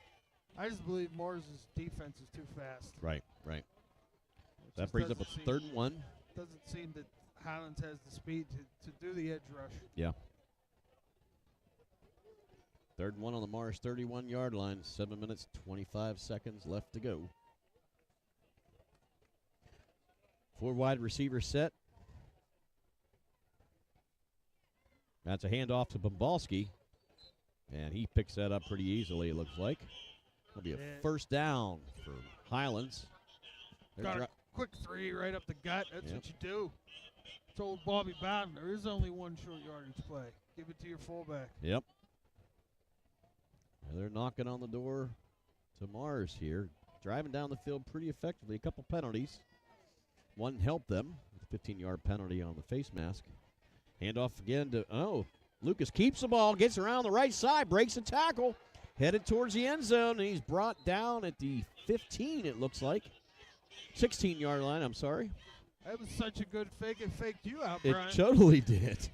I just believe Mars' defense is too fast. Right. It That just brings up a doesn't seem- 3rd and 1. Doesn't seem that Highlands has the speed to do the edge rush. Yeah. 3rd and 1 on the Mars 31-yard line. 7 minutes, 25 seconds left to go. 4 wide receiver set. That's a handoff to Bombalski. And he picks that up pretty easily, it looks like. It'll be a Yeah. 1st down for Highlands. They're Got dri- a quick 3 right up the gut. That's Yep. what you do. Told Bobby Bowden there is only one short yardage play. Give it to your fullback. Yep. And they're knocking on the door to Mars here. Driving down the field pretty effectively. A couple penalties. One helped them. A 15-yard penalty on the face mask. Handoff again to, Lucas keeps the ball, gets around the right side, breaks a tackle, headed towards the end zone, and he's brought down at the 15, it looks like. 16-yard line, I'm sorry. That was such a good fake. It faked you out, It Brian. totally did.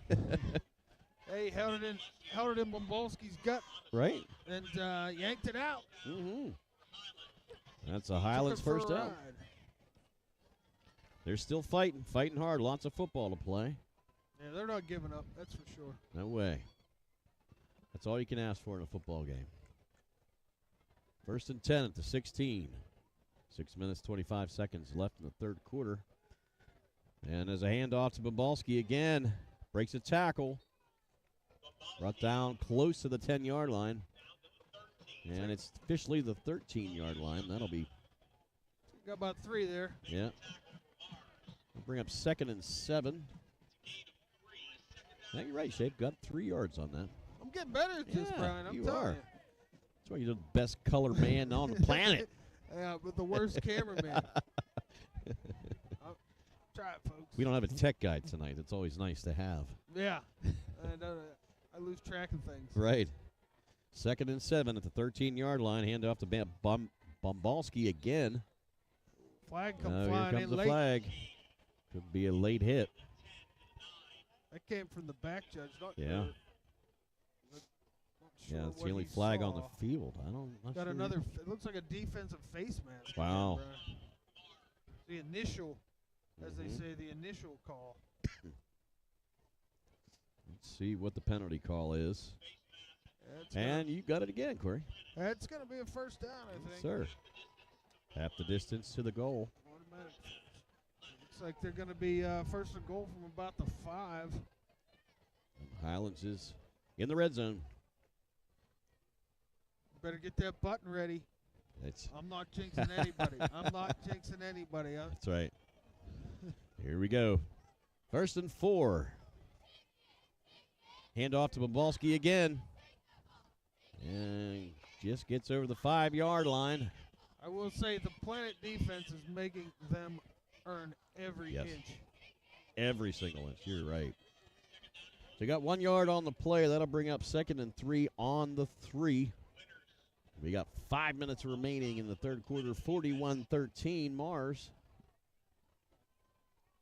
Hey, held it in Bombalski's gut Right? and yanked it out. Mm-hmm. That's a Highlands Took it for first a down. ride. They're still fighting hard. Lots of football to play. Yeah, they're not giving up. That's for sure. No way. That's all you can ask for in a football game. 1st and 10 at the 16. 6 minutes, 25 seconds left in the 3rd quarter. And as a handoff to Bombalski again, breaks a tackle. Brought down close to the 10-yard line. And it's officially the 13-yard line. That'll be, Got about 3 there. yeah. We'll bring up 2nd and 7. Yeah, you're right, Shape. Got 3 yards on that. I'm getting better at this, Yeah, Brian. I'm you telling are. you. That's why you're the best color man on the planet. Yeah, but the worst cameraman. Try it, folks. We don't have a tech guy tonight. It's always nice to have. Yeah. I lose track of things. Right. 2nd and 7 at the 13-yard line. Hand off to Bombalski again. Flag come Here flying comes in the late. flag. Could be a late hit. That came from the back, Judge. Not Yeah. not sure Yeah, it's what the only he flag on the saw. field. Not Got sure. another. It looks like a defensive face mask. Wow. Brian. The initial, as they Mhm. say, the initial call. Let's see what the penalty call is. That's And you got it again, Corey. that's gonna be a first down, I Yes, think. sir. Half the distance to the goal. Automatic. Looks like they're gonna be first and goal from about the 5. Highlands is in the red zone. Better get that button ready. That's I'm not jinxing anybody. I'm not jinxing anybody. That's right. Here we go. 1st and 4. Hand off to Bombalski again. And just gets over the 5-yard line. I will say the Planet defense is making them earn every Yes. inch. Every single inch. You're right. So you got 1 yard on the play. That'll bring up 2nd and 3 on the 3. We got 5 minutes remaining in the 3rd quarter. 41-13 Mars.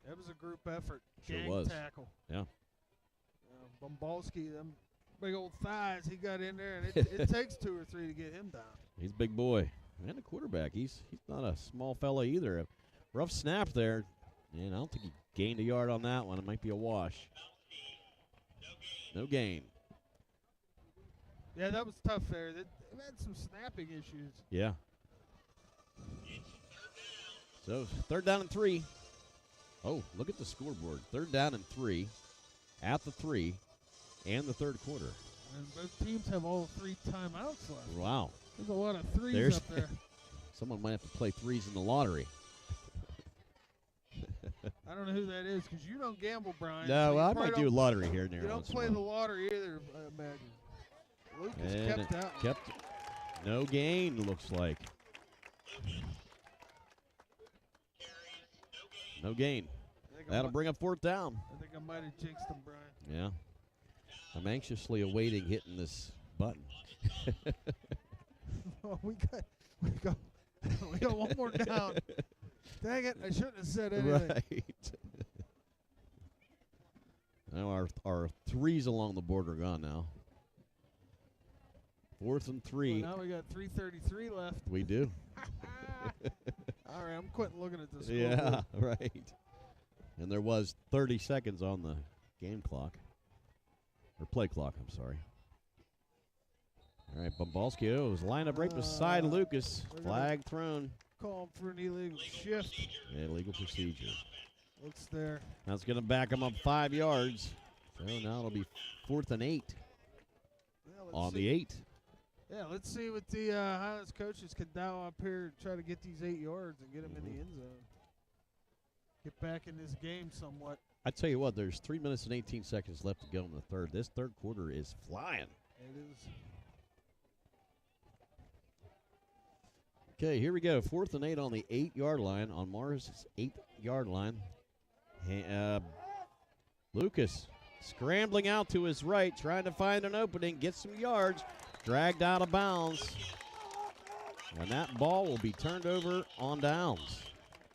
That was a group effort. Sure Gang was. tackle. Yeah. Bombalski, them big old thighs, he got in there, and it takes 2 or 3 to get him down. He's a big boy. And a quarterback. He's not a small fella either. A rough snap there. And I don't think he gained a yard on that one. It might be a wash. No gain. Yeah, that was tough there. They've had some snapping issues. Yeah. So 3rd down and 3. Oh, look at the scoreboard. 3rd down and 3 at the 3 and the 3rd quarter. And both teams have all 3 timeouts left. Wow. There's a lot of threes There's up there. Someone might have to play threes in the lottery. I don't know who that is because you don't gamble, Brian. No, so you well, I probably might do a don't- lottery here and there. You don't once in a play while. the lottery either, I imagine. Lucas And kept that. one. kept no gain, looks like. No gain. I think I That'll mi- bring up 4th down. I think I might have jinxed him, Brian. Yeah. I'm anxiously awaiting hitting this button. Oh, we got we got one more down. Dang it! I shouldn't have said anything. Right. Now our threes along the board are gone now. 4th and 3. Well, now we got 3:33 left. We do. All right, I'm quitting looking at this. Yeah, right. And there was 30 seconds on the game clock. Or play clock, I'm sorry. All right, Bombalski was lined up right beside Lucas. Flag thrown. Call him for an illegal shift. Illegal procedure. Looks there. That's going to back him up 5 yards. So now it'll be 4th and 8 on the 8. Yeah, let's see what the Highlands coaches can dial up here and try to get these 8 yards and get them in the end zone. Get back in this game somewhat. I tell you what, there's 3 minutes and 18 seconds left to go in the third. This third quarter is flying. It is. Okay, here we go. 4th and 8 on the 8-yard line, on Mars' 8-yard line. Lucas scrambling out to his right, trying to find an opening, get some yards, dragged out of bounds. And that ball will be turned over on downs.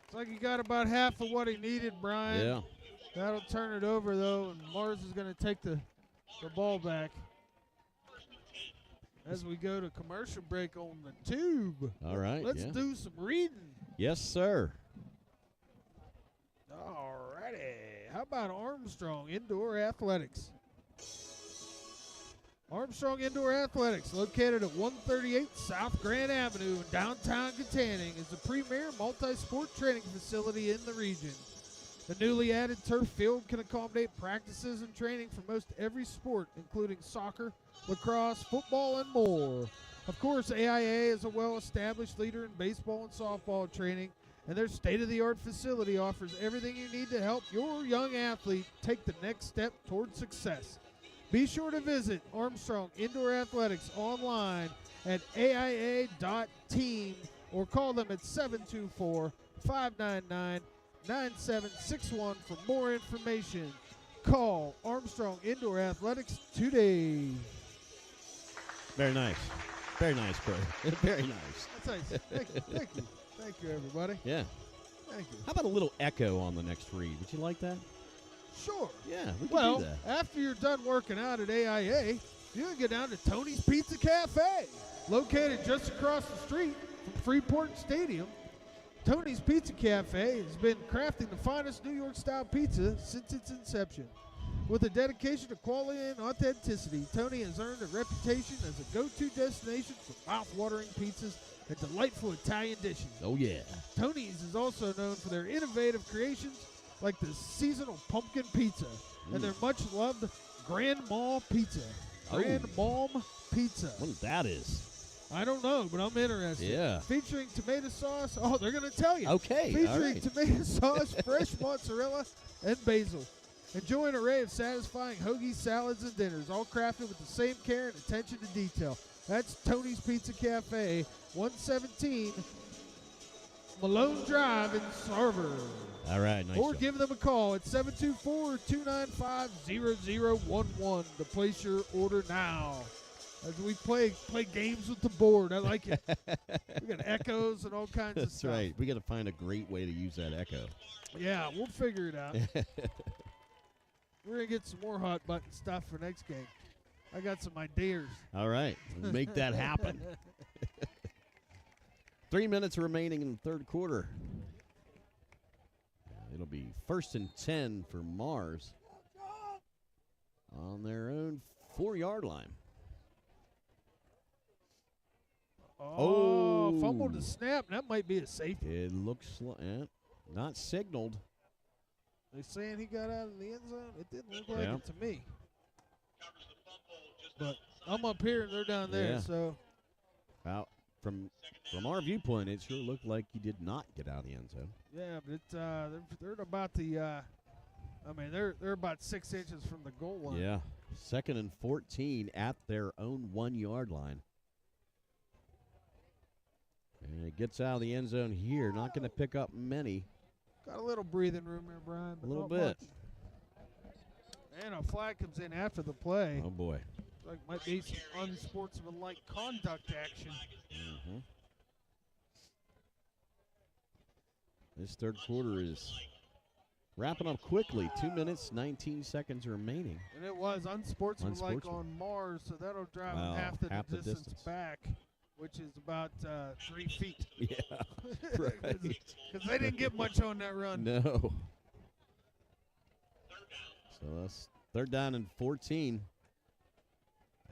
It's like he got about half of what he needed, Brian. Yeah. That'll turn it over, though, and Mars is going to take the ball back. As we go to commercial break on the tube. All right. Let's do some reading. Yes, sir. All righty. How about Armstrong Indoor Athletics? Armstrong Indoor Athletics, located at 138 South Grand Avenue in downtown Katanning, is the premier multi-sport training facility in the region. The newly added turf field can accommodate practices and training for most every sport, including soccer, lacrosse, football, and more. Of course, AIA is a well-established leader in baseball and softball training, and their state-of-the-art facility offers everything you need to help your young athlete take the next step toward success. Be sure to visit Armstrong Indoor Athletics online at aia.team or call them at 724-599-9761 for more information. Call Armstrong Indoor Athletics today. Very nice. Very nice, bro. Very nice. That's nice. Thank you. Thank you. Thank you, everybody. Yeah. Thank you. How about a little echo on the next read? Would you like that? Sure. Yeah, we can Well, do that. after you're done working out at AIA, you can get down to Tony's Pizza Cafe, located just across the street from Freeport Stadium. Tony's Pizza Cafe has been crafting the finest New York-style pizza since its inception. With a dedication to quality and authenticity, Tony has earned a reputation as a go-to destination for mouth-watering pizzas and delightful Italian dishes. Oh, yeah. Tony's is also known for their innovative creations like the seasonal pumpkin pizza and their much-loved Grand Mall Pizza. Grand Mall Pizza. What that is? I don't know, but I'm interested. Yeah. Featuring tomato sauce. Oh, they're going to tell you. Okay, Featuring all right. tomato sauce, fresh mozzarella, and basil. Enjoy an array of satisfying hoagies, salads, and dinners, all crafted with the same care and attention to detail. That's Tony's Pizza Cafe, 117 Malone Drive in Sarver. All right, nice. Or give them a call at 724-295-0011 to place your order now. As we play games with the board. I like it. We got echoes and all kinds of stuff. That's right. We got to find a great way to use that echo. Yeah, we'll figure it out. We're going to get some more hot button stuff for next game. I got some ideas. All right. We'll make that happen. 3 minutes remaining in the third quarter. It'll be 1st and 10 for Mars on their own 4-yard line. Oh, fumbled the snap. That might be a safety. It looks not signaled. They saying he got out of the end zone? It didn't look like it to me. But I'm up here and they're down there, Yeah. so. From our viewpoint, it sure looked like he did not get out of the end zone. Yeah, but they're about they're about 6 inches from the goal line. Yeah. 2nd and 14 at their own 1-yard line. And it gets out of the end zone here. Not going to pick up many. Got a little breathing room there, Brian. But A little not bit. much. And a flag comes in after the play. Oh, boy. Like might be some unsportsmanlike conduct action. Mm-hmm. This third quarter is Wrapping up quickly. 2 minutes, 19 seconds remaining. And it was unsportsmanlike Unsportsman. on Mars, so that'll drive Wow, them half the distance distance. back, which is about 3 feet. Yeah, right. Because they didn't get much on that run. No. So that's 3rd down and 14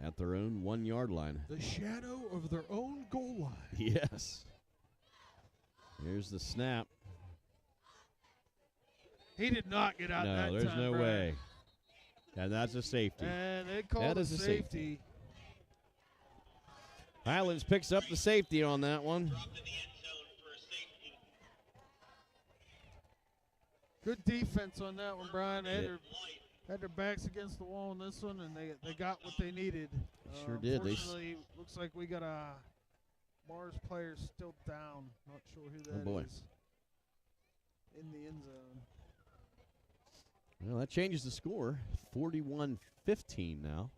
at their own 1 yard line. The shadow of their own goal line. Yes. Here's the snap. He did not get out that time. No, there's no Brian. way. And that's a safety. And they called That a is a safety. Highlands picks up the safety on that one. Good defense on that one, Brian. They had their backs against the wall on this one, and they got what they needed. Sure did. Unfortunately, looks like we got a Mars player still down. Not sure who that is. boy. In the end zone. Well, that changes the score. 41-15 now.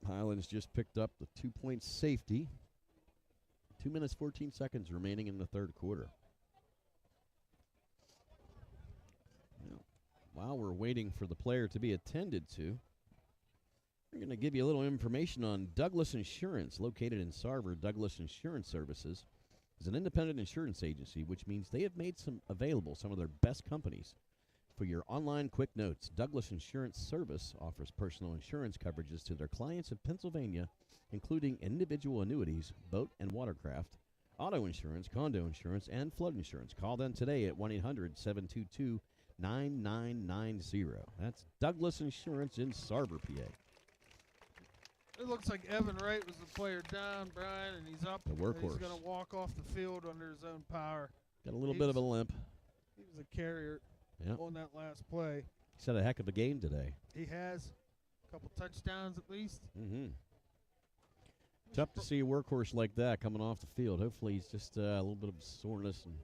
Highlands just picked up the 2-point safety. 2 minutes, 14 seconds remaining in the 3rd quarter. Well, while we're waiting for the player to be attended to, we're going to give you a little information on Douglas Insurance. Located in Sarver, Douglas Insurance Services is an independent insurance agency, which means they have made some of their best companies. For your online quick notes, Douglas Insurance Service offers personal insurance coverages to their clients in Pennsylvania, including individual annuities, boat and watercraft, auto insurance, condo insurance, and flood insurance. Call them today at 1-800-722-9990. That's Douglas Insurance in Sarver, PA. It looks like Evan Wright was the player down, Brian, and he's up. The workhorse. He's going to walk off the field under his own power. Got a little bit of a limp. He was a carrier Yeah. on that last play. He's had a heck of a game today. He has a couple touchdowns at least. Mm-hmm. Tough to see a workhorse like that coming off the field. Hopefully he's just a little bit of soreness. And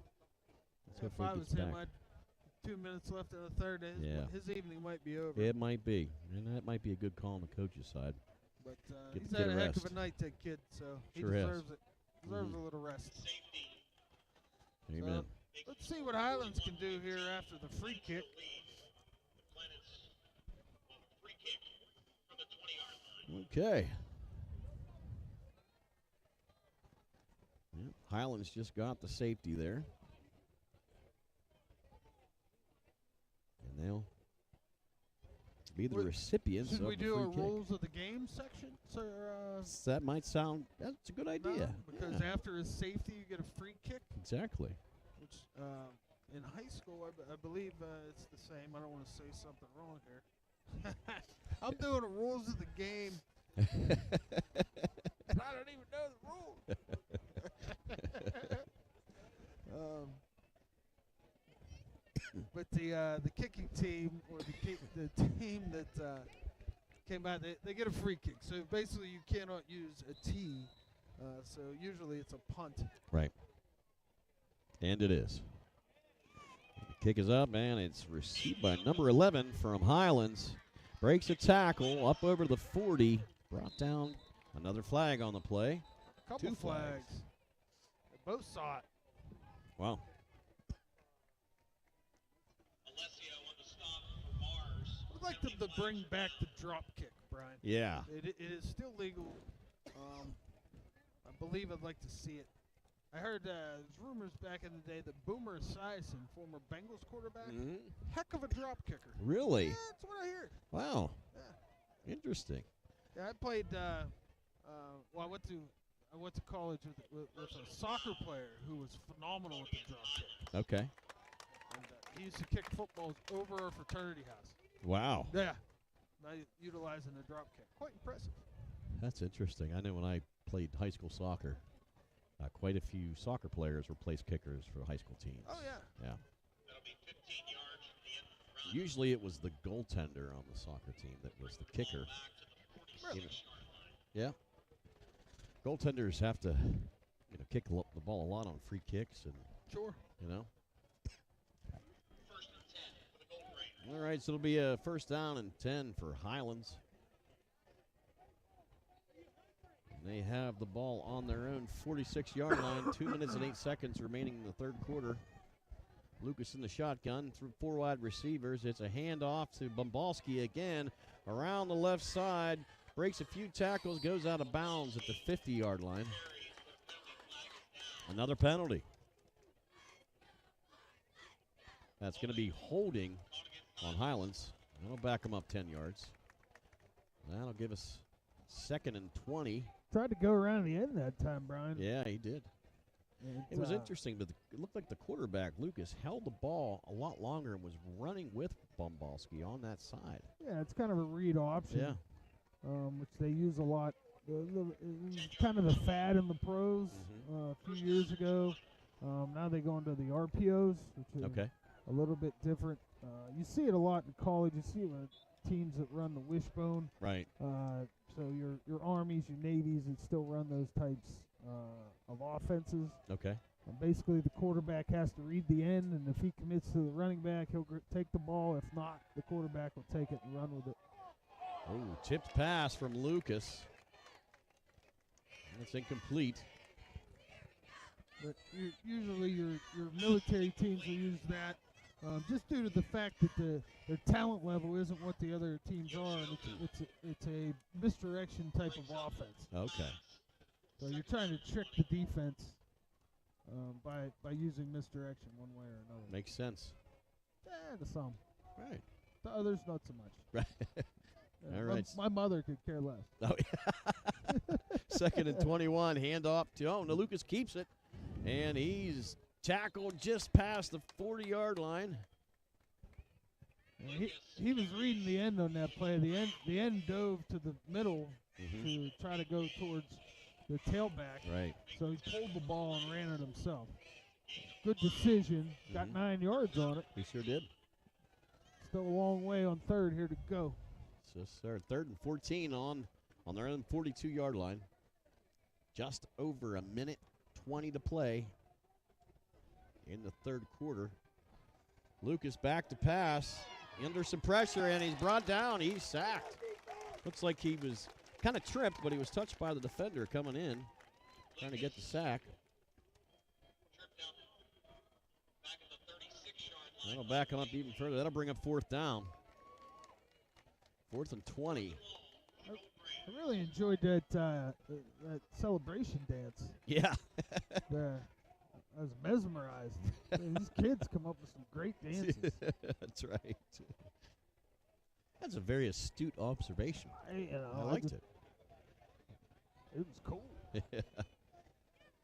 let's If hopefully I he was gets him, back. I'd 2 minutes left in the third. His evening might be over. It might be. And that might be a good call on the coach's side. But Get he's the had kid a a heck of rest. a night, that kid. So he Sure has. deserves it. Deserves a little rest. Amen. Let's see what Highlands can do here after the free kick. Okay. Yep, Highlands just got the safety there. And they'll be the recipients Should of we the do free a kick. rules of the game section? So, That might sound, that's a good idea. because Yeah, after his safety, you get a free kick, exactly. which in high school, I believe it's the same. I don't want to say something wrong here. I'm doing the rules of the game, and I don't even know the rules. But the kicking team, or the team that came out, they get a free kick. So basically, you cannot use a tee. So usually it's a punt. Right. And it is. The kick is up, and it's received by number 11 from Highlands. Breaks a tackle up over the 40. Brought down another flag on the play. Couple Two flags. They both saw it. Wow. I'd like them to bring back the drop kick, Brian. Yeah. It is still legal. I believe I'd like to see it. I heard there's rumors back in the day that Boomer Esiason, former Bengals quarterback, heck of a drop kicker. Really? Yeah, that's what I hear. Wow. Yeah. Interesting. Yeah, I played. Well, I went to college with a soccer player who was phenomenal with the drop kick. Okay. And he used to kick footballs over our fraternity house. Wow. Yeah, utilizing the drop kick. Quite impressive. That's interesting. I know when I played high school soccer, quite a few soccer players were place kickers for high school teams. Oh, yeah. Yeah. Usually it was the goaltender on the soccer team that was the kicker. Really? Yeah. Goaltenders have to, kick the ball a lot on free kicks, and Sure. All right, so it'll be a 1st down and 10 for Highlands. They have the ball on their own 46-yard line. 2 minutes and 8 seconds remaining in the 3rd quarter. Lucas in the shotgun through 4 wide receivers. It's a handoff to Bombalski again around the left side. Breaks a few tackles, goes out of bounds at the 50-yard line. Another penalty. That's going to be holding on Highlands. That'll back them up 10 yards. That'll give us 2nd and 20. Tried to go around the end that time, Brian. Yeah, he did. It was interesting, but it looked like the quarterback, Lucas, held the ball a lot longer and was running with Bombalski on that side. Yeah, it's kind of a read option, Yeah. Which they use a lot. It was kind of the fad in the pros a few years ago. Now they go into the RPOs, which is a little bit different. You see it a lot in college. You see it with teams that run the wishbone. Right. So your Armies, your Navies, that still run those types of offenses. Okay. Basically, the quarterback has to read the end, and if he commits to the running back, he'll take the ball. If not, the quarterback will take it and run with it. Oh, tipped pass from Lucas. It's incomplete. But usually your military teams will use that just due to the fact that their talent level isn't what the other teams are, and it's a misdirection type of offense. Okay. So you're trying to trick the defense by using misdirection one way or another. Makes sense. Yeah, to some. Right. To others, not so much. Right. All right. My mother could care less. Oh, yeah. 2nd and 21. Handoff to Lucas keeps it, and he's tackled just past the 40-yard line. He was reading the end on that play. The end dove to the middle to try to go towards the tailback. Right. So he pulled the ball and ran it himself. Good decision. Got 9 yards on it. He sure did. Still a long way on third here to go. So our 3rd and 14 on their own 42-yard line. Just over a minute 20 to play in the 3rd quarter. Lucas back to pass. Under some pressure, and he's brought down. He's sacked. Looks like he was kind of tripped, but he was touched by the defender coming in, trying to get the sack. That'll back him up even further. That'll bring up 4th down. 4th and 20. I really enjoyed that celebration dance. Yeah. I was mesmerized. These kids come up with some great dances. That's right. That's a very astute observation. I liked it. It was cool.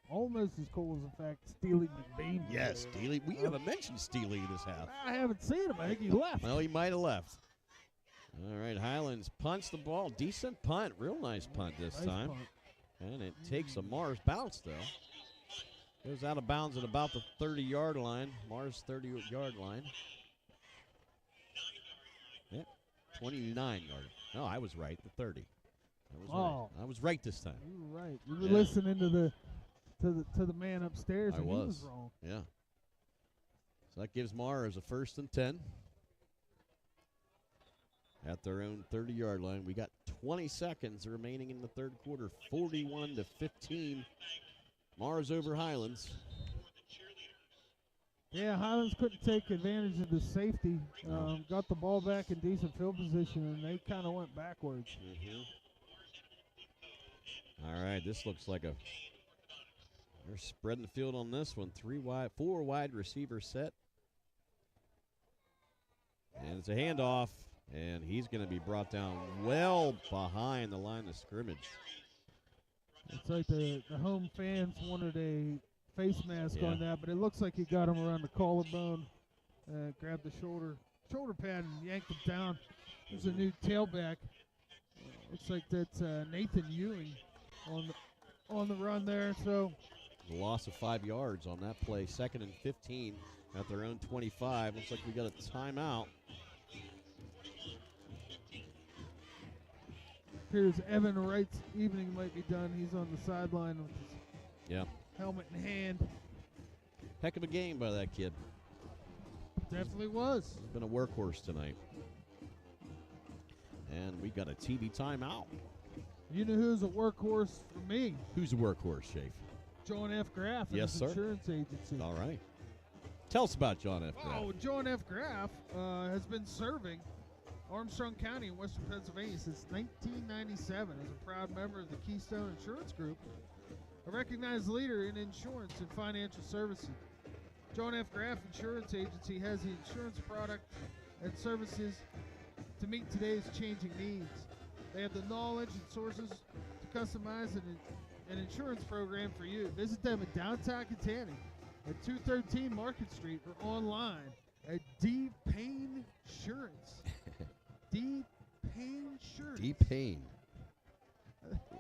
Almost as cool as, in fact, Steely McBean. Yes, Steely. We haven't mentioned Steely this half. I haven't seen him. I think he left. Well, he might have left. All right, Highlands punts the ball. Decent punt. Real nice punt this time. Punt. And it takes a Mars bounce, though. Goes out of bounds at about the 30-yard line. Mars 30-yard line. Yep, 29-yard. No, I was right. The 30. I was right this time. You were right. You were listening to the man upstairs, and he was wrong. Yeah. So that gives Mars a 1st and 10. At their own 30-yard line. We got 20 seconds remaining in the 3rd quarter. 41-15. Mars over Highlands. Yeah, Highlands couldn't take advantage of the safety. Got the ball back in decent field position, and they kind of went backwards. All right, this looks like they're spreading the field on this one. 4 wide receiver set. And it's a handoff. And he's going to be brought down well behind the line of scrimmage. It's like the home fans wanted a face mask on that, but it looks like he got him around the collarbone, grabbed the shoulder pad and yanked him down. There's a new tailback. Looks like that's Nathan Ewing on the run there. So the loss of 5 yards on that play. 2nd and 15 at their own 25. Looks like we got a timeout. Here's Evan Wright's evening might be done. He's on the sideline with his helmet in hand. Heck of a game by that kid. Definitely was. He's been a workhorse tonight. And we got a TV timeout. You know who's a workhorse for me? Who's a workhorse, Shafe? John F. Graff and yes, his sir. insurance agency. All right. Tell us about John F. Graff. Oh, John F. Graff has been serving Armstrong County in western Pennsylvania since 1997 as a proud member of the Keystone Insurance Group, a recognized leader in insurance and financial services. John F. Graff Insurance Agency has the insurance product and services to meet today's changing needs. They have the knowledge and sources to customize an insurance program for you. Visit them in downtown Kittanning at 213 Market Street or online at D. Payne Insurance. D. Payne Insurance. D. Payne.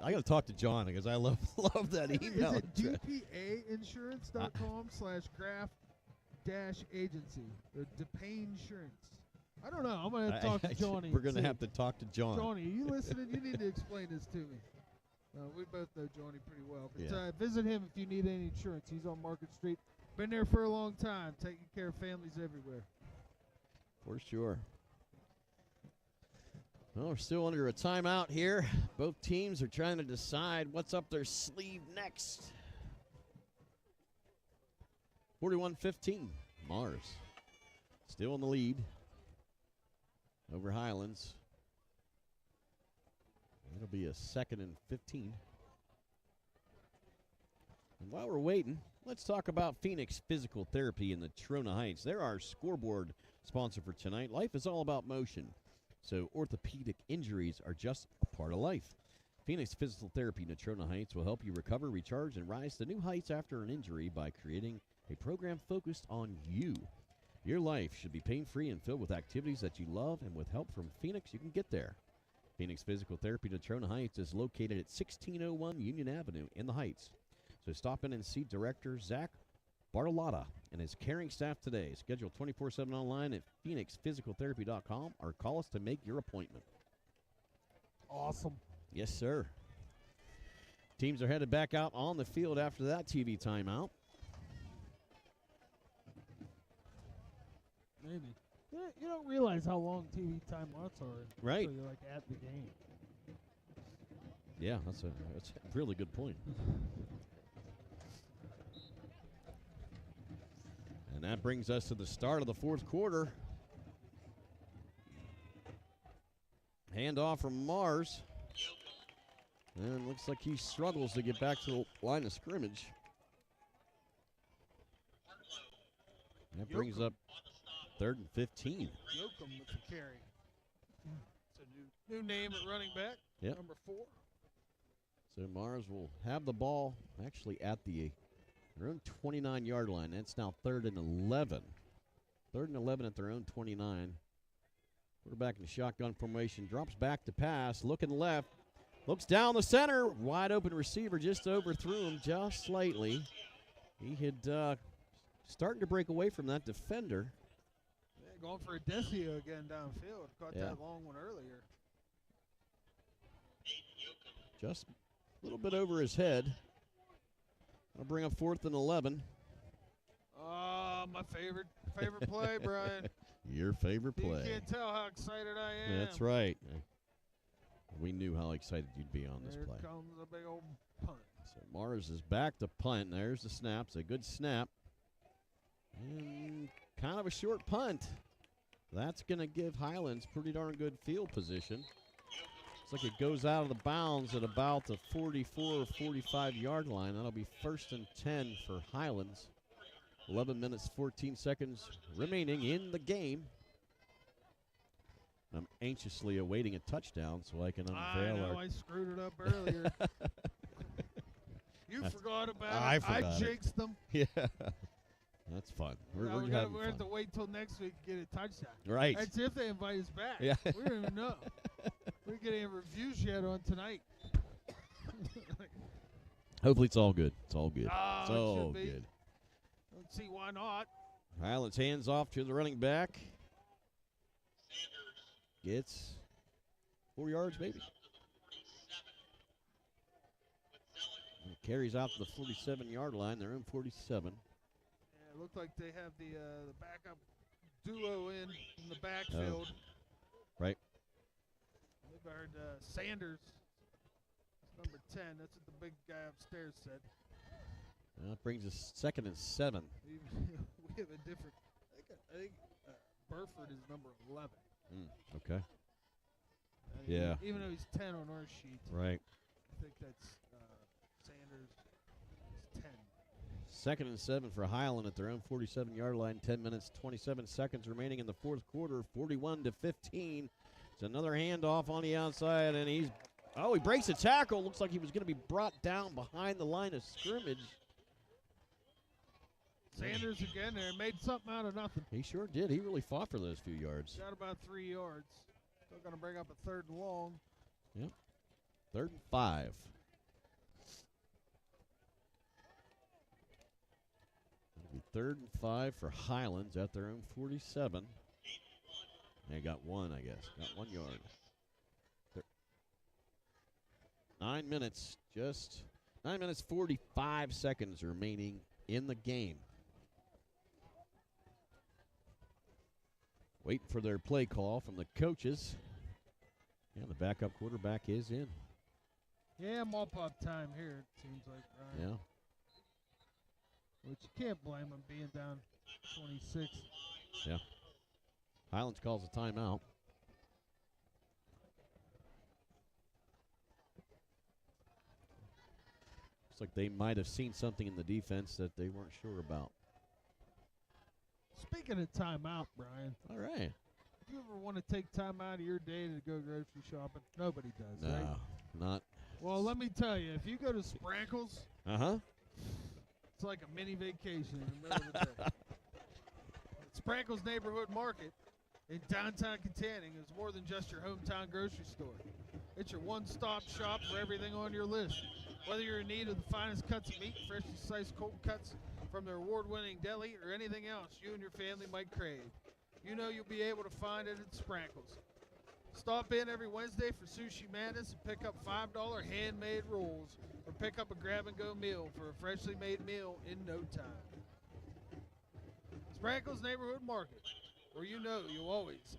I got to talk to John because I love that email. Is it dpainsurance.com/graph-agency or DePayne Insurance? I don't know. I'm going to talk to Johnny. We're going to have to talk to John. Johnny, are you listening? You need to explain this to me. We both know Johnny pretty well. But Yeah. Visit him if you need any insurance. He's on Market Street. Been there for a long time, taking care of families everywhere. For sure. Well, we're still under a timeout here. Both teams are trying to decide what's up their sleeve next. 41-15, Mars. Still in the lead over Highlands. It'll be a 2nd and 15. And while we're waiting, let's talk about Phoenix Physical Therapy in the Trona Heights. They're our scoreboard sponsor for tonight. Life is all about motion, so orthopedic injuries are just a part of life. Phoenix Physical Therapy in the Trona Heights will help you recover, recharge, and rise to new heights after an injury by creating a program focused on you. Your life should be pain-free and filled with activities that you love, and with help from Phoenix, you can get there. Phoenix Physical Therapy in the Trona Heights is located at 1601 Union Avenue in the Heights. So stop in and see Director Zach Bartolotta and his caring staff today. Schedule 24/7 online at phoenixphysicaltherapy.com or call us to make your appointment. Awesome. Yes, sir. Teams are headed back out on the field after that TV timeout. Maybe. You don't realize how long TV timeouts are. Right. Until you're like at the game. Yeah, that's a really good point. And that brings us to the start of the fourth quarter. Handoff from Mars. And it looks like he struggles to get back to the line of scrimmage. That brings up 3rd and 15. Yoakum with the carry. It's a new name at running back. Yep. Number 4. So Mars will have the ball actually at their own 29-yard line. That's now 3rd and 11. 3rd and 11 at their own 29. Quarterback in the shotgun formation. Drops back to pass. Looking left. Looks down the center. Wide open receiver just overthrew him just slightly. He had starting to break away from that defender. Yeah, going for a Decio again downfield. Caught that long one earlier. Just a little bit over his head. I'll bring up 4th and 11. My favorite play, Brian. Your favorite play. You can't tell how excited I am. That's right. We knew how excited you'd be on this play. There comes a big old punt. So Mars is back to punt. There's the snap. It's a good snap. And kind of a short punt. That's going to give Highlands pretty darn good field position. Looks like it goes out of the bounds at about the 44 or 45-yard line. That'll be 1st and 10 for Highlands. 11 minutes, 14 seconds remaining in the game. I'm anxiously awaiting a touchdown so I can unveil I screwed it up earlier. You forgot about I it. forgot I jinxed them. Yeah. That's fun. We're We're having going to fun. have to wait till next week to get a touchdown. Right. That's if they invite us back. Yeah. We don't even know. We're getting reviews yet on tonight. Hopefully it's all good. It's all good. Oh, It's it all should be. good. Let's see why not. Highlands hands off to the running back. Gets 4 yards, maybe. And carries out to the 47-yard line. Their own 47. Yeah, it looked like they have the backup duo in the backfield. Right. They've heard Sanders. That's number 10. That's what the big guy upstairs said. That brings us 2nd and 7. We We have a different. I think Burford is number 11. Okay. Yeah. Even though he's 10 on our sheet. Right. I think that's Sanders is 10. 2nd and 7 for Highland at their own 47-yard line. 10 minutes, 27 seconds remaining in the fourth quarter. 41-15. It's another handoff on the outside, and he breaks a tackle. Looks like he was going to be brought down behind the line of scrimmage. Sanders again there, made something out of nothing. He sure did. He really fought for those few yards. Got about 3 yards. Still going to bring up a 3rd and long. Yep. 3rd and 5. It'll be 3rd and 5 for Highlands at their own 47. They got one, I guess. Got 1 yard. 9 minutes, 45 seconds remaining in the game. Waiting for their play call from the coaches. And the backup quarterback is in. Yeah, mop-up time here, it seems like, Ryan. Yeah. Which you can't blame them being down 26. Yeah. Highlands calls a timeout. Looks like they might have seen something in the defense that they weren't sure about. Speaking of timeout, Brian. All right. If you ever want to take time out of your day to go grocery shopping, nobody does, No, right? not. Well, let me tell you, if you go to Sprankles, Uh-huh. it's like a mini vacation in the middle of the day. Sprankles Neighborhood Market in downtown Katanning is more than just your hometown grocery store. It's your one-stop shop for everything on your list. Whether you're in need of the finest cuts of meat, freshly sliced cold cuts from their award-winning deli, or anything else you and your family might crave, you know you'll be able to find it at Sprankles. Stop in every Wednesday for Sushi Madness and pick up $5 handmade rolls, or pick up a grab-and-go meal for a freshly made meal in no time. Sprankles Neighborhood Market, where you know you'll always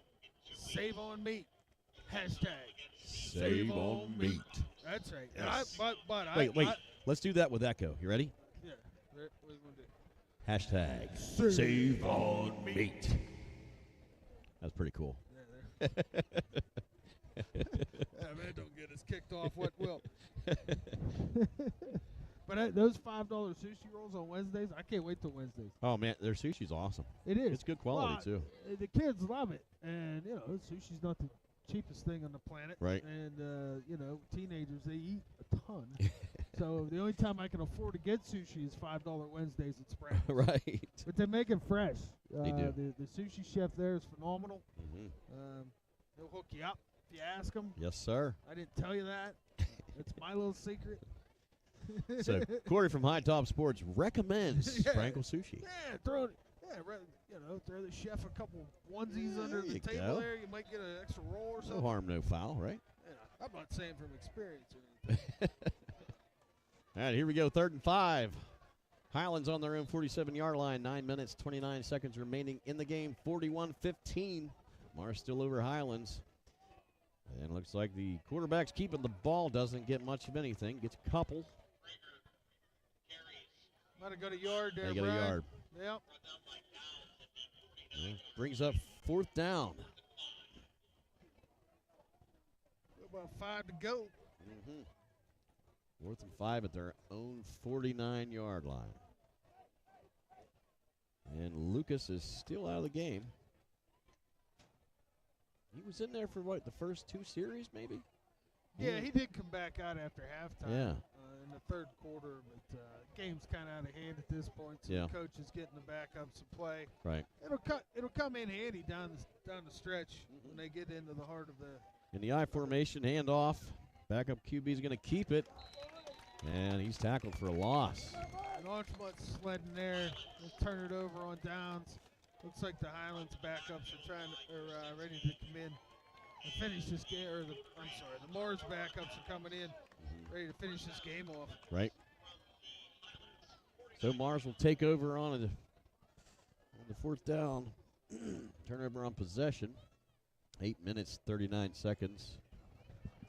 save on meat. Hashtag Save on meat. That's right. Yes. And Wait. Let's do that with Echo. You ready? Yeah. What are we going to do? Hashtag Save on meat. That's pretty cool. Yeah, man, don't get us kicked off. What will? But those $5 sushi rolls on Wednesdays, I can't wait till Wednesdays. Oh, man, their sushi's awesome. It is. It's good quality, too. The kids love it. And, sushi's not the cheapest thing on the planet. Right. And, teenagers, they eat a ton. So the only time I can afford to get sushi is $5 Wednesdays at Sprankles. Right. But they make it fresh. They do. The sushi chef there is phenomenal. Mm-hmm. He'll hook you up if you ask him. Yes, sir. I didn't tell you that. It's my little secret. So Corey from High Top Sports recommends Yeah. Sprankle Sushi. Yeah, throw the chef a couple onesies under There the you table go. there. You might get an extra roll or No something. harm, no foul, right? Yeah, I'm not saying from experience or anything. All right, here we go. 3rd and 5. Highlands on their own 47-yard line. 9 minutes, 29 seconds remaining in the game. 41-15. Mars still over Highlands. And it looks like the quarterback's keeping the ball. Doesn't get much of anything. Gets a couple. Might have got a yard there, They get a Brian. yard. Yep. Yeah, brings up 4th down. About 5 to go. Mm-hmm. 4th and 5 at their own 49-yard line. And Lucas is still out of the game. He was in there for, the first 2 series, maybe? Yeah, he did come back out after halftime. Yeah. In the 3rd quarter, but game's kind of out of hand at this point. So Yeah. the coach is getting the backups to play. Right. It'll come in handy down the stretch when they get into the heart of the. In the I formation, handoff. Backup QB is going to keep it. And he's tackled for a loss. And Archmunt's sledding there. They'll turn it over on downs. Looks like the Highlands backups are ready to come in and finish this game. The Mars backups are coming in, ready to finish this game off. Right. So Mars will take over on the 4th down. Turnover on possession. 8 minutes, 39 seconds.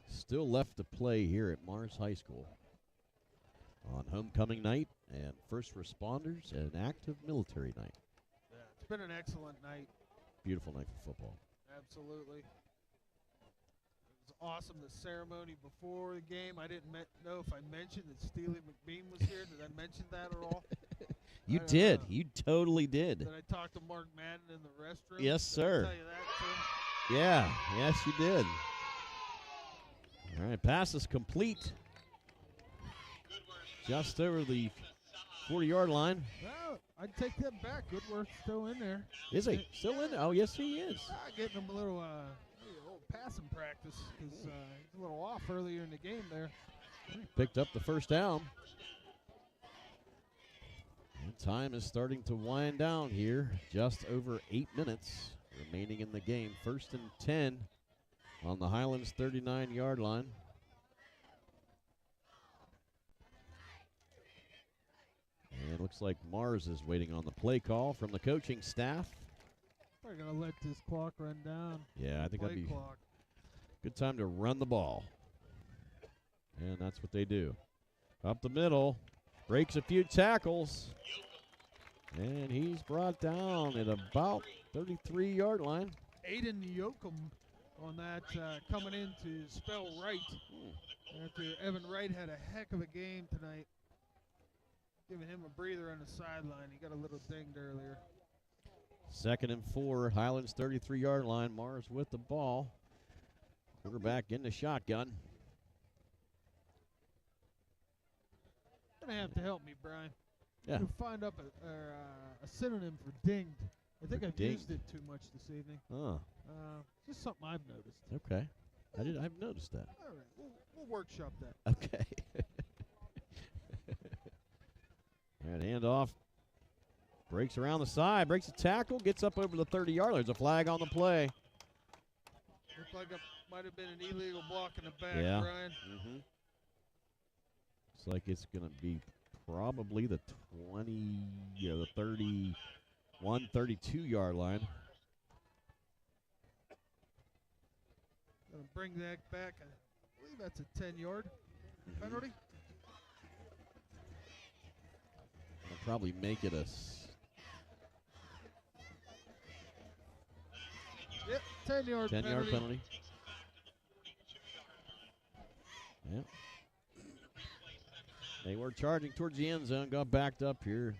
Still left to play here at Mars High School on homecoming night and first responders and active military night. It's been an excellent night. Beautiful night for football. Absolutely. It was awesome, the ceremony before the game. I didn't know if I mentioned that Steely McBeam was here. Did I mention that at all? You did. You totally did. Did I talk to Mark Madden in the restroom? Yes, sir. Did I tell you that too? Yeah. Yes, you did. All right, pass is complete. Just over the 40-yard line. Well, I'd take that back. Goodworth's still in there. Is he? Still in there? Oh, yes, he is. Getting him a little passing practice because he's a little off earlier in the game there. Picked up the first down. And time is starting to wind down here. Just over 8 minutes remaining in the game. 1st and 10 on the Highlands 39-yard line. And it looks like Mars is waiting on the play call from the coaching staff. We're going to let this clock run down. Yeah, I think that'd be clock. good time to run the ball. And that's what they do. Up the middle, breaks a few tackles. And he's brought down at about 33-yard line. Aiden Yoakum on that coming in to spell right. After Evan Wright had a heck of a game tonight. Giving him a breather on the sideline. He got a little dinged earlier. 2nd and 4, Highlands 33-yard line. Mars with the ball. Quarterback in the shotgun. You're going to have to help me, Brian. Yeah. To find up a synonym for dinged. I think I've used it too much this evening. Oh. Just something I've noticed. Okay. I've noticed that. All right. We'll workshop that. Okay. All right, handoff. Breaks around the side, breaks a tackle, gets up over the 30-yard line. There's a flag on the play. Looked like it might have been an illegal block in the back, Yeah. Brian. Mm-hmm. Looks like it's going to be probably the 31, 32-yard line. Gonna bring that back. I believe that's a 10-yard penalty. I'll probably make it a Yep, 10-yard 10-yard penalty. Yep. They were charging towards the end zone, got backed up here.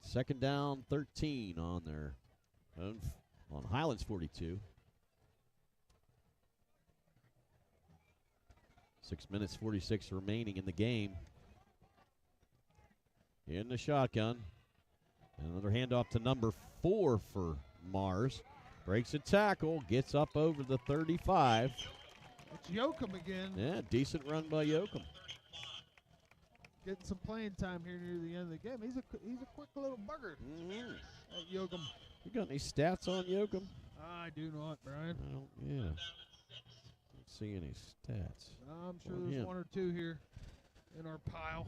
2nd down, 13 on their own, on Highlands 42. 6 minutes, 46 remaining in the game. In the shotgun. Another handoff to number 4 for Mars. Breaks a tackle, gets up over the 35. It's Yoakum again. Yeah, decent run by Yoakum. Getting some playing time here near the end of the game. He's a quick little bugger. Yoakum. You got any stats on Yoakum? I do not, Brian. Yeah. Don't see any stats. I'm sure there's one or two here in our pile.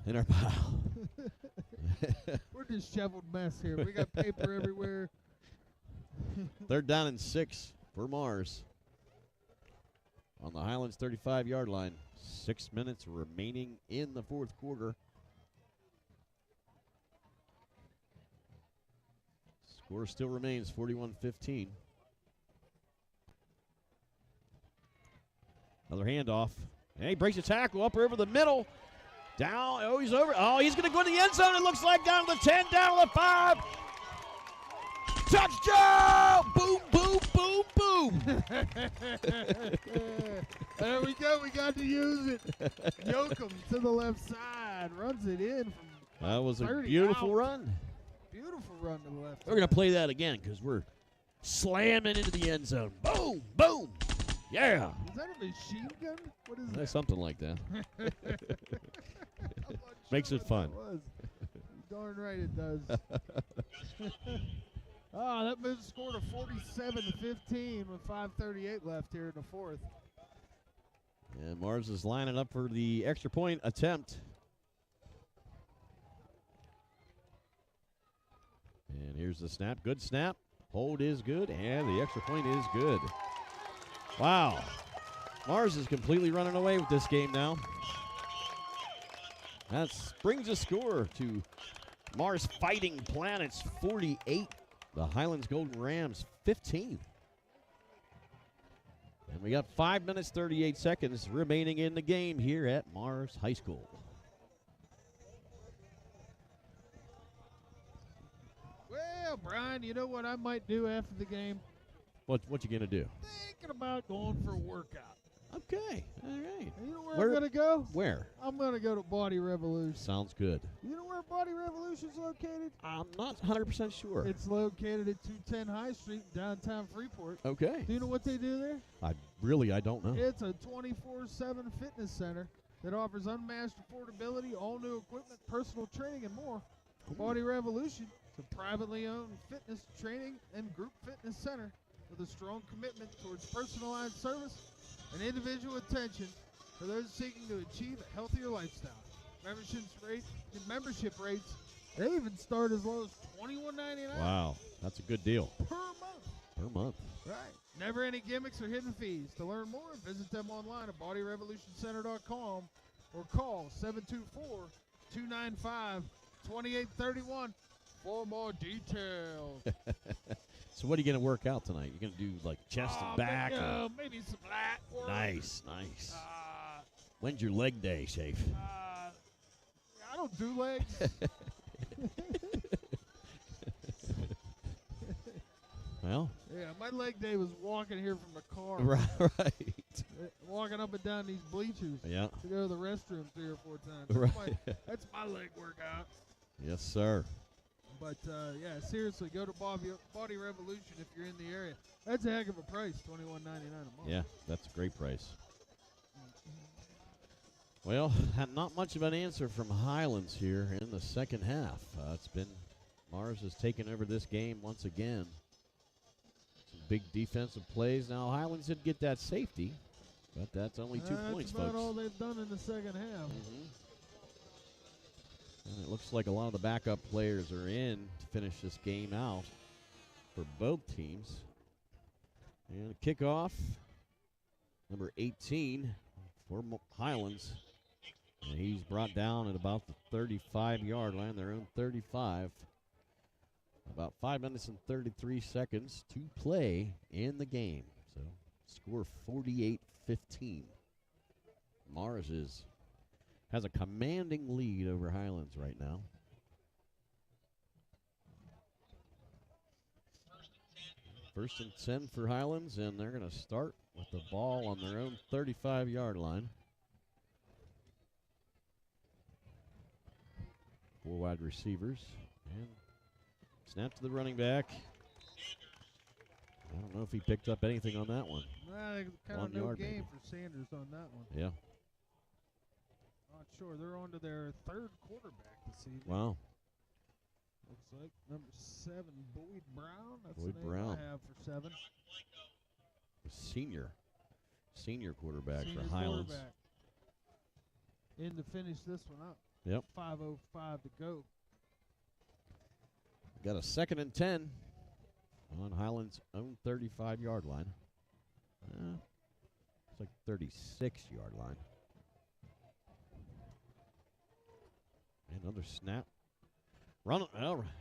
We're a disheveled mess here. We got paper everywhere. 3rd down and 6 for Mars. On the Highlands 35-yard line. 6 minutes remaining in the 4th quarter. Score still remains 41-15. Another handoff. And he breaks a tackle up over the middle. Down. Oh, he's over. Oh, he's going to go in the end zone. It looks like down to the 10, down to the 5. Touchdown! Boom, boom, boom, boom. There we go. We got to use it. Yoakum to the left side. Runs it in. That was a beautiful run. Beautiful run to the left. We're going to play that again because we're slamming into the end zone. Boom, boom. Yeah. Is that a machine gun? What is that? Something like that. Makes it fun. Darn right it does. That move scored a 47-15 with 5:38 left here in the 4th. And Mars is lining up for the extra point attempt. And here's the snap. Good snap. Hold is good, and the extra point is good. Wow. Mars is completely running away with this game now. That brings the score to Mars Fighting Planets 48. The Highlands Golden Rams 15. And we got 5 minutes, 38 seconds remaining in the game here at Mars High School. Well, Brian, you know what I might do after the game? What you gonna do? Thinking about going for a workout. Okay, all right. You know where I'm going to go? Where? I'm going to go to Body Revolution. Sounds good. You know where Body Revolution's located? I'm not 100% sure. It's located at 210 High Street, downtown Freeport. Okay. Do you know what they do there? I don't know. It's a 24/7 fitness center that offers unmatched affordability, all new equipment, personal training, and more. Body Revolution is a privately owned fitness training and group fitness center with a strong commitment towards personalized service and individual attention for those seeking to achieve a healthier lifestyle. Membership rates, they even start as low as $21.99 Wow, that's a good deal. per month. Per month. Right. Never any gimmicks or hidden fees. To learn more, visit them online at bodyrevolutioncenter.com or call 724-295-2831 for more details. So what are you going to work out tonight? You're going to do like chest and back? Maybe some lat work. Nice. When's your leg day, Shafe? I don't do legs. Well. Yeah, my leg day was walking here from the car. Right. Walking up and down these bleachers. Yeah. To go to the restroom 3 or 4 times. Right. That's my leg workout. Yes, sir. But, yeah, seriously, go to Body Revolution if you're in the area. That's a heck of a price, $21.99 a month. Yeah, that's a great price. Well, not much of an answer from Highlands here in the second half. It's been Mars has taken over this game once again. Some big defensive plays. Now, Highlands did get that safety, but that's only 2 points, that's about folks. all they've done in the second half. And it looks like a lot of the backup players are in to finish this game out for both teams. And a kickoff, number 18 for Highlands. And he's brought down at about the 35-yard line, their own 35. About 5 minutes and 33 seconds to play in the game. So score 48-15. Mars has a commanding lead over Highlands right now. First and 10 for Highlands, and they're going to start with the ball on their own 35-yard line. 4 wide receivers. And snap to the running back. I don't know if he picked up anything on that one. Kind of no game for Sanders on that one. Yeah. Not sure. They're on to their third quarterback this evening. Wow. Looks like number 7, Boyd Brown. That's Boyd the name Brown. I have for 7. Senior quarterback Senior for Highlands. quarterback. In to finish this one up. Yep. 5:05 to go. Got a 2nd and 10 on Highlands' own 35-yard line. It's like 36-yard line. Another snap.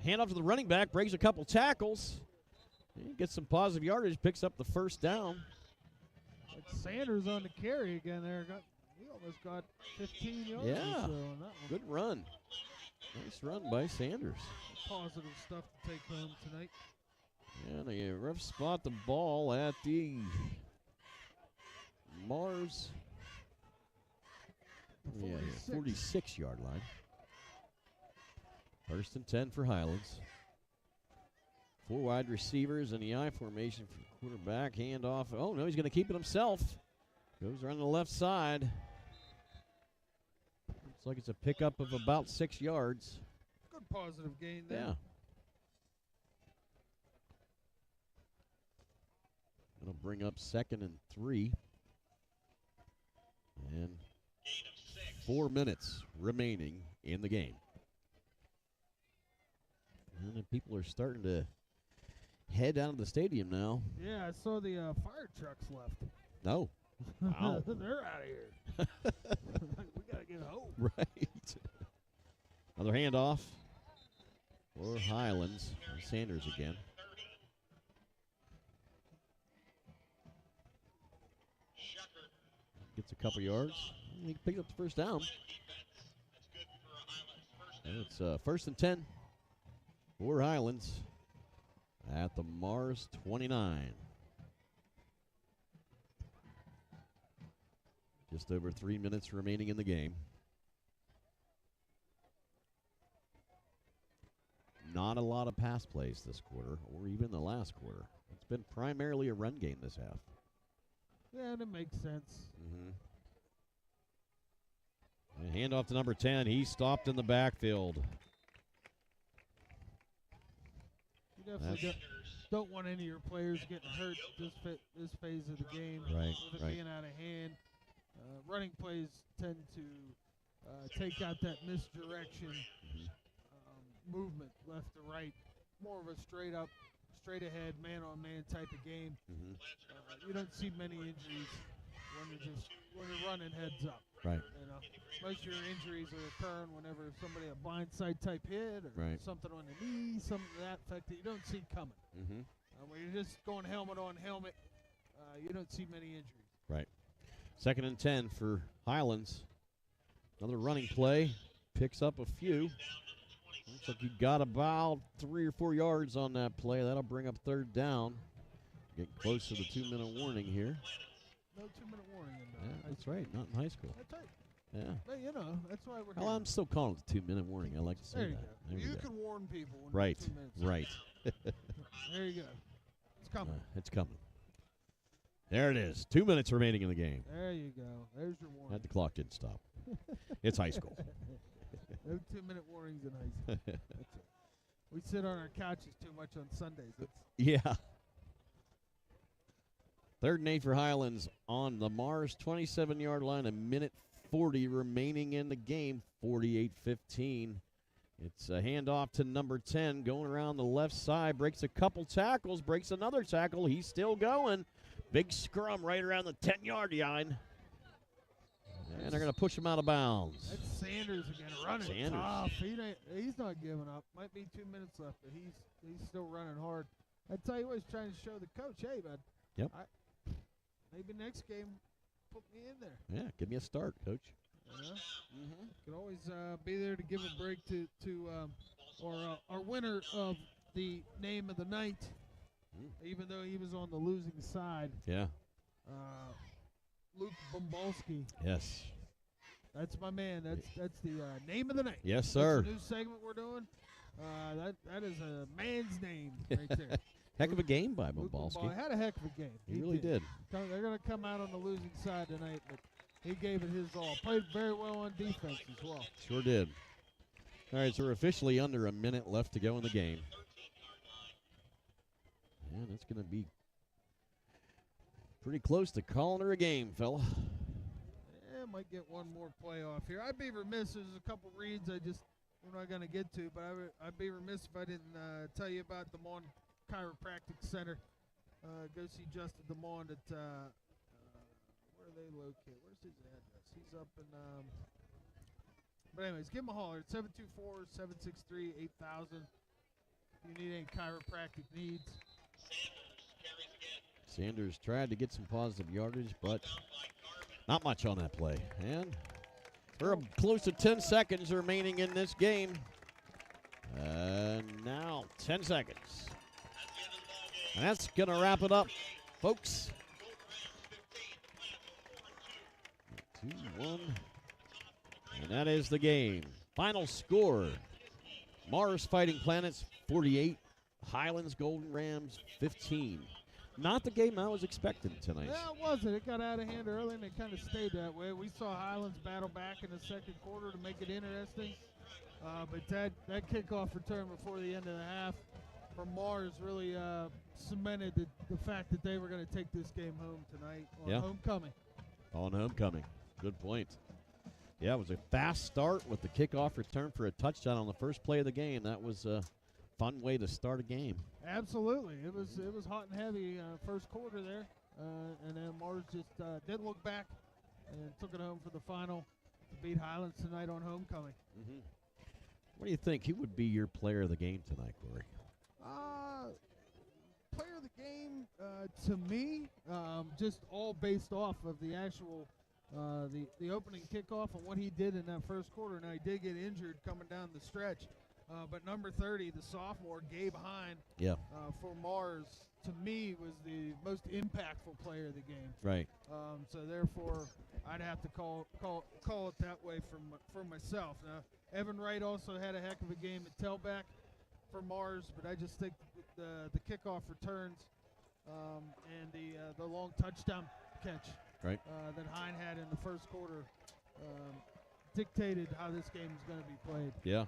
Hand off to the running back, breaks a couple tackles. He gets some positive yardage, picks up the first down. Like Sanders on the carry again there. He almost got 15 yards or so on that one. Good run. Nice run by Sanders. Positive stuff to take home tonight. And a rough spot the ball at the Mars 46-yard line. First and 10 for Highlands. 4 wide receivers in the I formation for quarterback. Handoff. Oh, no, he's going to keep it himself. Goes around the left side. Looks like it's a pickup of about 6 yards. Good positive gain there. Yeah. Going to bring up 2nd and 3. And 4 minutes remaining in the game. And then people are starting to head out of the stadium now. Yeah, I saw the fire trucks left. No. Wow. They're out of here. We got to get home. Right. Another handoff. for Highlands. Sanders again. Gets a couple yards. He picked up the first down. And it's first and 10 for Highlands at the Mars 29. Just over 3 minutes remaining in the game. Not a lot of pass plays this quarter, or even the last quarter. It's been primarily a run game this half. Yeah, that makes sense. And handoff to number 10. He stopped in the backfield. You definitely don't want any of your players getting hurt this phase of the game. Right, with it being out of hand. Running plays tend to take out that misdirection movement left to right. More of a straight ahead, man-on-man type of game. You don't see many injuries when you're running heads up. Right. You know, most of your injuries are occurring whenever somebody a blindside type hit or something on the knee, something to that effect that you don't see coming. When you're just going helmet on helmet, you don't see many injuries. Right. Second and 10 for Highlands. Another running play. Picks up a few. Looks like he got about 3 or 4 yards on that play. That'll bring up third down. Getting close to the 2-minute warning here. No 2-minute warning in Yeah, that's right. Not in high school. That's right. Yeah. But, you know, that's why we're Well, here. I'm still calling it the 2-minute warning. I like to say There you that. go. There we You go. can warn people when Right. 2 minutes. Right. There you go. It's coming. It's coming. There it is. 2 minutes remaining in the game. There you go. There's your warning. The clock didn't stop. It's high school. No 2-minute warnings in high school. That's it. We sit on our couches too much on Sundays. Yeah. Third and 8 for Highlands on the Mars 27-yard line. 1:40 remaining in the game. 48-15. It's a handoff to number 10 going around the left side. Breaks a couple tackles. Breaks another tackle. He's still going. Big scrum right around the 10-yard line. And they're going to push him out of bounds. That's Sanders again, running Sanders. tough. He's not giving up. Might be 2 minutes left, but he's still running hard. I tell you what, he's trying to show the coach, hey, bud. Yep. Maybe next game, put me in there. Yeah, give me a start, Coach. Could always be there to give a break to our winner of the name of the night, even though he was on the losing side. Yeah. Luke Bombalski. Yes. That's my man. That's the name of the night. Yes, sir. That's a new segment we're doing. That is a man's name right there. Heck of a game by Luke Bombalski. had a heck of a game. He really did. They're going to come out on the losing side tonight, but he gave it his all. Played very well on defense as well. Sure did. All right, so we're officially under a minute left to go in the game. And it's going to be pretty close to calling her a game, fella. Yeah, might get one more playoff here. I'd be remiss. There's a couple reads we're not going to get to, but I'd be remiss if I didn't tell you about the Mon Chiropractic Center. Go see Justin DeMond at where are they located? Where's his address? He's up in but anyways, give him a holler at 724-763-8000. If you need any chiropractic needs. Sanders tried to get some positive yardage, but not much on that play. And we're close to 10 seconds remaining in this game. And now 10 seconds. And that's going to wrap it up, folks. 2-1. And that is the game. Final score, Mars Fighting Planets 48, Highlands Golden Rams 15. Not the game I was expecting tonight. Yeah, it wasn't. It got out of hand early, and it kind of stayed that way. We saw Highlands battle back in the second quarter to make it interesting. But that kickoff return before the end of the half from Mars really cemented the fact that they were going to take this game home tonight on homecoming. On homecoming. Good point. Yeah, it was a fast start with the kickoff return for a touchdown on the first play of the game. That was a fun way to start a game. Absolutely. It was hot and heavy first quarter there. And then Mars just didn't look back and took it home for the final to beat Highlands tonight on homecoming. What do you think? Who would be your player of the game tonight, Corey? Player of the game, to me, just all based off of the actual the opening kickoff and what he did in that first quarter. Now, he did get injured coming down the stretch, but number 30, the sophomore, Gabe Hine, for Mars, to me, was the most impactful player of the game. Right. So, therefore, I'd have to call it that way for myself. Now, Evan Wright also had a heck of a game at tailback for Mars, but I just think the kickoff returns and the long touchdown catch right. that Hine had in the first quarter dictated how this game is going to be played. Yeah.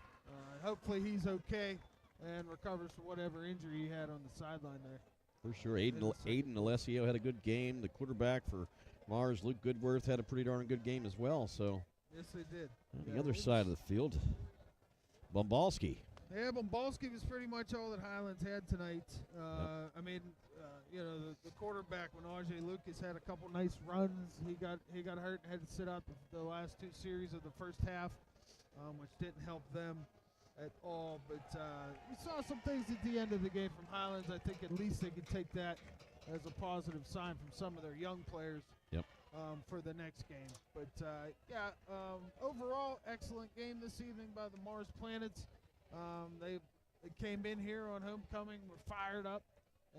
Hopefully he's okay and recovers from whatever injury he had on the sideline there. For sure. Aiden Alessio had a good game. The quarterback for Mars, Luke Goodworth, had a pretty darn good game as well. So. Yes, they did. On the other side of the field, Bombalski. Yeah, Bombalski was pretty much all that Highlands had tonight. I mean, the quarterback, when Ajay Lucas had a couple nice runs, he got hurt and had to sit out the last two series of the first half, which didn't help them at all. But we saw some things at the end of the game from Highlands. I think at least they could take that as a positive sign from some of their young players. Yep. For the next game. But, overall, excellent game this evening by the Mars Planets. They came in here on homecoming, were fired up,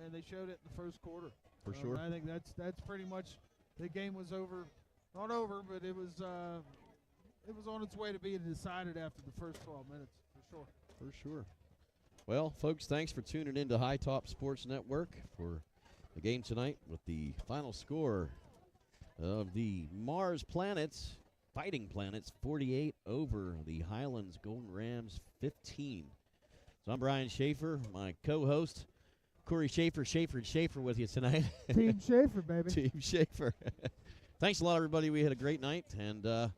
and they showed it in the first quarter. For sure. I think that's pretty much the game was over. Not over, but it was on its way to being decided after the first 12 minutes, for sure. For sure. Well, folks, thanks for tuning in to High Top Sports Network for the game tonight with the final score of the Mars Planets, Fighting Planets, 48 over the Highlands Golden Rams, 15. So I'm Brian Schaefer, my co-host, Corey Schaefer with you tonight. Team Schaefer, baby. Team Schaefer. Thanks a lot, everybody. We had a great night, and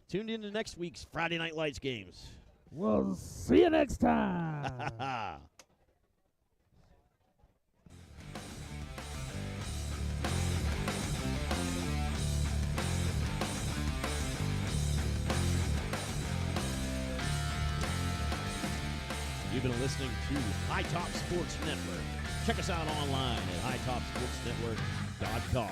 tuned in to next week's Friday Night Lights games. We'll see you next time. You've been listening to High Top Sports Network. Check us out online at hightopsportsnetwork.com.